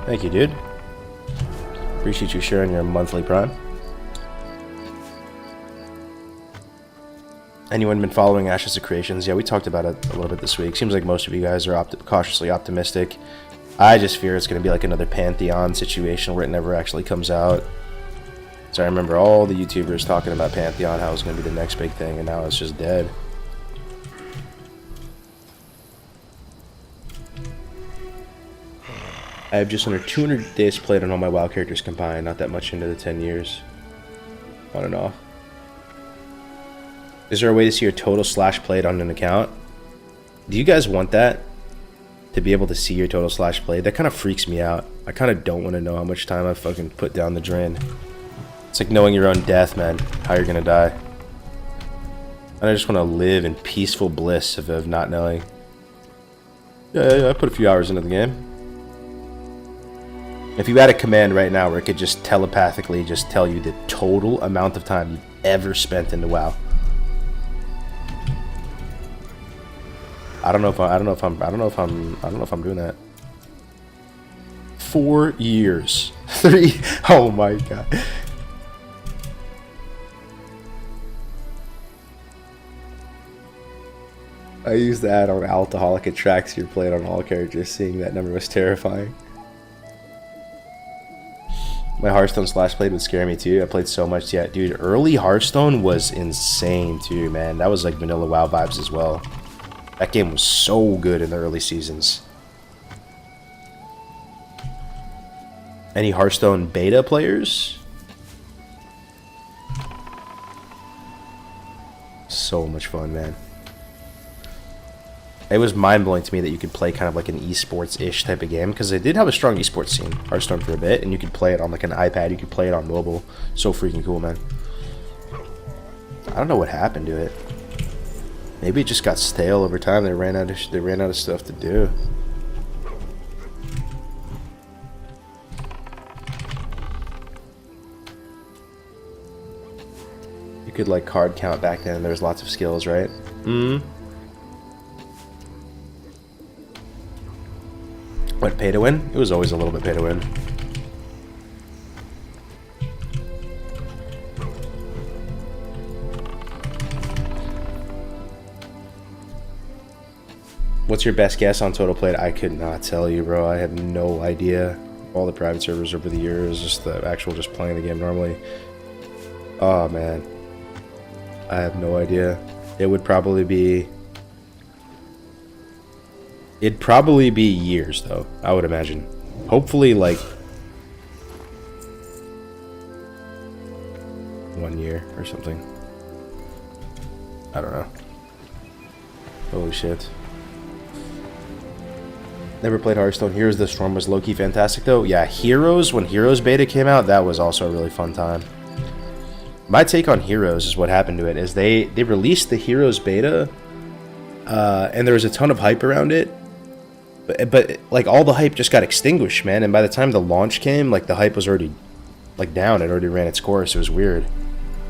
Thank you, dude. Appreciate you sharing your monthly Prime. Anyone been following Ashes of Creations? Yeah, we talked about it a little bit this week. Seems like most of you guys are cautiously optimistic. I just fear it's going to be like another Pantheon situation where it never actually comes out. So I remember all the YouTubers talking about Pantheon, how it was going to be the next big thing, and now it's just dead. I have just under 200 days played on all my WoW characters combined, not that much into the 10 years. On and off. Is there a way to see your total slash played on an account? Do you guys want that? To be able to see your total slash played? That kind of freaks me out. I kind of don't want to know how much time I fucking put down the drain. It's like knowing your own death, man. How you're gonna die. And I just want to live in peaceful bliss of not knowing. Yeah, I put a few hours into the game. If you had a command right now where it could just telepathically just tell you the total amount of time you've ever spent into WoW. I don't know if I'm doing that. 4 years. 3. Oh my god. I used that on Alcoholic. It tracks your played on all characters. Seeing that number was terrifying. My Hearthstone slash played would scare me too. I played so much yet. Dude, early Hearthstone was insane too, man. That was like vanilla WoW vibes as well. That game was so good in the early seasons. Any Hearthstone beta players? So much fun, man. It was mind-blowing to me that you could play kind of like an esports-ish type of game, because they did have a strong esports scene, Hearthstone, for a bit, and you could play it on like an iPad, you could play it on mobile. So freaking cool, man. I don't know what happened to it. Maybe it just got stale over time. They ran out of stuff to do. You could like card count back then. There was lots of skills, right? What, pay to win? It was always a little bit pay to win. What's your best guess on total played? I could not tell you, bro. I have no idea. All the private servers over the years, just the actual just playing the game normally. Oh, man. I have no idea. It would probably be... It'd probably be years, though, I would imagine. Hopefully, like... 1 year or something. I don't know. Holy shit. Never played Hearthstone. Heroes of the Storm was low-key fantastic, though. Yeah, Heroes, when Heroes beta came out, that was also a really fun time. My take on Heroes is what happened to it is they released the Heroes beta, and there was a ton of hype around it, but like all the hype just got extinguished, man. And by the time the launch came, like the hype was already like down. It already ran its course. It was weird.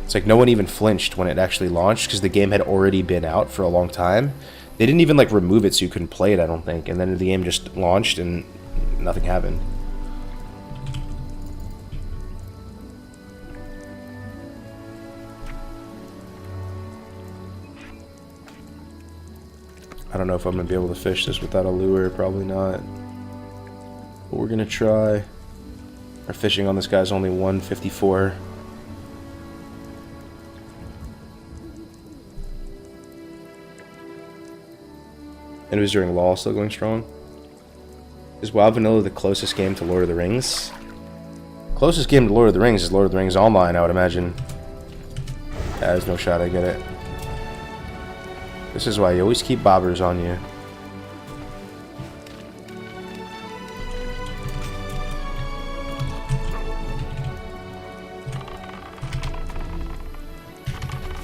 It's like no one even flinched when it actually launched because the game had already been out for a long time. They didn't even like remove it so you couldn't play it, I don't think. And then the game just launched and nothing happened. I don't know if I'm going to be able to fish this without a lure. Probably not. But we're going to try. Our fishing on this guy's only 154. And it was during LoL, still going strong. Is WoW Vanilla the closest game to Lord of the Rings? Closest game to Lord of the Rings is Lord of the Rings Online, I would imagine. Yeah, there's no shot I get it. This is why you always keep bobbers on you.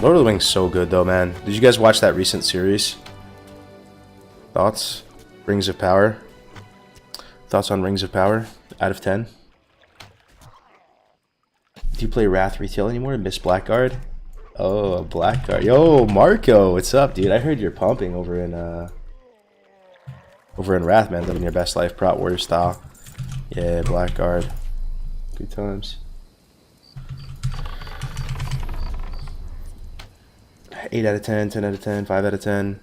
Lord of the Rings so good though, man. Did you guys watch that recent series? Thoughts? Rings of Power? Thoughts on Rings of Power? Out of 10? Do you play Wrath Retail anymore? Miss Blackguard? Oh, Blackguard. Yo, Marco, what's up, dude? I heard you're pumping over in Wrath, man. Living your best life, Prot Warrior style. Yeah, Blackguard. Good times. 8 out of 10, 10 out of 10, 5 out of 10.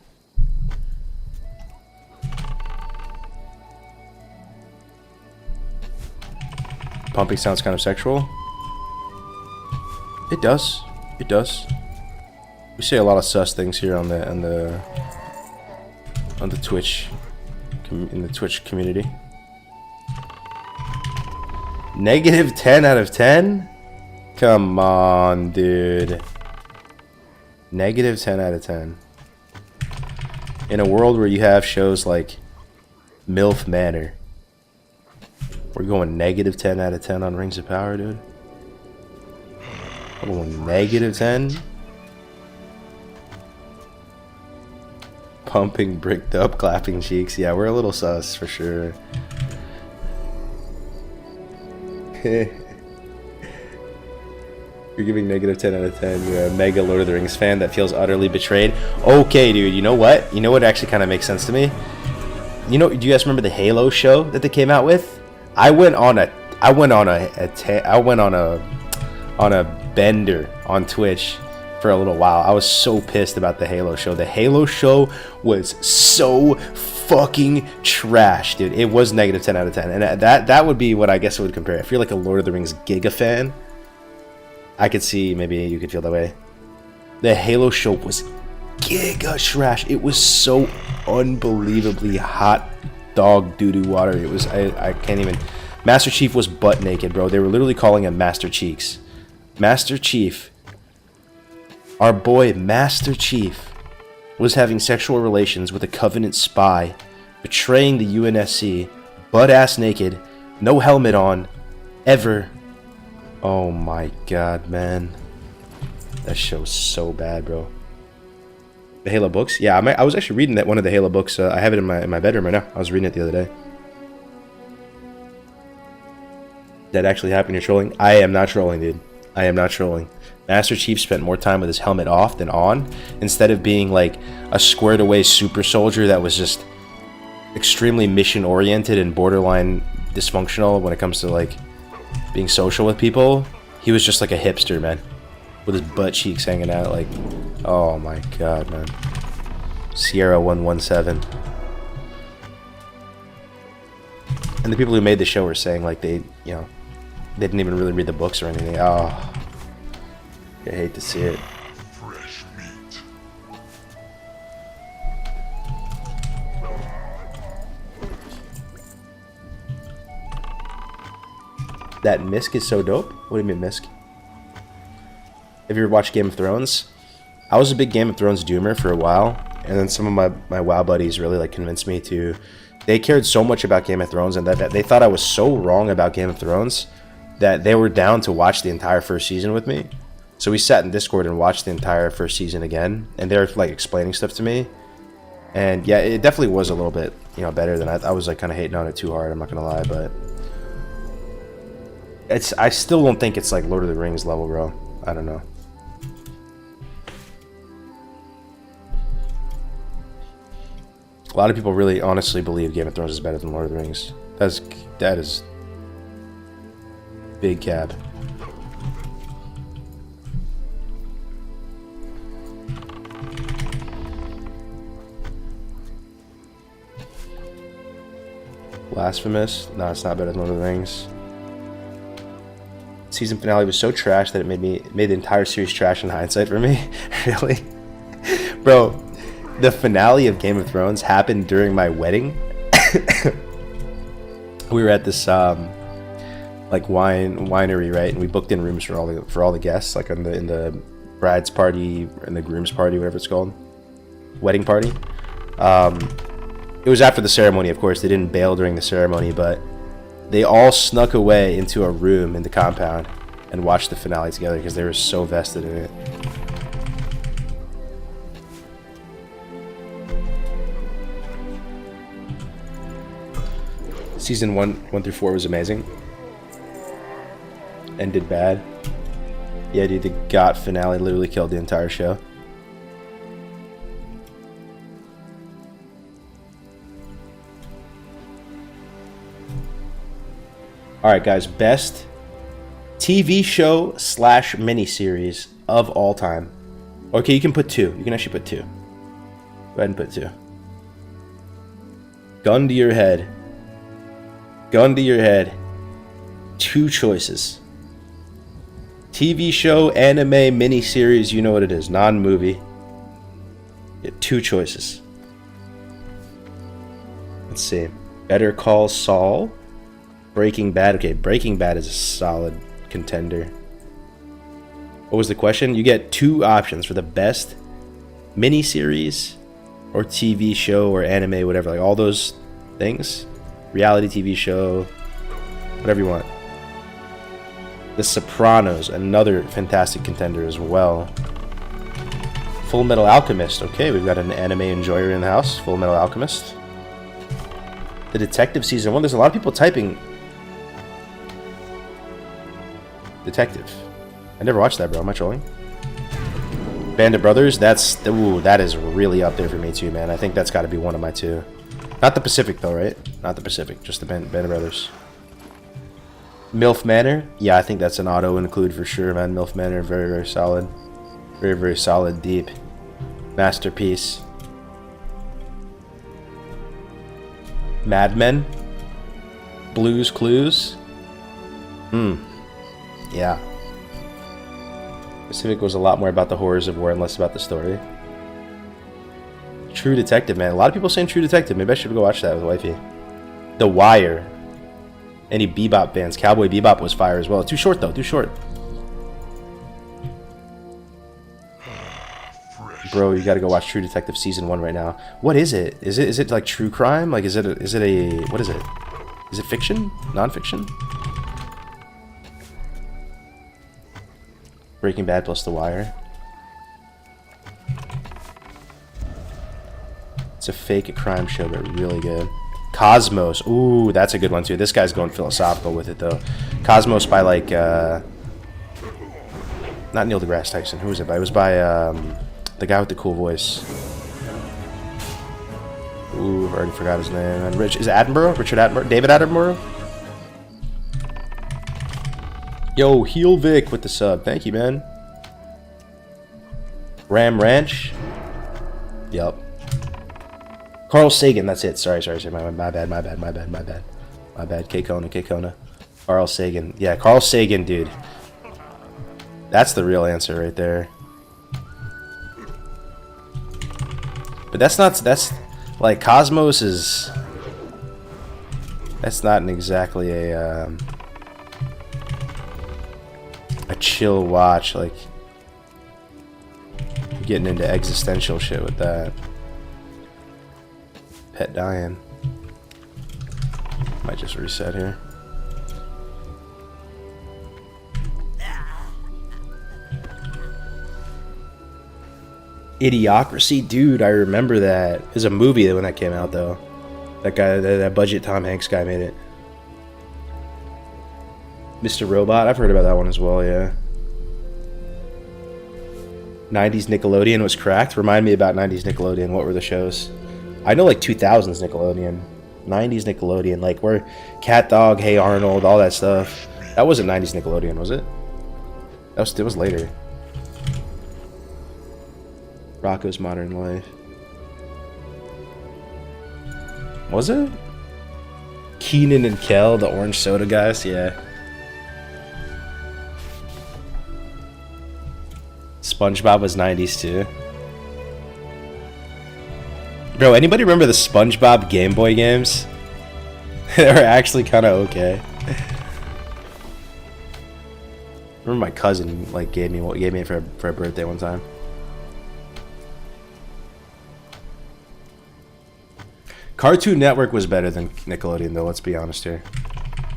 Pumping sounds kind of sexual. It does. It does. We say a lot of sus things here on the Twitch in the Twitch community. Negative 10 out of 10? Come on, dude. Negative 10 out of 10. In a world where you have shows like MILF Manor, we're going negative 10 out of 10 on Rings of Power, dude. We're going negative 10. Pumping, bricked up, clapping cheeks. Yeah, we're a little sus for sure. You're giving negative 10 out of 10. You're a mega Lord of the Rings fan that feels utterly betrayed. Okay, dude. You know what? You know what actually kind of makes sense to me? You know, do you guys remember the Halo show that they came out with? I went on a bender on Twitch for a little while. I was so pissed about the Halo show. The Halo show was so fucking trash, dude. It was negative 10 out of 10. And that would be what I guess it would compare. If you're like a Lord of the Rings Giga fan, I could see maybe you could feel that way. The Halo show was giga trash. It was so unbelievably hot dog doo-doo water. It was, I can't even. Master Chief was butt naked, bro. They were literally calling him Master Cheeks. Master Chief, our boy Master Chief, was having sexual relations with a Covenant spy, betraying the UNSC, butt-ass naked, no helmet on, ever. Oh my god, man. That show's so bad, bro. The Halo books? Yeah, I was actually reading that one of the Halo books. I have it in my bedroom right now. I was reading it the other day. That actually happened? You're trolling? I am not trolling, dude. I am not trolling. Master Chief spent more time with his helmet off than on, instead of being like a squared away super soldier that was just extremely mission oriented and borderline dysfunctional when it comes to like being social with people. He was just like a hipster, man, with his butt cheeks hanging out. Like, oh my god, man. Sierra 117. And the people who made the show were saying like they didn't even really read the books or anything. Oh, I hate to see it. Fresh meat. That Misk is so dope. What do you mean, Misk? Have you ever watched Game of Thrones? I was a big Game of Thrones doomer for a while, and then some of my WoW buddies really like convinced me to. They cared so much about Game of Thrones, and that they thought I was so wrong about Game of Thrones that they were down to watch the entire first season with me. So we sat in Discord and watched the entire first season again, and they're like explaining stuff to me. And yeah, it definitely was a little bit, better than I was like kind of hating on it too hard. I'm not gonna lie, but I still don't think it's like Lord of the Rings level, bro. I don't know. A lot of people really honestly believe Game of Thrones is better than Lord of the Rings. That is big cap. Blasphemous? No, it's not better than Lord of the Rings. Season finale was so trash that it made the entire series trash in hindsight for me. Really? Bro, the finale of Game of Thrones happened during my wedding. We were at this like winery, right? And we booked in rooms for all the guests, like in the bride's party and the groom's party, whatever it's called. Wedding party. It was after the ceremony, of course. They didn't bail during the ceremony, but they all snuck away into a room in the compound and watched the finale together because they were so vested in it. Season 1 through 4 was amazing. Ended bad. Yeah, dude, the GOT finale literally killed the entire show. Alright guys, best TV show / miniseries of all time. Okay, you can put 2. You can actually put 2. Go ahead and put 2. Gun to your head. Gun to your head. 2 choices. TV show, anime, miniseries, you know what it is. Non-movie. 2 choices. Let's see. Better Call Saul. Breaking Bad. Okay, Breaking Bad is a solid contender. What was the question? You get 2 options for the best miniseries or TV show or anime, whatever. Like all those things. Reality TV show. Whatever you want. The Sopranos, another fantastic contender as well. Full Metal Alchemist. Okay, we've got an anime enjoyer in the house. Full Metal Alchemist. The Detective Season 1. There's a lot of people typing Detective. I never watched that, bro. Am I trolling? Band of Brothers. That is really up there for me too, man. I think that's got to be one of my 2. Not the Pacific though, right? Not the Pacific. Just the Band of Brothers. MILF Manor. Yeah, I think that's an auto include for sure, man. MILF Manor, very, very solid. Very, very solid, deep. Masterpiece. Mad Men. Blue's Clues. Yeah. Pacific was a lot more about the horrors of war and less about the story. True Detective, man. A lot of people saying True Detective. Maybe I should go watch that with wifey. The Wire. Any Bebop bands. Cowboy Bebop was fire as well. Too short, though. Too short. Bro, you gotta go watch True Detective Season 1 right now. What is it? Is it like true crime? Like, is it a... What is it? Is it fiction? Non-fiction? Breaking Bad plus The Wire. It's a fake crime show, but really good. Cosmos. Ooh, that's a good one too. This guy's going philosophical with it though. Cosmos by like not Neil deGrasse Tyson. Who was it by? It was by the guy with the cool voice. Ooh, I already forgot his name. And is it Attenborough? Richard Attenborough? David Attenborough? Yo, Heel Vic with the sub. Thank you, man. Ram Ranch. Yup. Carl Sagan, that's it. Sorry. My bad. K-Kona. Carl Sagan. Yeah, Carl Sagan, dude. That's the real answer right there. But that's like Cosmos is. That's not exactly a chill watch. Like you're getting into existential shit with that. Pet dying. Might just reset here. Idiocracy, dude, I remember that. It was a movie when that came out, though. That guy, that budget Tom Hanks guy made it. Mr. Robot, I've heard about that one as well, yeah. 90s Nickelodeon was cracked. Remind me about 90s Nickelodeon. What were the shows? I know like 2000s Nickelodeon. 90s Nickelodeon, like where Cat Dog, Hey Arnold, all that stuff. That wasn't 90s Nickelodeon, was it? It was later. Rocco's Modern Life. Was it? Keenan and Kel, the orange soda guys, yeah. SpongeBob was 90s too. Bro, anybody remember the SpongeBob Game Boy games? They were actually kind of okay. I remember my cousin like gave me it for a birthday one time. Cartoon Network was better than Nickelodeon, though. Let's be honest here.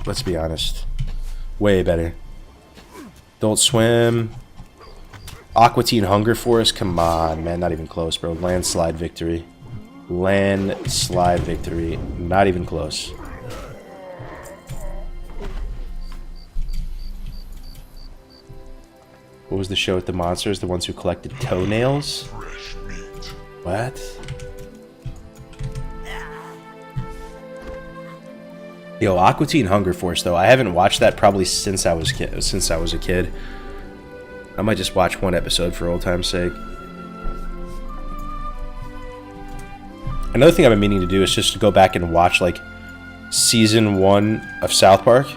Let's be honest. Way better. Adult Swim. Aqua Teen Hunger Force. Come on, man. Not even close, bro. Landslide victory. Landslide victory. Not even close. What was the show with the monsters? The ones who collected toenails? What? Yo, Aqua Teen Hunger Force though. I haven't watched that probably since I was a kid. I might just watch one episode for old time's sake. Another thing I've been meaning to do is just to go back and watch like season 1 of South Park.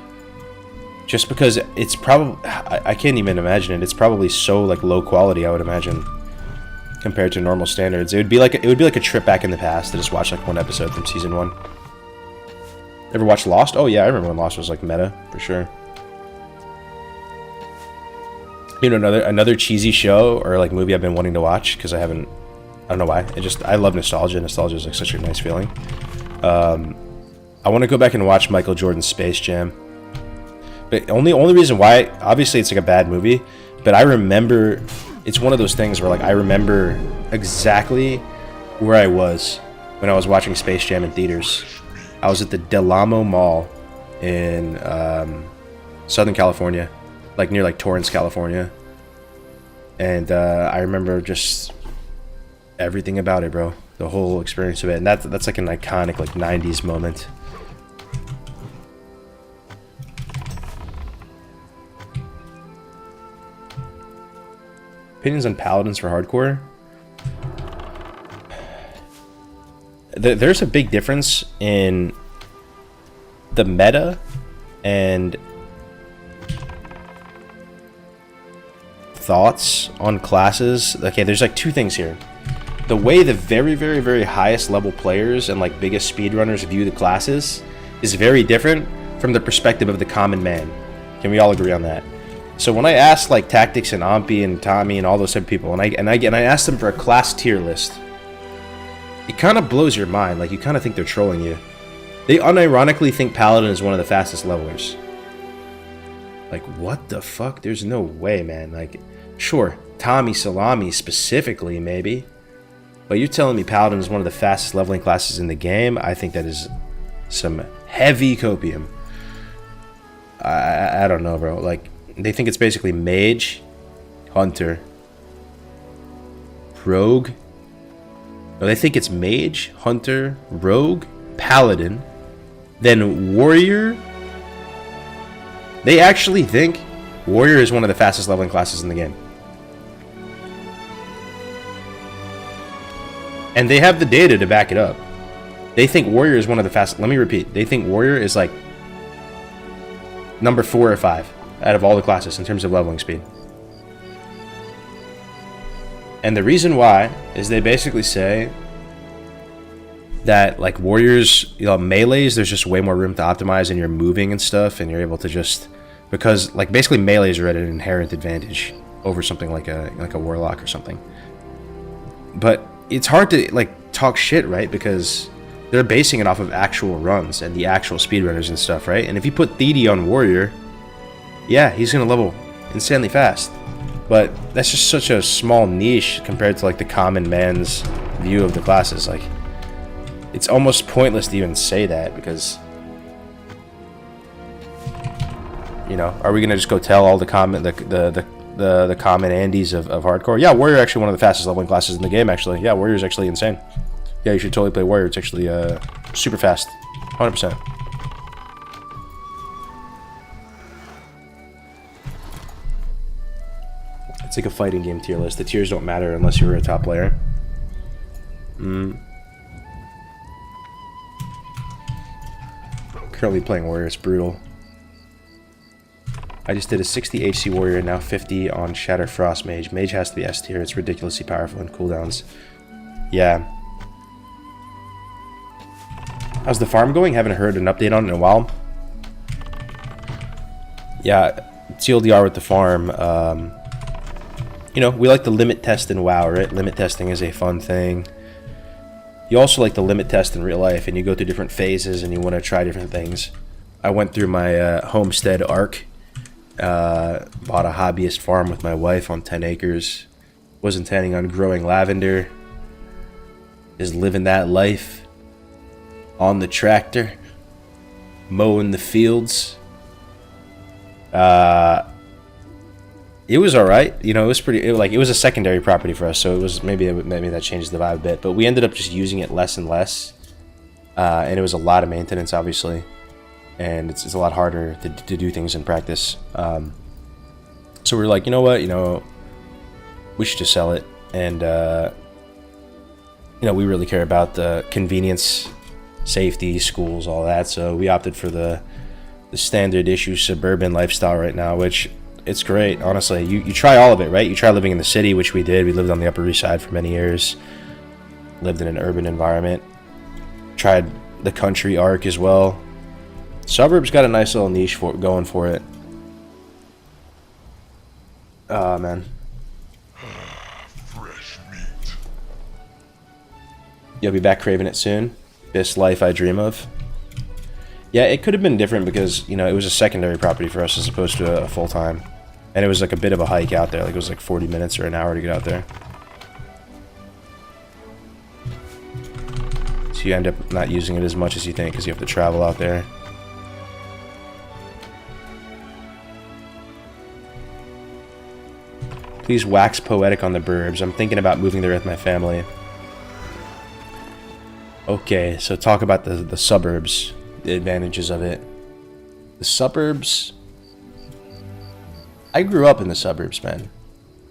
Just because it's probably I can't even imagine it. It's probably so like low quality, I would imagine, compared to normal standards. It would be like a trip back in the past to just watch like one episode from season 1. Ever watched Lost? Oh yeah, I remember when Lost was like meta, for sure. You know, another cheesy show or like movie I've been wanting to watch because I don't know why. I love nostalgia. Nostalgia is like such a nice feeling. I want to go back and watch Michael Jordan's Space Jam. But only reason why, obviously it's like a bad movie, but I remember, it's one of those things where like I remember exactly where I was when I was watching Space Jam in theaters. I was at the Del Amo Mall in Southern California, like near like Torrance, California. And I remember just everything about it, bro. The whole experience of it. And that's like an iconic like 90s moment. Opinions on Paladins for hardcore? There's a big difference in the meta and thoughts on classes. Okay, there's like two things here. The way the very, very, very highest level players and like biggest speedrunners view the classes is very different from the perspective of the common man. Can we all agree on that? So when I asked like Tactics and Ompi and Tommy and all those type of people, and I asked them for a class tier list, it kind of blows your mind. Like you kind of think they're trolling you. They unironically think Paladin is one of the fastest levelers. Like what the fuck? There's no way, man. Like sure, Tommy Salami specifically maybe, But you're telling me Paladin is one of the fastest leveling classes in the game? I think that is some heavy copium. I don't know, bro. Like, they think it's basically Mage, Hunter, Rogue. No, they think it's Mage, Hunter, Rogue, Paladin, then Warrior. They actually think Warrior is one of the fastest leveling classes in the game. And they have the data to back it up. They think Warrior is one of the fastest. Let me repeat. They think Warrior is like number 4 or 5 out of all the classes in terms of leveling speed. And the reason why is they basically say that like Warriors, you know, melees, there's just way more room to optimize and you're moving and stuff, and you're able to just, because like basically melees are at an inherent advantage over something like a Warlock or something. But it's hard to like talk shit, right? Because they're basing it off of actual runs and the actual speedrunners and stuff, right? And if you put Thede on Warrior, yeah, he's gonna level insanely fast. But that's just such a small niche compared to like the common man's view of the classes. Like, it's almost pointless to even say that, because, you know, are we gonna just go tell all the common the common Andes of hardcore? Yeah, Warrior actually one of the fastest leveling classes in the game. Actually, yeah, Warrior's actually insane. Yeah, you should totally play Warrior. It's actually super fast, 100%. It's like a fighting game tier list. The tiers don't matter unless you're a top player. Currently playing Warrior. It's brutal. I just did a 60 HC Warrior and now 50 on Shatter Frost Mage. Mage has to be S tier. It's ridiculously powerful in cooldowns. Yeah. How's the farm going? Haven't heard an update on it in a while. Yeah, TLDR with the farm. You know, we like to limit test in WoW, right? Limit testing is a fun thing. You also like to limit test in real life, and you go through different phases and you want to try different things. I went through my homestead arc. Bought a hobbyist farm with my wife on 10 acres. Was intending on growing lavender. Is living that life. On the tractor. Mowing the fields. It was alright. You know, it was pretty, it was a secondary property for us, so it was, maybe that changes the vibe a bit. But we ended up just using it less and less. And it was a lot of maintenance, obviously. And it's a lot harder to do things in practice. So we're like, you know what, we should just sell it. And, we really care about the convenience, safety, schools, all that. So we opted for the standard issue suburban lifestyle right now, which it's great, honestly. You try all of it, right? You try living in the city, which we did. We lived on the Upper East Side for many years. Lived in an urban environment. Tried the country arc as well. Suburbs got a nice little niche going for it. Oh, man. Fresh meat. You'll be back craving it soon. This life I dream of. Yeah, it could have been different because, it was a secondary property for us as opposed to a full-time. And it was like a bit of a hike out there. Like, it was like 40 minutes or an hour to get out there. So you end up not using it as much as you think because you have to travel out there. Please wax poetic on the burbs. I'm thinking about moving there with my family. Okay, so talk about the suburbs, the advantages of it. The suburbs... I grew up in the suburbs, man.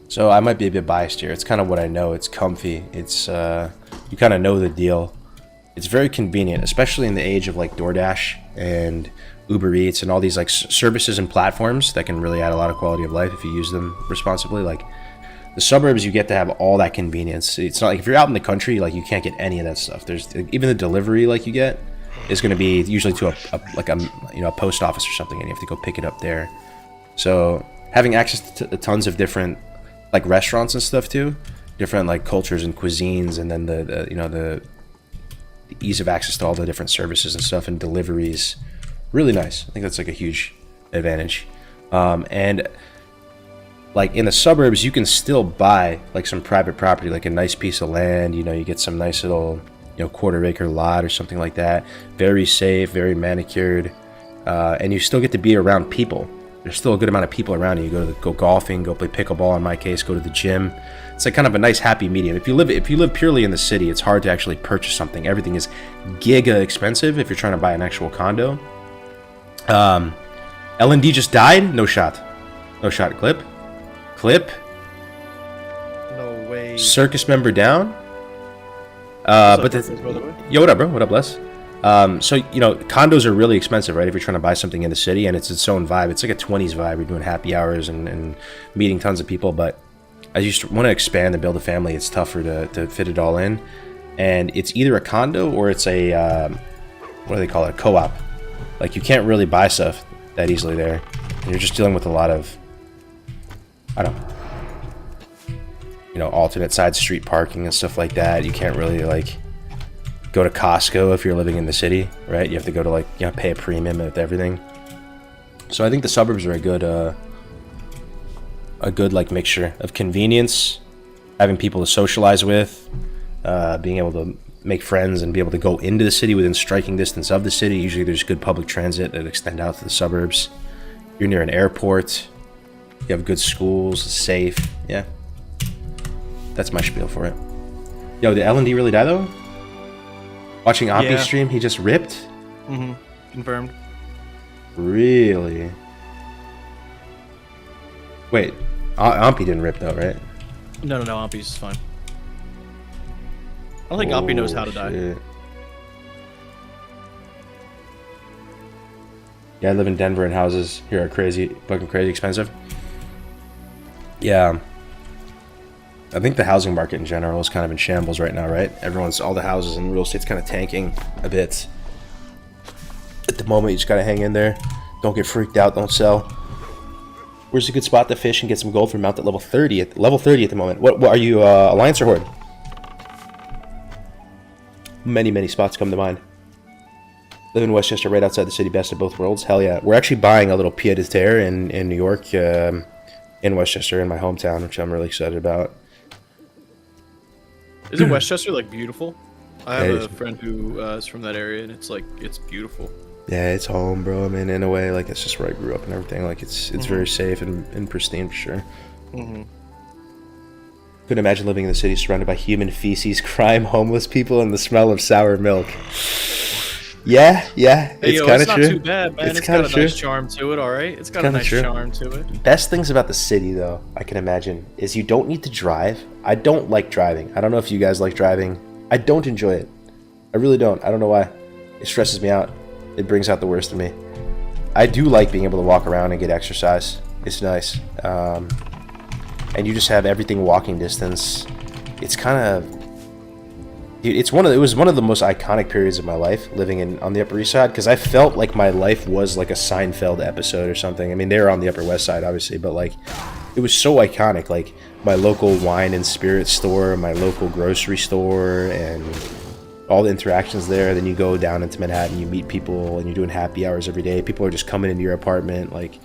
So I might be a bit biased here. It's kind of what I know. It's comfy. It's, you kind of know the deal. It's very convenient, especially in the age of like DoorDash and Uber Eats and all these like services and platforms that can really add a lot of quality of life if you use them responsibly. Like the suburbs, you get to have all that convenience. It's not like if you're out in the country, like you can't get any of that stuff. There's even the delivery like you get is going to be usually to a post office or something, and you have to go pick it up there. So having access to tons of different like restaurants and stuff too, different like cultures and cuisines, and then the ease of access to all the different services and stuff and deliveries, really nice. I think that's like a huge advantage. And like in the suburbs, you can still buy like some private property, like a nice piece of land. You know, you get some nice little, you know, quarter-acre lot or something like that. Very safe, very manicured, and you still get to be around people. There's still a good amount of people around you. You go golfing, go play pickleball. In my case, go to the gym. It's like kind of a nice happy medium. If you live purely in the city, it's hard to actually purchase something. Everything is giga expensive if you're trying to buy an actual condo. LND just died. No shot. No shot. Clip. No way. Circus member down. Yo, what up, bro? What up, Les? So, you know, condos are really expensive, right? If you're trying to buy something in the city, and it's its own vibe. It's like a 20s vibe. You're doing happy hours and meeting tons of people. But as you want to expand and build a family, it's tougher to fit it all in. And it's either a condo or it's a, what do they call it? A co-op. Like, you can't really buy stuff that easily there. And you're just dealing with a lot of, I don't know, you know, alternate side street parking and stuff like that. You can't really, like, go to Costco if you're living in the city, right? You have to go to, like, you know, pay a premium with everything. So I think the suburbs are a good like mixture of convenience, having people to socialize with, being able to make friends and be able to go into the city within striking distance of the city. Usually there's good public transit that extend out to the suburbs. You're near an airport. You have good schools, safe. Yeah. That's my spiel for it. Yo, did L&D really die though? Watching Oppie's stream, he just ripped? Mm-hmm. Confirmed. Really? Wait, Oppie didn't rip though, right? No, Oppie's fine. I don't think Oppie knows how to die. Shit. Yeah, I live in Denver and houses here are fucking crazy expensive. Yeah. I think the housing market in general is kind of in shambles right now, right? All the houses and real estate's kind of tanking a bit. At the moment, you just gotta hang in there. Don't get freaked out, don't sell. Where's a good spot to fish and get some gold for mount at level 30? Level 30 at the moment. What are you, Alliance or Horde? Many spots come to mind. Live in Westchester, right outside the city, best of both worlds. Hell yeah. We're actually buying a little pied-à-terre in New York, in Westchester, in my hometown, which I'm really excited about. Isn't Westchester, like, beautiful? I have a friend who is from that area, and it's, like, it's beautiful. Yeah, it's home, bro. I mean, in a way, like, it's just where I grew up and everything. Like, it's very safe and pristine, for sure. Mm-hmm. Couldn't imagine living in the city surrounded by human feces, crime, homeless people, and the smell of sour milk. Yeah, it's kind of true. It's not too bad, man. It's got a nice charm to it, all right? It's got a nice charm to it. Best things about the city, though, I can imagine, is you don't need to drive. I don't like driving. I don't know if you guys like driving. I don't enjoy it. I really don't. I don't know why. It stresses me out. It brings out the worst in me. I do like being able to walk around and get exercise. It's nice. And you just have everything walking distance. It's kind of... Dude, it was one of the most iconic periods of my life, living on the Upper East Side, because I felt like my life was like a Seinfeld episode or something. I mean, they were on the Upper West Side, obviously, but like, it was so iconic. Like, my local wine and spirit store, my local grocery store, and all the interactions there. Then you go down into Manhattan, you meet people, and you're doing happy hours every day. People are just coming into your apartment, like,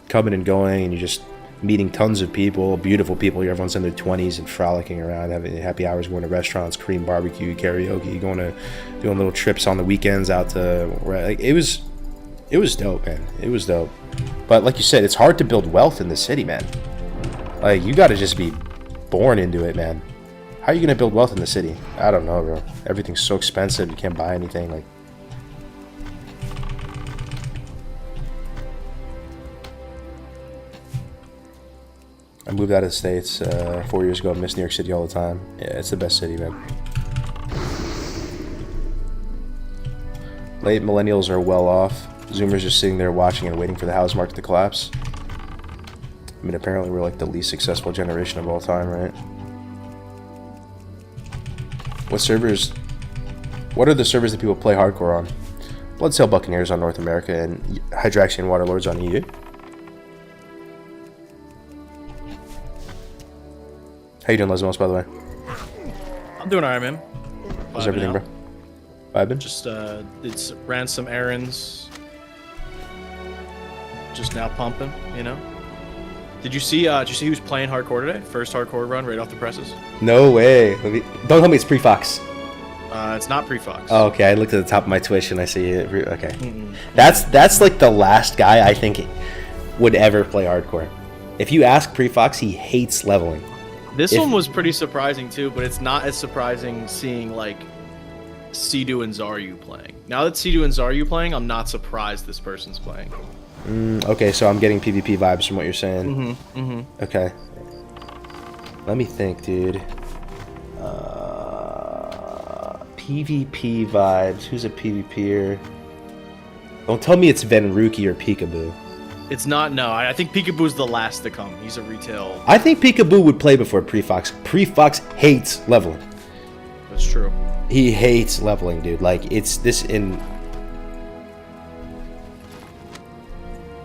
coming and going, and you're just meeting tons of people, beautiful people. Everyone's in their 20s and frolicking around, having happy hours, going to restaurants, Korean barbecue, karaoke, doing little trips on the weekends out to, like, it was dope, man. It was dope. But like you said, it's hard to build wealth in the city, man. Like, you got to just be born into it, man. How are you gonna build wealth in the city? I don't know, bro. Everything's so expensive. You can't buy anything. Like, I moved out of the States 4 years ago. I miss New York City all the time. Yeah, it's the best city, man. Late millennials are well off. Zoomers just sitting there watching and waiting for the housing market to collapse. I mean, apparently we're like the least successful generation of all time, right? What are the servers that people play hardcore on? Bloodsail Buccaneers on North America and Hydraxian Waterlords on EU. How you doing, Lesmos, by the way? I'm doing alright, man. How's everything, bro? Vibing? Just, it's ran some errands. Just now pumping, you know? Did you see who's playing hardcore today? First hardcore run right off the presses. No way. Don't tell me it's pre-Fox. It's not pre-Fox. Oh, okay, I looked at the top of my Twitch and I see it. Okay. That's like the last guy I think would ever play hardcore. If you ask pre-Fox, he hates leveling. This one was pretty surprising too, but it's not as surprising seeing like Sea-Doo and Zaryu playing. Now that Sea-Doo and Zaryu playing, I'm not surprised this person's playing. Okay, so I'm getting PvP vibes from what you're saying. Okay. Let me think, dude. PvP vibes. Who's a PvPer? Don't tell me it's Venruki or Peekaboo. It's not. No, I think Peekaboo's the last to come. He's a retail. I think Peekaboo would play before Pre-Fox. Pre-Fox hates leveling. That's true. He hates leveling, dude. Like, it's this in...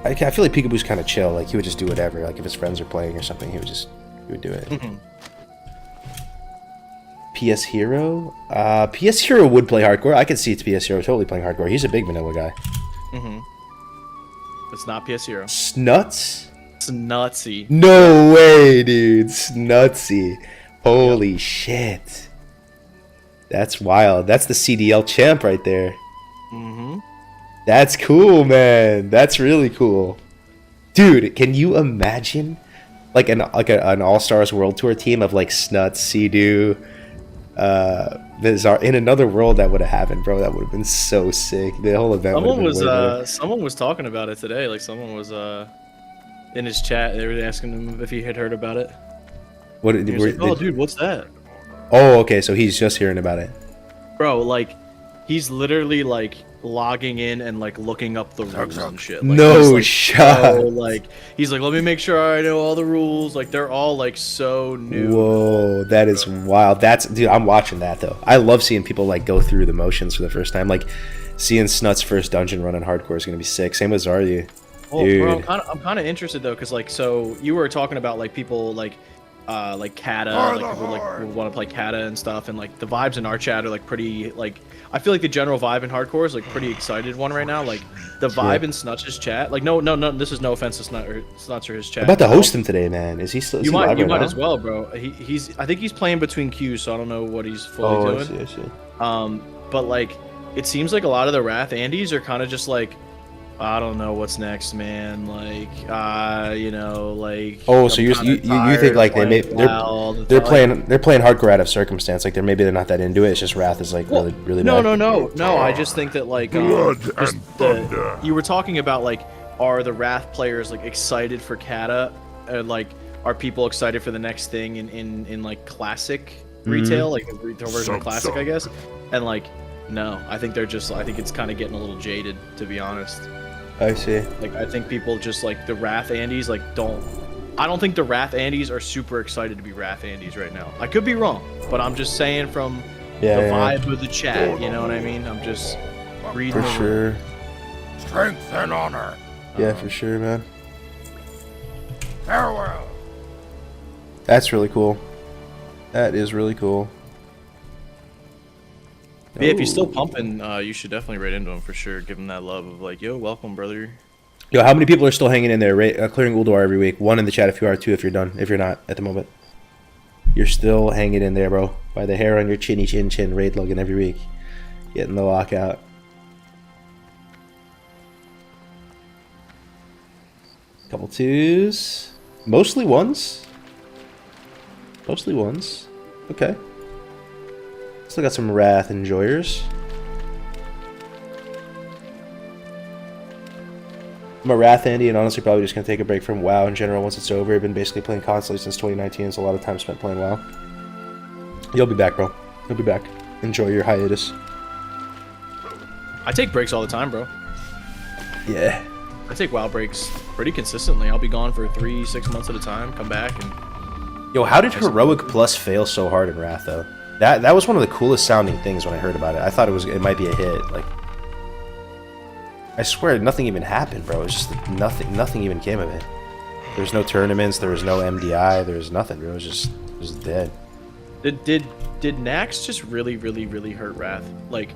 I feel like Peekaboo's kind of chill. Like, he would just do whatever. Like, if his friends are playing or something, he would do it. PS Hero? PS Hero would play hardcore. I could see it's PS Hero totally playing hardcore. He's a big vanilla guy. It's not PS Hero. Snuts? It's nutsy. No way, dude. Snutsy. Holy shit. That's wild. That's the CDL champ right there. That's cool, man. That's really cool. Dude, can you imagine like an All-Stars World Tour team of like Snuts, Sea-Doo, in another world that would have happened, bro? That would have been so sick. The whole event. Someone was talking about it today. Like someone was in his chat. They were asking him if he had heard about it. What? He was like, oh, dude, what's that? Oh, okay. So he's just hearing about it. Bro, like, he's literally like logging in and like looking up the rules and shit. Like, no like, shot. So, like, he's like, let me make sure I know all the rules. Like, they're all like so new. Whoa, that is wild. Dude, I'm watching that though. I love seeing people like go through the motions for the first time. Like, seeing Snut's first dungeon run on hardcore is gonna be sick. Same with Zaryu. Well, dude. bro, I'm kind of interested though, cause like, so you were talking about like people like Kata, like people like who want to play Kata and stuff, and like the vibes in our chat are like pretty like. I feel like the general vibe in hardcore is like pretty excited one right now. Like the vibe in Snuts' chat. Like no. This is no offense to Snuts or his chat. I'm about to host him today, man. Is he still? You might as well, bro. He's. I think he's playing between queues, so I don't know what he's fully doing. I see. But like, it seems like a lot of the Wrath Andes are kind of just like, I don't know what's next, man. Like, you know, like. Oh, so you think like they're playing hardcore out of circumstance. Like they're not that into it. It's just Wrath is like really bad. No. I just think that like you were talking about like, are the Wrath players like excited for Kata? Like, are people excited for the next thing in like classic retail, like the retail version of classic, I guess? And like, no, I think it's kind of getting a little jaded, to be honest. I see. Like, I think people just like the Wrath Andes I don't think the Wrath Andes are super excited to be Wrath Andes right now. I could be wrong, but I'm just saying from the vibe of the chat, you know what I mean? I'm just reading for sure. Strength and honor. Yeah, for sure, man. Farewell. That's really cool. That is really cool. Yeah, if he's still pumping, you should definitely raid into him for sure. Give him that love of like, yo, welcome, brother. Yo, how many people are still hanging in there, clearing Ulduar every week? 1 in the chat if you are, 2 if you're done. If you're not at the moment, you're still hanging in there, bro. By the hair on your chinny chin, raid logging every week, getting the lockout. Couple 2s, mostly 1s. Mostly 1s. Okay. Still got some Wrath enjoyers. I'm a Wrath Andy and honestly probably just going to take a break from WoW in general once it's over. I've been basically playing constantly since 2019, so a lot of time spent playing WoW. You'll be back, bro. You'll be back. Enjoy your hiatus. I take breaks all the time, bro. Yeah. I take WoW breaks pretty consistently. I'll be gone for 3-6 months at a time, come back and... Yo, how did Heroic Plus fail so hard in Wrath, though? That was one of the coolest sounding things when I heard about it. I thought it might be a hit. Like, I swear nothing even happened, bro. It was just nothing even came of it. There was no tournaments. There was no MDI. There was nothing, bro. It was dead. Did Nax just really hurt Wrath? Like,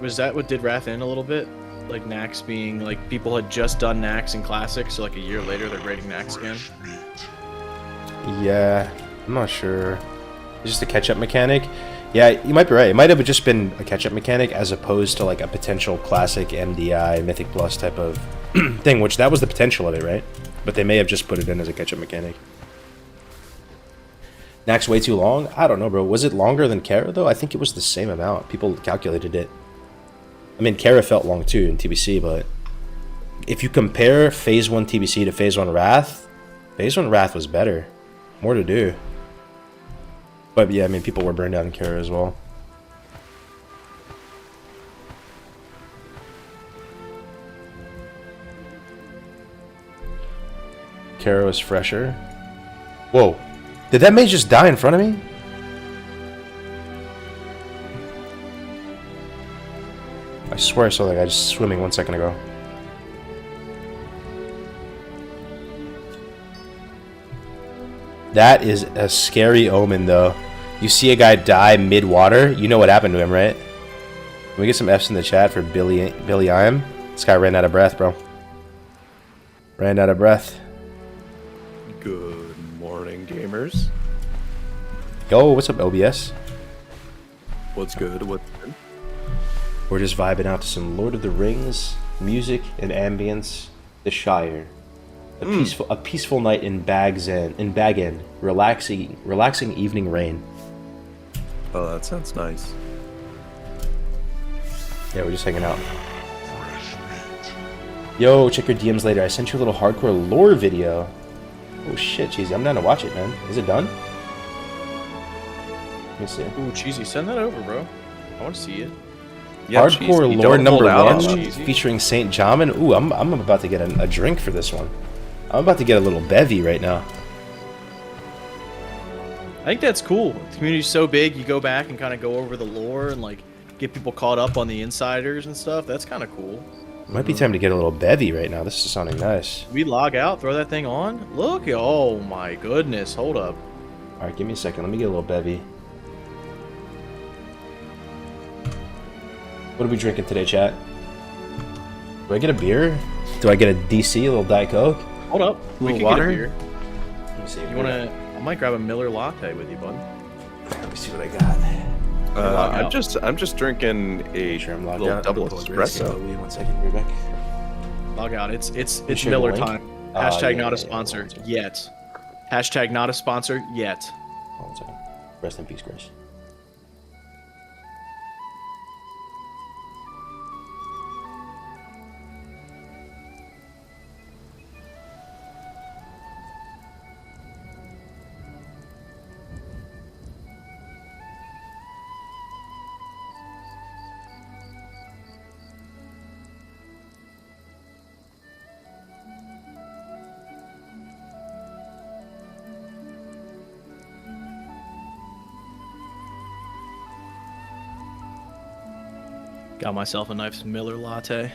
was that what did Wrath in a little bit? like Nax being like people had just done Nax in Classic, so like a year later they're grading Nax again. Yeah, I'm not sure. It's just a catch-up mechanic. Yeah, you might be right. It might have just been a catch-up mechanic as opposed to like a potential Classic MDI Mythic Plus type of thing, which that was the potential of it, right? But they may have just put it in as a catch-up mechanic. Nax way too long? I don't know, bro. Was it longer than Kara, though? I think it was the same amount. People calculated it. I mean, Kara felt long, too, in TBC, but if you compare Phase 1 TBC to Phase 1 Wrath, Phase 1 Wrath was better. More to do. But, yeah, I mean, people were burned out in Kara as well. Kara was fresher. Whoa. Did that mage just die in front of me? I swear I saw that guy just swimming 1 second ago. That is a scary omen, though. You see a guy die mid-water, you know what happened to him, right? Can we get some F's in the chat for Billy I'm? This guy ran out of breath, bro. Ran out of breath. Good morning, gamers. Yo, what's up, OBS? What's good? What's good? We're just vibing out to some Lord of the Rings music and ambience. The Shire, a peaceful night in Bag End, relaxing evening rain. Oh, that sounds nice. Yeah, we're just hanging out. Yo, check your DMs later. I sent you a little hardcore lore video. Oh shit, Cheesy, I'm down to watch it, man. Is it done? Let me see. Ooh, Cheesy, send that over, bro. I want to see it. Yeah, hardcore Cheesy, lore don't number hold out 1 on Cheesy. featuring Saint Jamin. Ooh, I'm about to get a drink for this one. I'm about to get a little bevy right now. I think that's cool. The community's so big, you go back and kind of go over the lore and like get people caught up on the insiders and stuff. That's kind of cool. Might be time to get a little bevy right now. This is sounding nice. We log out, throw that thing on. Look, oh my goodness, hold up. All right, give me a second. Let me get a little bevy. What are we drinking today, chat? Do I get a beer? Do I get a DC, a little Diet Coke? Hold up, we Little can water? get a beer. Let me see. You wanna? I might grab a Miller latte with you, bud. Let me see what I got. I'm just drinking a Sure, I'm logged little out. double Double espresso. Wait 1 second, be right back. Log out. It's share the Miller link? time. Hashtag Yeah, not a yeah, sponsor 1 second. yet. Hashtag not a sponsor yet. Hold on 1 second. Rest in peace, Chris. Got myself a nice Miller latte.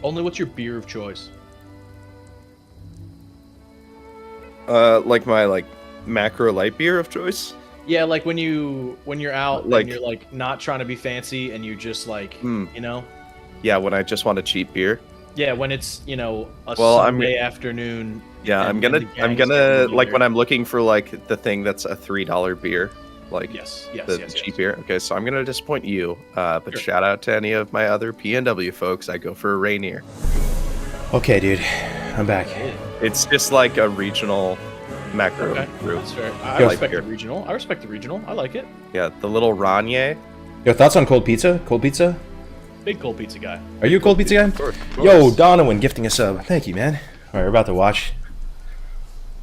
Only, what's your beer of choice? Like my macro light beer of choice. Yeah, like when you're out Like- and you're like not trying to be fancy and you just like you know. Yeah, when I just want a cheap beer. Yeah, when it's a Well, Sunday afternoon. Yeah, and I'm the gonna gang's like getting when together. I'm looking for like the thing that's a $3 beer, like Yes, the cheap beer. Okay, so I'm gonna disappoint you, but Sure. shout out to any of my other PNW folks. I go for a Rainier. Okay, dude. I'm back. It's just like a regional macro Okay, brew. that's fair. I Go. respect the regional. I respect the regional. I like it. Yeah, the little Rainier. Yo, thoughts on cold pizza? Cold pizza? Big cold pizza guy. Are you a cold pizza guy? Of course. Yo, Donovan gifting a sub. Thank you, man. All right, we're about to watch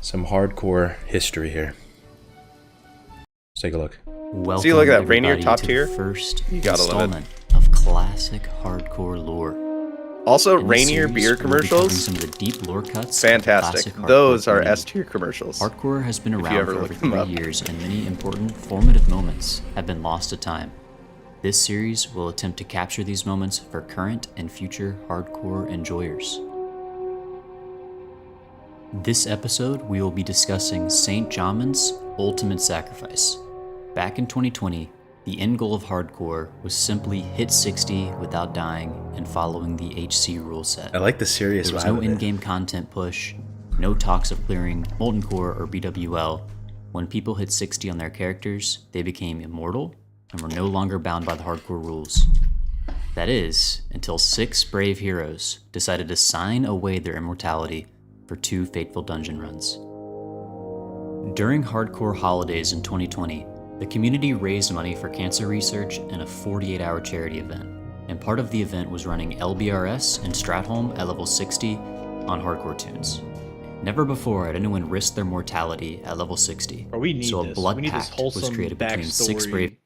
some hardcore history here. Let's take a look. Welcome, See, look at that Rainier everybody, top to tier? the first You gotta love it. installment of classic hardcore lore. Also, In this Rainier series, beer we'll be covering commercials. Some of the deep lore cuts. Fantastic. Classic Those hardcore are community. S tier commercials. Hardcore has been if you around ever for look over them 3 up. years, and many important, formative moments have been lost to time. This series will attempt to capture these moments for current and future hardcore enjoyers. This episode, we will be discussing St. Jamin's Ultimate Sacrifice. Back in 2020, the end goal of hardcore was simply hit 60 without dying and following the HC rule set. I like the serious There was vibe no of it. in-game content push, no talks of clearing Molten Core or BWL. When people hit 60 on their characters, they became immortal and were no longer bound by the hardcore rules. That is, until 6 brave heroes decided to sign away their immortality for 2 fateful dungeon runs. During hardcore holidays in 2020, the community raised money for cancer research and a 48-hour charity event, and part of the event was running LBRS in Stratholme at level 60 on hardcore tunes. Never before had anyone risked their mortality at level 60, Or we need so a this. blood We need this pact was wholesome created between 6 backstory. brave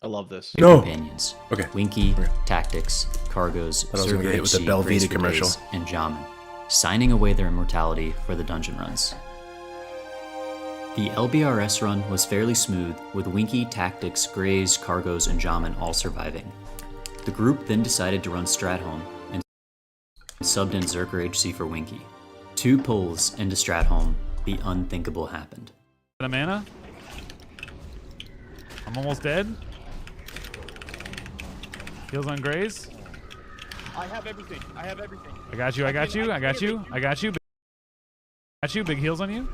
I love this. No. companions. Okay. Winky, Okay. Tactics, Cargos, Thought I was gonna Server get hit with the HC, Belvita Grace for commercial. Days, and Jamin, signing away their immortality for the dungeon runs. The LBRS run was fairly smooth, with Winky, Tactics, Grays, Cargos, and Jamin all surviving. The group then decided to run Stratholme and subbed in Zerker HC for Winky. 2 pulls into Stratholme, the unthinkable happened. A mana. I'm almost dead. Heals on Grays. I have everything. I have everything. I got you. I got you. I got you. I got you. Got you. Big heals on you.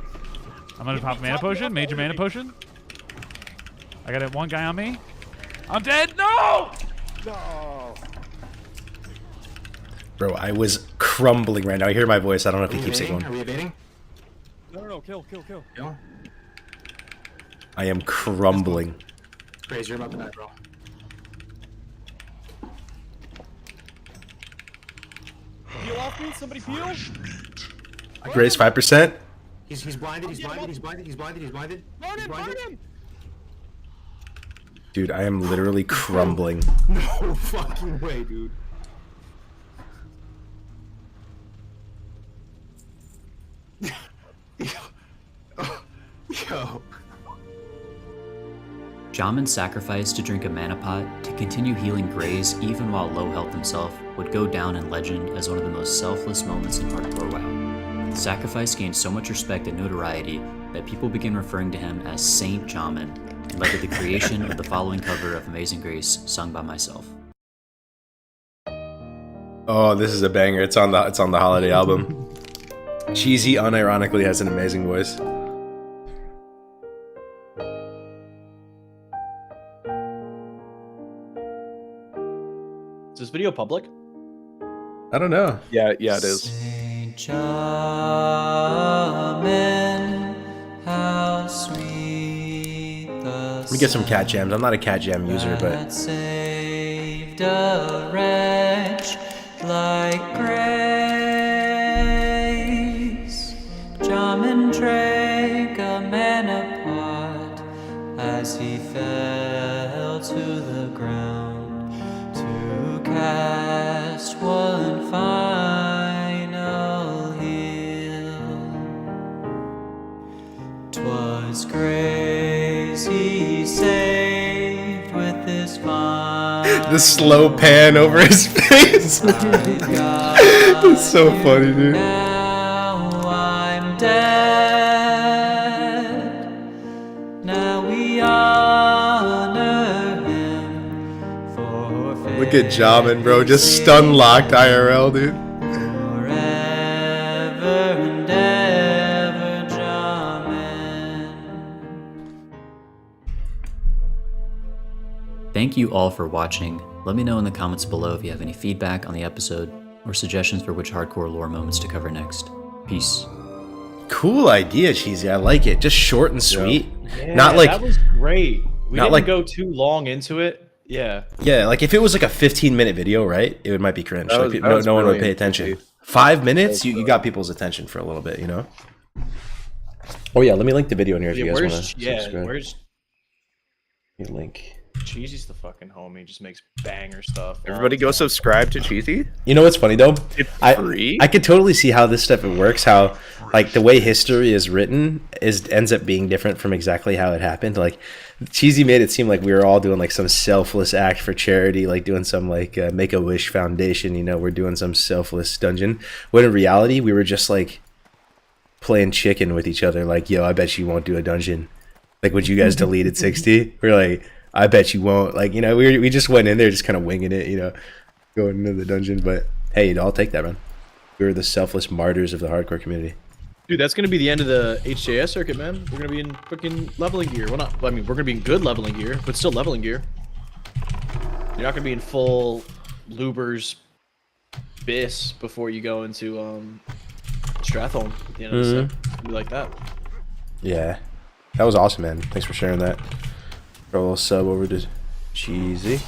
I'm gonna pop mana potion. Major mana potion. I got one guy on me. I'm dead. No. No. Bro, I was crumbling right now. I hear my voice. I don't know if he keeps it going. Are we evading? No. Kill. Kill. I am crumbling. Grace, you're about to die, bro. Peel off me. Somebody peel. Grace 5%. He's blinded. He's blinded. Burn him. Dude, I am literally crumbling. No fucking way, dude. Yo. Jamin's sacrifice to drink a mana pot to continue healing Grays even while low health himself would go down in legend as one of the most selfless moments in hardcore WoW. The sacrifice gained so much respect and notoriety that people began referring to him as Saint Jamin, and led to the creation of the following cover of Amazing Grace sung by myself. Oh, this is a banger. It's on the holiday album. Cheesy unironically has an amazing voice. Is this video public? I don't know. Yeah, it is. Saint Jamin, how sweet the Let me get some cat jams. I'm not a cat jam user, but that saved a wretch like Grace. Jamin drank a mana pot as he fell to the ground to cast one final heal. 'Twas Grace he saved with his fine. the slow pan over his face. It's so funny, dude. Now I'm dead. Now we honor him for Look at Jamin, bro. Just stun locked IRL, dude. forever and ever, Jamin. Thank you all for watching. Let me know in the comments below if you have any feedback on the episode or suggestions for which hardcore lore moments to cover next. Peace. Cool idea, Cheesy. I like it. Just short and sweet. Yeah, Not like that was great. We not didn't like- go too long into it. Yeah. yeah, like if it was like a 15-minute video, right? It might be cringe. That Like, was- pe- that no was one would brilliant pay to attention. see. 5 minutes, you got people's attention for a little bit, you know? Oh yeah, let me link the video in here if you guys want to subscribe. Where's Let me link. Cheesy's the fucking homie. Just makes banger stuff. Everybody go subscribe to Cheesy. You know what's funny though? It's free. I could totally see how this stuff works. How like the way history is written ends up being different from exactly how it happened. Like Cheesy made it seem like we were all doing like some selfless act for charity, like doing some like Make-A-Wish Foundation. You know, we're doing some selfless dungeon. When in reality, we were just like playing chicken with each other. Like, yo, I bet you won't do a dungeon. Like, would you guys delete at 60? We're like, I bet you won't. Like, you know, we just went in there just kind of winging it, you know, going into the dungeon. But hey, I'll take that, man. We were the selfless martyrs of the hardcore community. Dude, that's gonna be the end of the HCAS circuit, man. We're gonna be in fucking leveling gear. Well, not. I mean, we're gonna be in good leveling gear, but still leveling gear. You're not gonna be in full Lubers bis before you go into Stratholme at the end of the set. It's gonna be like that. Yeah, that was awesome, man. Thanks for sharing that. Throw a little sub over to Cheesy.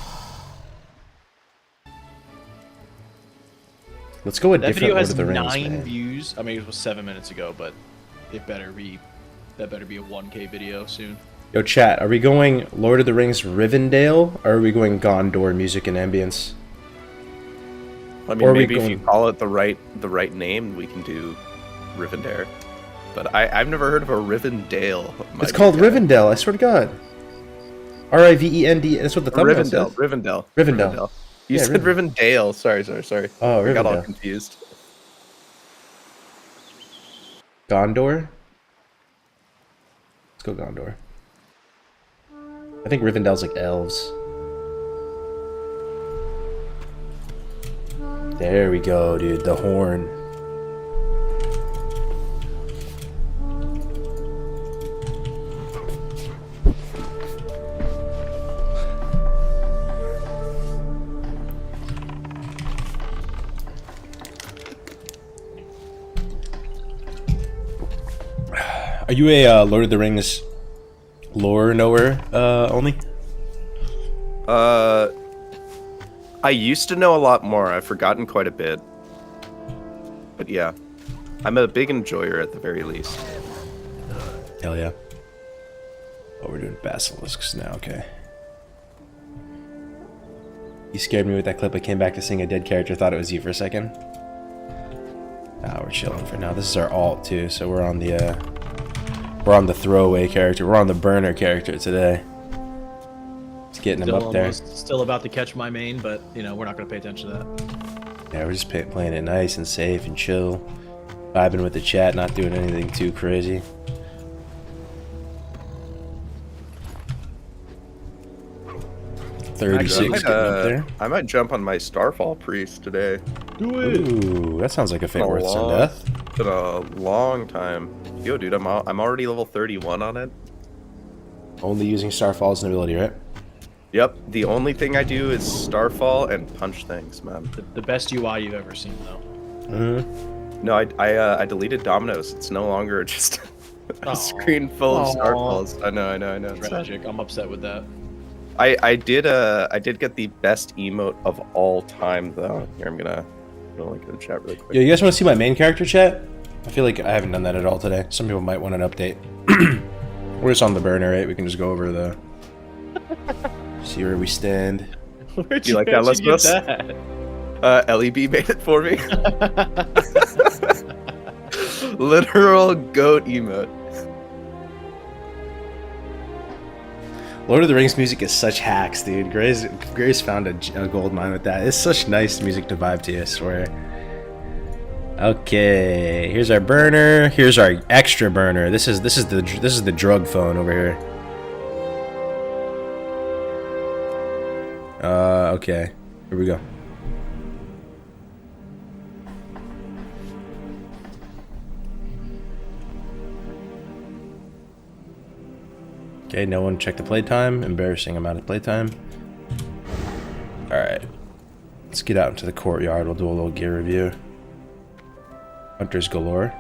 Let's go with That different video has Lord of the 9 Rings, man. views. I mean, it was 7 minutes ago, but that better be a 1K video soon. Yo, chat, are we going Lord of the Rings Rivendell, or are we going Gondor music and ambience? I mean, maybe if you call it the right name, we can do Rivendell. But I've never heard of a Rivendell. It's called Rivendell, I swear to God. R-I-V-E-N-D, that's what the thumbnail says. Rivendell. You said Rivendell. Sorry. Oh, I got all Rivendell. confused. Gondor? Let's go Gondor. I think Rivendell's like elves. There we go, dude. The horn. Are you a Lord of the Rings lore knower only? I used to know a lot more. I've forgotten quite a bit. But yeah, I'm a big enjoyer at the very least. Hell yeah. Oh, we're doing basilisks now, okay. You scared me with that clip. I came back to sing a dead character, thought it was you for a second. Nah, we're chilling for now. This is our alt too, so we're on the throwaway character. We're on the burner character today. Just getting him up there. Still about to catch my main, but you know we're not gonna pay attention to that. Yeah, we're just playing it nice and safe and chill, vibing with the chat, not doing anything too crazy. I might jump on my Starfall Priest today. Do it. Ooh, that sounds like a fate worth some death. It's been a long time. Yo, dude, I'm already level 31 on it. Only using Starfall as an ability, right? Yep. The only thing I do is Starfall and punch things, man. The best UI you've ever seen, though. Mm-hmm. No, I deleted Dominoes. It's no longer just a screen full of Starfalls. I know. Tragic. I'm upset with that. I did get the best emote of all time though. Here, I'm gonna link in the chat really quick. Yo, you guys want to see my main character, chat? I feel like I haven't done that at all today. Some people might want an update. We're just on the burner, right? We can just go over the see where we stand. Where'd you like that, get Lesbos? that? LEB made it for me. Literal goat emote. Lord of the Rings music is such hacks, dude. Gray's found a gold mine with that. It's such nice music to vibe to, I swear. Okay, here's our burner. Here's our extra burner. This is the drug phone over here. Okay. Here we go. Okay, no one checked the playtime. Embarrassing amount of playtime. Alright. Let's get out into the courtyard. We'll do a little gear review. Hunters galore.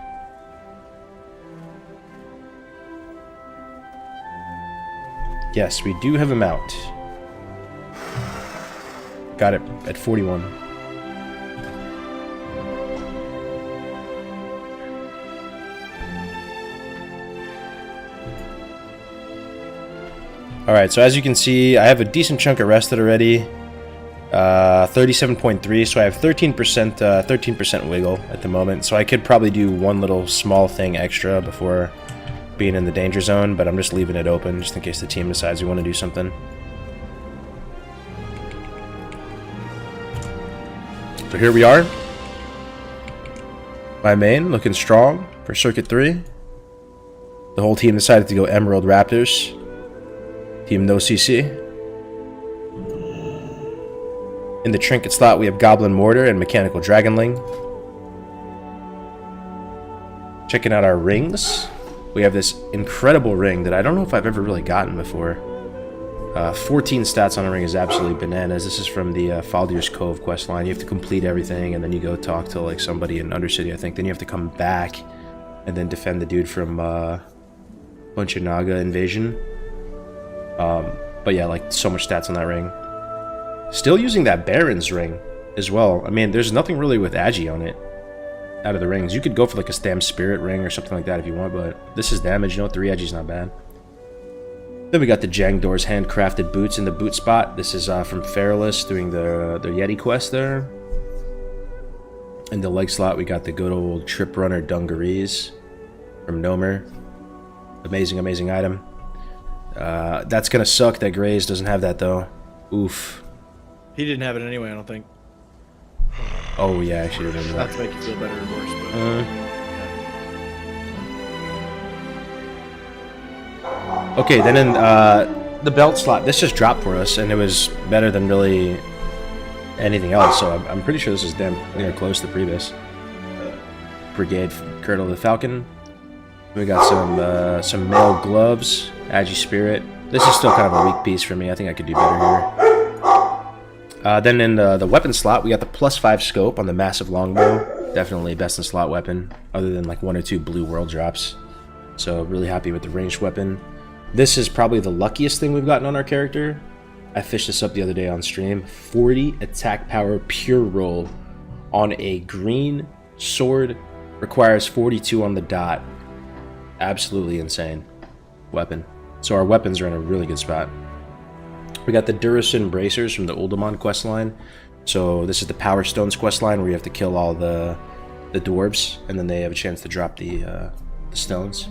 Yes, we do have a mount. Got it at 41. Alright, so as you can see, I have a decent chunk arrested already. 37.3, so I have 13% wiggle at the moment. So I could probably do one little small thing extra before being in the danger zone, but I'm just leaving it open just in case the team decides we want to do something. So here we are. My main looking strong for Circuit 3. The whole team decided to go Emerald Raptors. Team no CC. In the trinket slot, we have Goblin Mortar and Mechanical Dragonling. Checking out our rings. We have this incredible ring that I don't know if I've ever really gotten before. 14 stats on a ring is absolutely bananas. This is from the Faldir's Cove questline. You have to complete everything, and then you go talk to like somebody in Undercity, I think. Then you have to come back and then defend the dude from Bunch of Naga invasion. But yeah, like so much stats on that ring. Still using that Baron's ring as well. I mean, there's nothing really with Agi on it out of the rings. You could go for like a Stam Spirit ring or something like that if you want, but this is damage. You know, 3 Agi's not bad. Then we got the Jangdor's handcrafted boots in the boot spot. This is from Feralus doing the Yeti quest there. In the leg slot, we got the good old Trip Runner Dungarees from Nomer. Amazing, amazing item. That's gonna suck that Graze doesn't have that though. Oof. He didn't have it anyway, I don't think. Oh yeah, I should remember that. Not to make you feel better or worse, but... Okay, then in the belt slot, this just dropped for us, and it was better than really anything else, so I'm pretty sure this is damn near close to previous. Brigade Curdle the Falcon. We got some mail gloves, Agi Spirit. This is still kind of a weak piece for me. I think I could do better here. Then in the weapon slot, we got the +5 scope on the massive longbow. Definitely best in slot weapon, other than like 1 or 2 blue world drops. So really happy with the ranged weapon. This is probably the luckiest thing we've gotten on our character. I fished this up the other day on stream. 40 attack power pure roll on a green sword. Requires 42 on the dot. Absolutely insane weapon. So our weapons are in a really good spot. We got the Durasin Bracers from the Uldamon questline. So this is the Power Stones questline where you have to kill all the dwarves, and then they have a chance to drop the stones.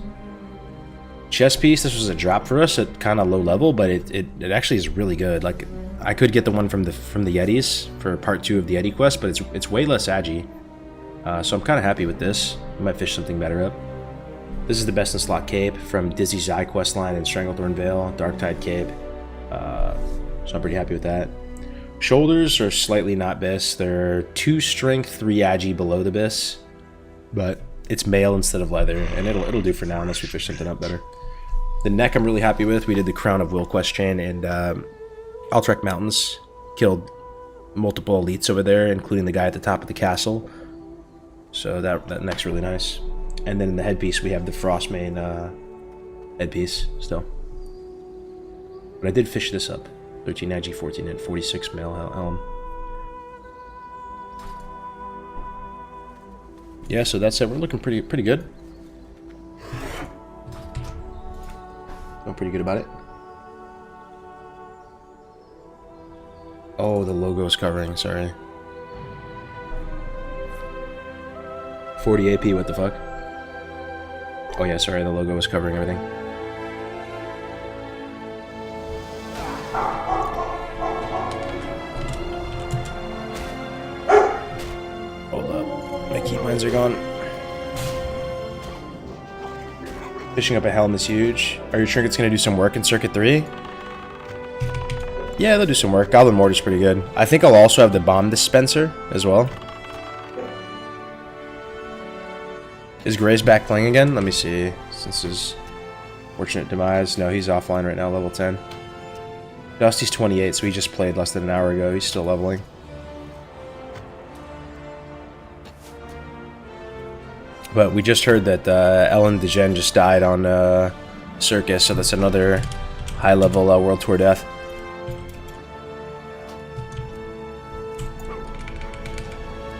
Chest piece, this was a drop for us at kind of low level, but it actually is really good. Like, I could get the one from the Yetis for part 2 of the Yeti quest, but it's way less Agi. So I'm kind of happy with this. I might fish something better up. This is the best in slot cape from Dizzy's Eye questline and Stranglethorn Vale, Darktide cape. So I'm pretty happy with that. Shoulders are slightly not best. They're 2 strength, 3 Agi below the bis, but it's mail instead of leather, and it'll do for now unless we fish something up better. The neck I'm really happy with. We did the Crown of Will quest chain and Altrek Mountains. Killed multiple elites over there, including the guy at the top of the castle. So that neck's really nice. And then in the headpiece we have the Frostmane headpiece still. But I did fish this up. 13 Agi, 14 and 46 mail helm. Yeah, so that's it. We're looking pretty good. I'm pretty good about it. Oh, the logo's covering, sorry. 40 AP, what the fuck? Oh yeah, sorry, the logo was covering everything. Hold up, my keybinds are gone. Fishing up a helm is huge. Are your trinkets gonna do some work in Circuit 3? Yeah, they'll do some work. Goblin Mortar's pretty good. I think I'll also have the bomb dispenser as well. Is Gray's back playing again? Let me see. Since his fortunate demise. No, he's offline right now, level 10. Dusty's 28, so he just played less than an hour ago. He's still leveling. But we just heard that Ellen DeGen just died on Circus, so that's another high-level World Tour death.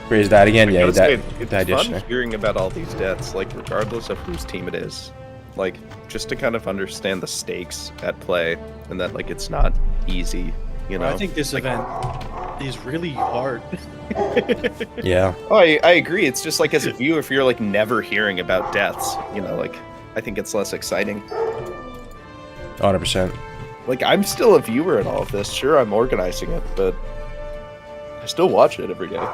Gray's died again? Yeah, he died It's yesterday. fun hearing about all these deaths, like regardless of whose team it is. like just to kind of understand the stakes at play and that like it's not easy, you know. I think this event is really hard. Yeah. Oh, I agree. It's just like as a viewer, if you're like never hearing about deaths, you know, like I think it's less exciting. 100%. Like I'm still a viewer in all of this. Sure, I'm organizing it, but I still watch it every day.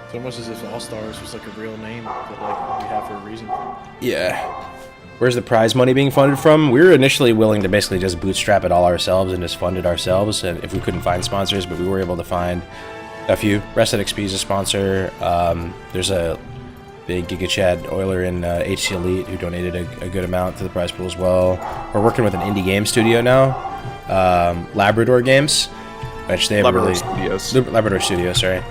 It's almost as if Allstars was like a real name that like we have for a reason. Yeah. Where's the prize money being funded from? We were initially willing to basically just bootstrap it all ourselves and just fund it ourselves, and if we couldn't find sponsors, but we were able to find a few. Rested XP is a sponsor. There's a big Giga Chad Oiler in HC Elite who donated a good amount to the prize pool as well. We're working with an indie game studio now, Labrador Games, which they have Labrador really Studios. Labrador Studios, sorry.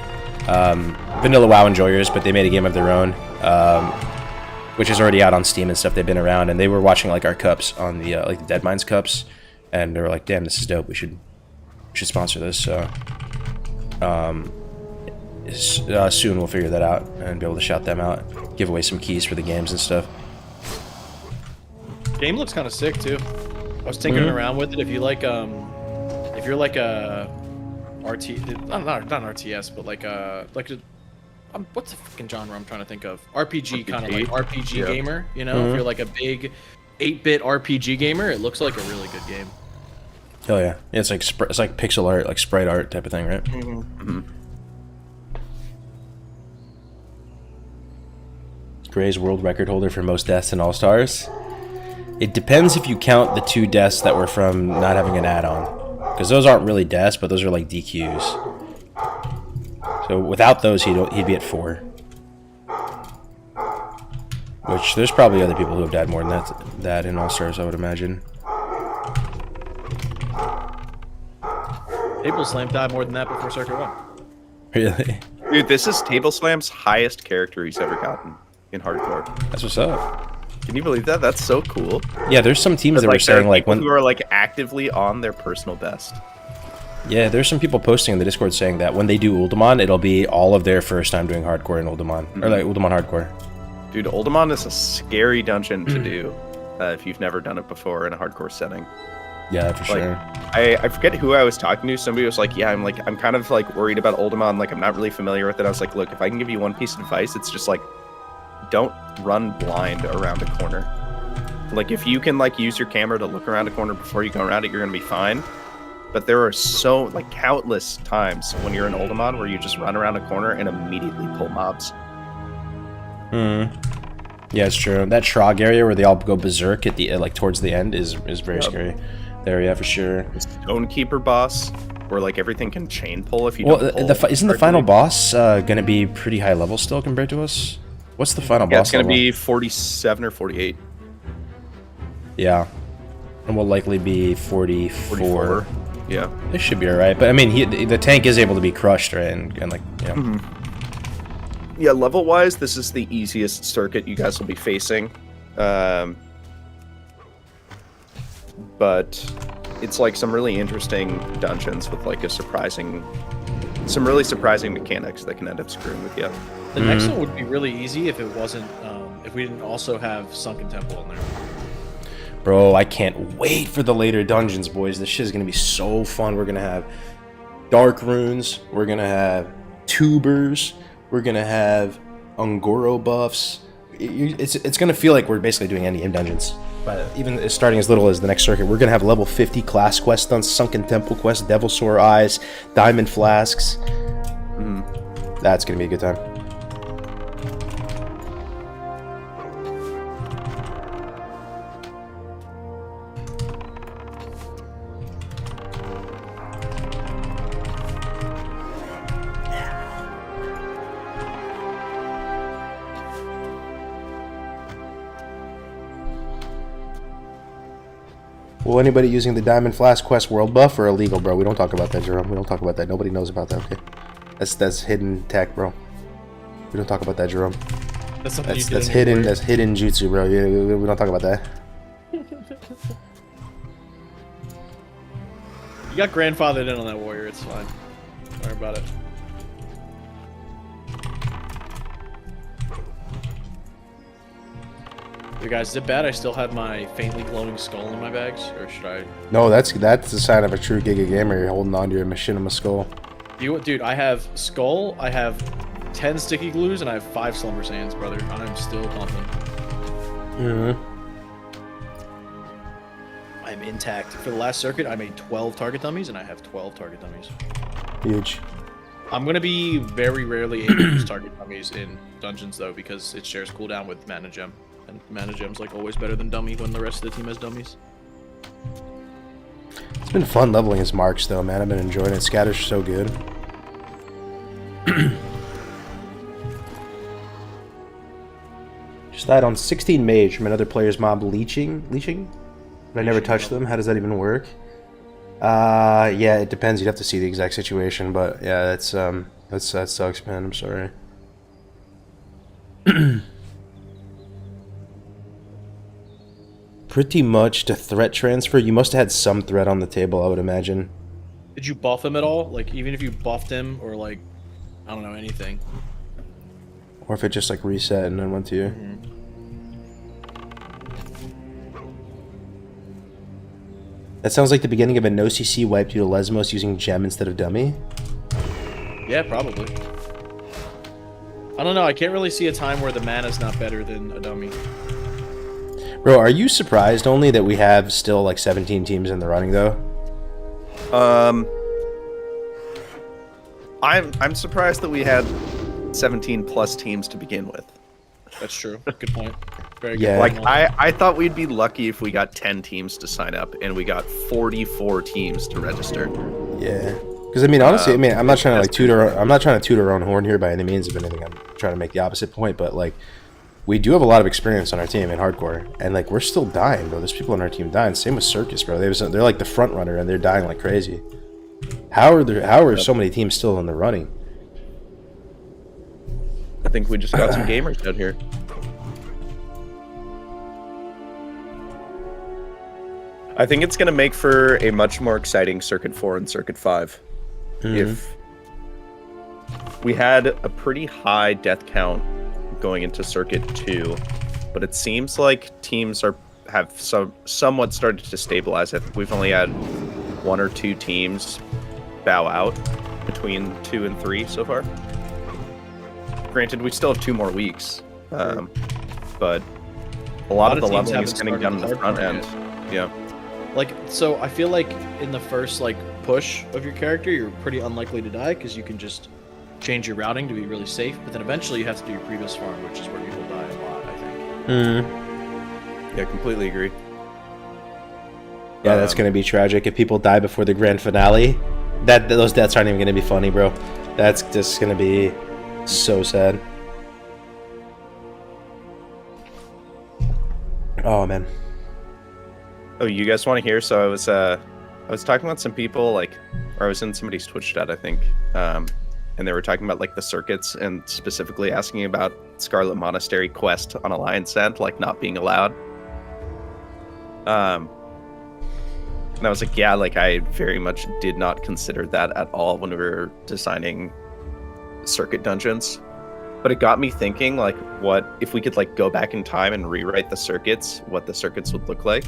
Vanilla WoW enjoyers, but they made a game of their own, which is already out on Steam and stuff. They've been around, and they were watching like our cups on the like the Dead Mines cups, and they were like, "Damn, this is dope. We should sponsor this." So, soon we'll figure that out and be able to shout them out, give away some keys for the games and stuff. Game looks kind of sick too. I was tinkering around with it. If you like, if you're like a not RTS, but like a what's the fucking genre I'm trying to think of? RPG kind of like RPG gamer. You know, if you're like a big 8-bit RPG gamer, it looks like a really good game. Hell yeah! Yeah, it's like pixel art, like sprite art type of thing, right? Gray's world record holder for most deaths in All-Stars. It depends if you count the 2 deaths that were from not having an add-on, because those aren't really deaths, but those are like DQs. So without those, he'd be at 4. Which there's probably other people who have died more than that in All-Stars, I would imagine. Table Slam died more than that before Circuit 1. Really? Dude, this is Table Slam's highest character he's ever gotten in hardcore. That's what's up. Can you believe that? That's so cool. Yeah, there's some teams that were saying like when who are like actively on their personal best. Yeah, there's some people posting in the Discord saying that when they do Uldaman, it'll be all of their first time doing hardcore in Uldaman, or like Uldaman hardcore. Dude, Uldaman is a scary dungeon to do if you've never done it before in a hardcore setting. Yeah, for sure. I forget who I was talking to. Somebody was like, "Yeah, I'm kind of like worried about Uldaman. Like, I'm not really familiar with it." I was like, "Look, if I can give you one piece of advice, it's just like, don't run blind around a corner. Like, if you can like use your camera to look around a corner before you go around it, you're gonna be fine. But there are so like countless times when you're in Uldaman where you just run around a corner and immediately pull mobs." Yeah, it's true. That Trog area where they all go berserk at the like towards the end is very scary. There, yeah, for sure. The Stonekeeper boss, where like everything can chain pull if you Well, don't pull. isn't the final boss gonna be pretty high level still compared to us? What's the final boss? It's gonna level? be 47 or 48. Yeah, and will likely be 44. Yeah, it should be alright. But I mean, the tank is able to be crushed, right? And like, yeah. Yeah, level wise, this is the easiest circuit you guys will be facing. But it's like some really interesting dungeons with like some really surprising mechanics that can end up screwing with you. The next one would be really easy if it wasn't, if we didn't also have Sunken Temple in there. Bro, I can't wait for the later dungeons, boys. This shit is gonna be so fun. We're gonna have Dark Runes. We're gonna have Tubers. We're gonna have Ungoro buffs. It's gonna feel like we're basically doing endgame dungeons. But even starting as little as the next circuit, we're gonna have level 50 class quests done, Sunken Temple quests, Devil Sore Eyes, Diamond Flasks. That's gonna be a good time. Will anybody using the Diamond Flask quest world buff or illegal, bro? We don't talk about that, Jerome. We don't talk about that. Nobody knows about that, okay? That's hidden tech, bro. We don't talk about that, Jerome. That's hidden. That's hidden jutsu, bro. Yeah, we don't talk about that. You got grandfathered in on that warrior. It's fine. Don't worry about it. Hey guys, is it bad I still have my faintly glowing skull in my bags? Or should I... No, that's the sign of a true Giga gamer. You're holding on to your machinima skull. Dude, I have skull, I have 10 sticky glues, and I have 5 slumber sands, brother. I'm still pumping. I'm intact. For the last circuit, I made 12 target dummies, and I have 12 target dummies. Huge. I'm gonna be very rarely able to use target dummies in dungeons, though, because it shares cooldown with mana gem. And mana gem's like always better than dummy when the rest of the team has dummies. It's been fun leveling his marks, though, man. I've been enjoying it. Scatter's so good. Just died on 16 mage from another player's mob leeching? But I never touched them. How does that even work? Yeah, it depends. You'd have to see the exact situation, but yeah, that sucks, man. I'm sorry. Pretty much to threat transfer, you must have had some threat on the table, I would imagine. Did you buff him at all? Like, even if you buffed him, or like, I don't know, anything. Or if it just like reset and then went to you. That sounds like the beginning of a no-CC wipe due to Lesmos using gem instead of dummy. Yeah, probably. I don't know, I can't really see a time where the mana's not better than a dummy. Bro, are you surprised only that we have still like 17 teams in the running though? I'm surprised that we had 17 plus teams to begin with. That's true. Good point. Very good. Yeah. Like I thought we'd be lucky if we got 10 teams to sign up, and we got 44 teams to register. Yeah. Because I mean, honestly, I mean, I'm not trying to like toot our own horn here by any means of anything. I'm trying to make the opposite point, but like, we do have a lot of experience on our team in hardcore, and like we're still dying, bro. There's people on our team dying. Same with Circus, bro. They're like the front runner, and they're dying like crazy. How are so many teams still in the running? I think we just got some gamers out here. I think it's gonna make for a much more exciting Circuit 4 and Circuit 5. If we had a pretty high death count going into Circuit 2, but it seems like teams have somewhat started to stabilize. I think we've only had 1 or 2 teams bow out between 2 and 3 so far. Granted, we still have 2 more weeks, but a lot of the leveling is getting done in the front end. Yeah. Like, so I feel like in the first like push of your character, you're pretty unlikely to die because you can just change your routing to be really safe. But then eventually you have to do your previous farm, which is where people die a lot, I think. Yeah, completely agree. Yeah, that's gonna be tragic if people die before the grand finale. Those deaths aren't even gonna be funny, bro. That's just gonna be so sad. Oh man. Oh, you guys want to hear? So I was talking about some people, like, or I was in somebody's Twitch chat, I think, and they were talking about like the circuits and specifically asking about Scarlet Monastery quest on Alliance End, like not being allowed. And I was like, yeah, like I very much did not consider that at all when we were designing circuit dungeons. But it got me thinking, like, what if we could like go back in time and rewrite the circuits, what the circuits would look like.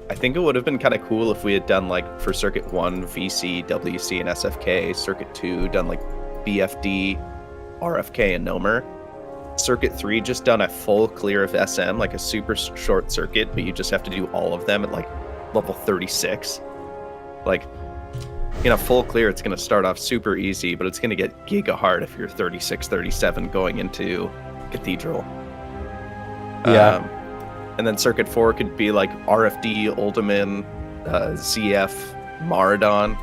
I think it would have been kind of cool if we had done like for Circuit 1, VC, WC, and SFK, Circuit 2 done like BFD, RFK, and Nomer. Circuit 3 just done a full clear of SM, like a super short circuit, but you just have to do all of them at like level 36. Like, in a full clear, it's going to start off super easy, but it's going to get giga hard if you're 36, 37 going into Cathedral. Yeah. And then Circuit 4 could be like RFD, Uldaman, ZF, Maradon.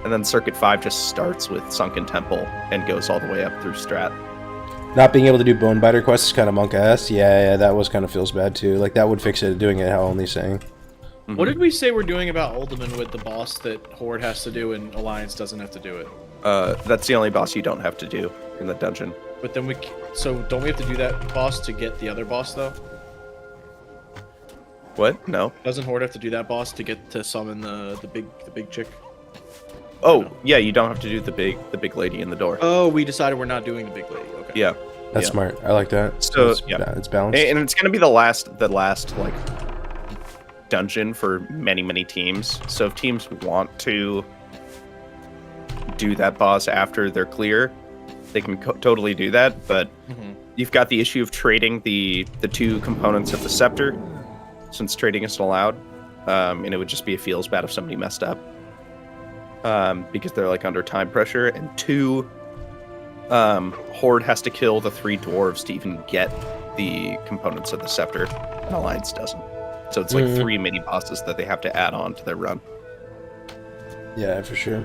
And then Circuit 5 just starts with Sunken Temple and goes all the way up through Strat. Not being able to do Bonebiter quests is kind of monk-ass. Yeah, that was kind of feels bad too. Like, that would fix it, doing it how Only's saying. What did we say we're doing about Uldaman with the boss that Horde has to do and Alliance doesn't have to do it? That's the only boss you don't have to do in the dungeon. But then so don't we have to do that boss to get the other boss though? What? No. Doesn't Horde have to do that boss to get to summon the big chick? Oh, yeah, you don't have to do the big lady in the door. Oh, we decided we're not doing the big lady. Okay. Yeah. That's Yeah. smart. I like that. So it's, yeah, it's balanced. and it's gonna be the last like dungeon for many teams. So if teams want to do that boss after they're clear, they can totally do that. But you've got the issue of trading the two components of the scepter, since trading isn't allowed, and it would just be a feels bad if somebody messed up, because they're like under time pressure. And two, Horde has to kill the 3 dwarves to even get the components of the scepter, and Alliance doesn't. So it's like 3 mini bosses that they have to add on to their run. Yeah, for sure.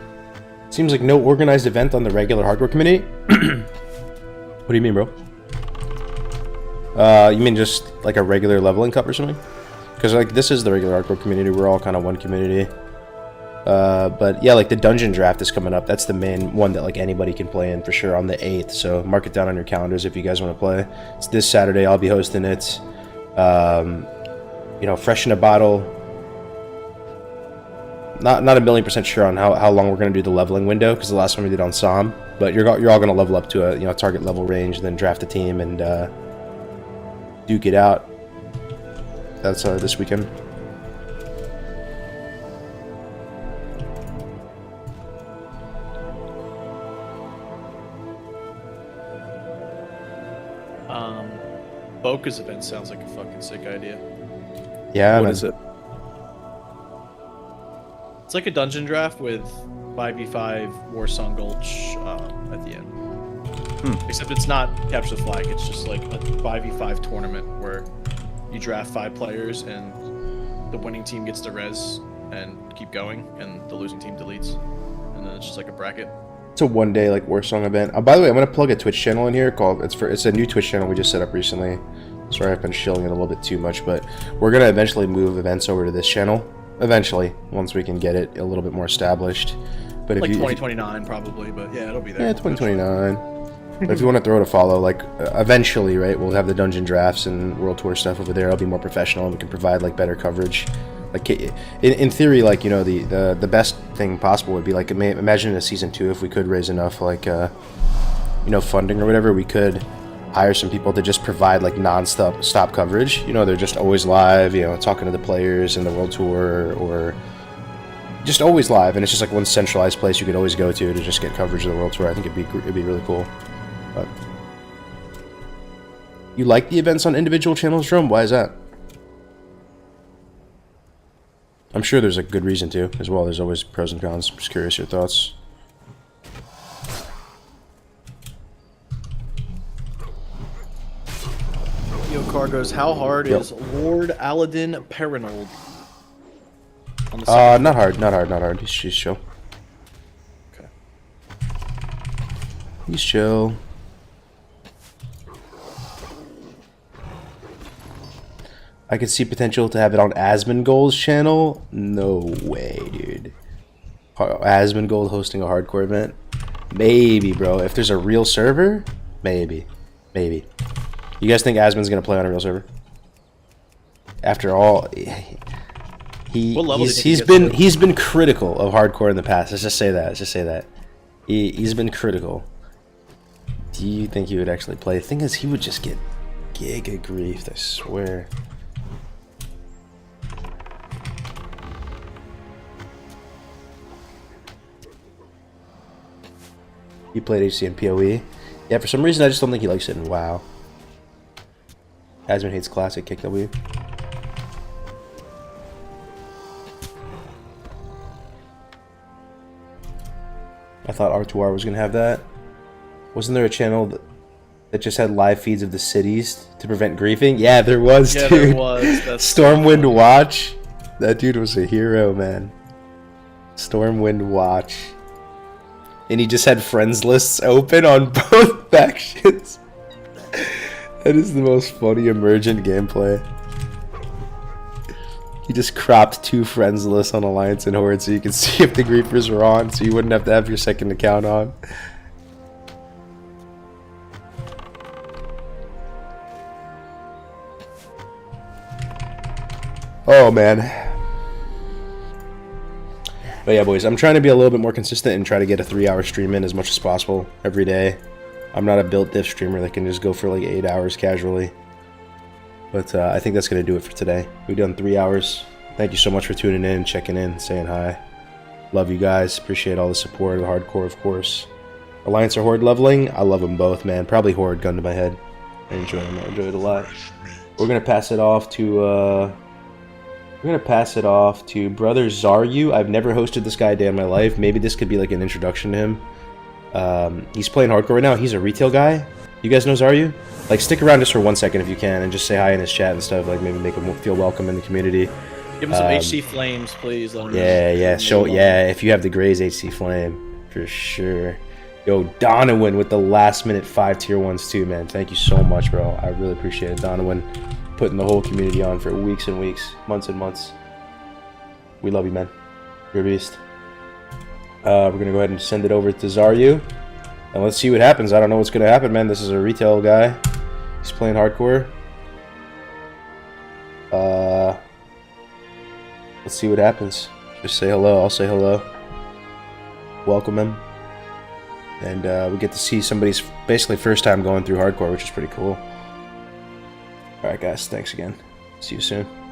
Seems like no organized event on the regular hardcore community. What do you mean, bro? You mean just like a regular leveling cup or something? Because like this is the regular hardcore community. We're all kind of one community. But yeah, like the dungeon draft is coming up. That's the main one that like anybody can play in for sure on the 8th. So mark it down on your calendars if you guys want to play. It's this Saturday. I'll be hosting it. You know, fresh in a bottle. Not 1,000,000% sure on how long we're gonna do the leveling window, because the last one we did on Som. But you're all gonna level up to a target level range, then draft a team and duke it out. That's this weekend. Boca's event sounds like a fucking sick idea. Yeah. What is it? It's like a dungeon draft with 5v5 Warsong Gulch at the end. Except it's not capture the flag. It's just like a 5v5 tournament where you draft 5 players and the winning team gets the res and keep going, and the losing team deletes, and then it's just like a bracket. It's a one-day like Warsong event. By the way, I'm gonna plug a Twitch channel in here called it's a new Twitch channel we just set up recently. Sorry, I've been shilling it a little bit too much, but we're gonna eventually move events over to this channel. Eventually, once we can get it a little bit more established. But Like if you 2029 probably, but yeah, it'll be there. yeah, 2029. But if you want to throw it a follow, like eventually, right? We'll have the dungeon drafts and World Tour stuff over there. I'll be more professional, and we can provide like better coverage. Like in theory, like the best thing possible would be like imagine in a season 2 if we could raise enough like funding or whatever, we could hire some people to just provide like non-stop coverage. They're just always live, talking to the players in the World Tour or just always live, and it's just like one centralized place you could always go to just get coverage of the World Tour. I think it'd be really cool. But you like the events on individual channels, Jerome? Why is that? I'm sure there's a good reason to as well. There's always pros and cons. I'm just curious your thoughts. Yo, Cargos, how hard is Lord Aladdin Paranold? On the Not hard. He's chill. Okay. He's chill. I could see potential to have it on Asmongold's channel. No way, dude. Asmongold hosting a hardcore event? Maybe, bro. If there's a real server, maybe. You guys think Asmon's gonna play on a real server? After all, he's been critical of hardcore in the past. Let's just say that. He's been critical. Do you think he would actually play? The thing is, he would just get giga griefed, I swear. He played HC and PoE. Yeah, for some reason I just don't think he likes it in WoW. Asmon hates Classic, kick W. I thought R2R was gonna have that. Wasn't there a channel that just had live feeds of the cities to prevent griefing? Yeah, there was, dude. There was. Stormwind Watch. That dude was a hero, man. Stormwind Watch. And he just had friends lists open on both factions. That is the most funny emergent gameplay. He just cropped 2 friends lists on Alliance and Horde so you can see if the griefers were on, so you wouldn't have to have your second account on. Oh man. But yeah, boys, I'm trying to be a little bit more consistent and try to get a 3-hour stream in as much as possible every day. I'm not a built diff streamer that can just go for like 8 hours casually. But I think that's going to do it for today. We've done 3 hours. Thank you so much for tuning in, checking in, saying hi. Love you guys. Appreciate all the support. The hardcore, of course. Alliance or Horde leveling? I love them both, man. Probably Horde, gun to my head. I enjoy them. I enjoy it a lot. We're going to pass it off to... Brother Zaryu. I've never hosted this guy a day in my life. Maybe this could be like an introduction to him. He's playing hardcore right now. He's a retail guy. You guys know Zaryu? Like, stick around just for 1 second if you can, and just say hi in his chat and stuff. Like, maybe make him feel welcome in the community. Give him some HC flames, please. Let him If you have the Grays HC flame, for sure. Yo, Donovan with the last minute 5 tier 1s too, man. Thank you so much, bro. I really appreciate it, Donovan. Putting the whole community on for weeks and weeks, months and months. We love you, man. You're a beast. We're gonna go ahead and send it over to Zaryu, and let's see what happens. I don't know what's gonna happen, man. This is a retail guy. He's playing hardcore. Let's see what happens. Just say hello. I'll say hello. Welcome him, and we get to see somebody's basically first time going through hardcore, which is pretty cool. Alright guys, thanks again. See you soon.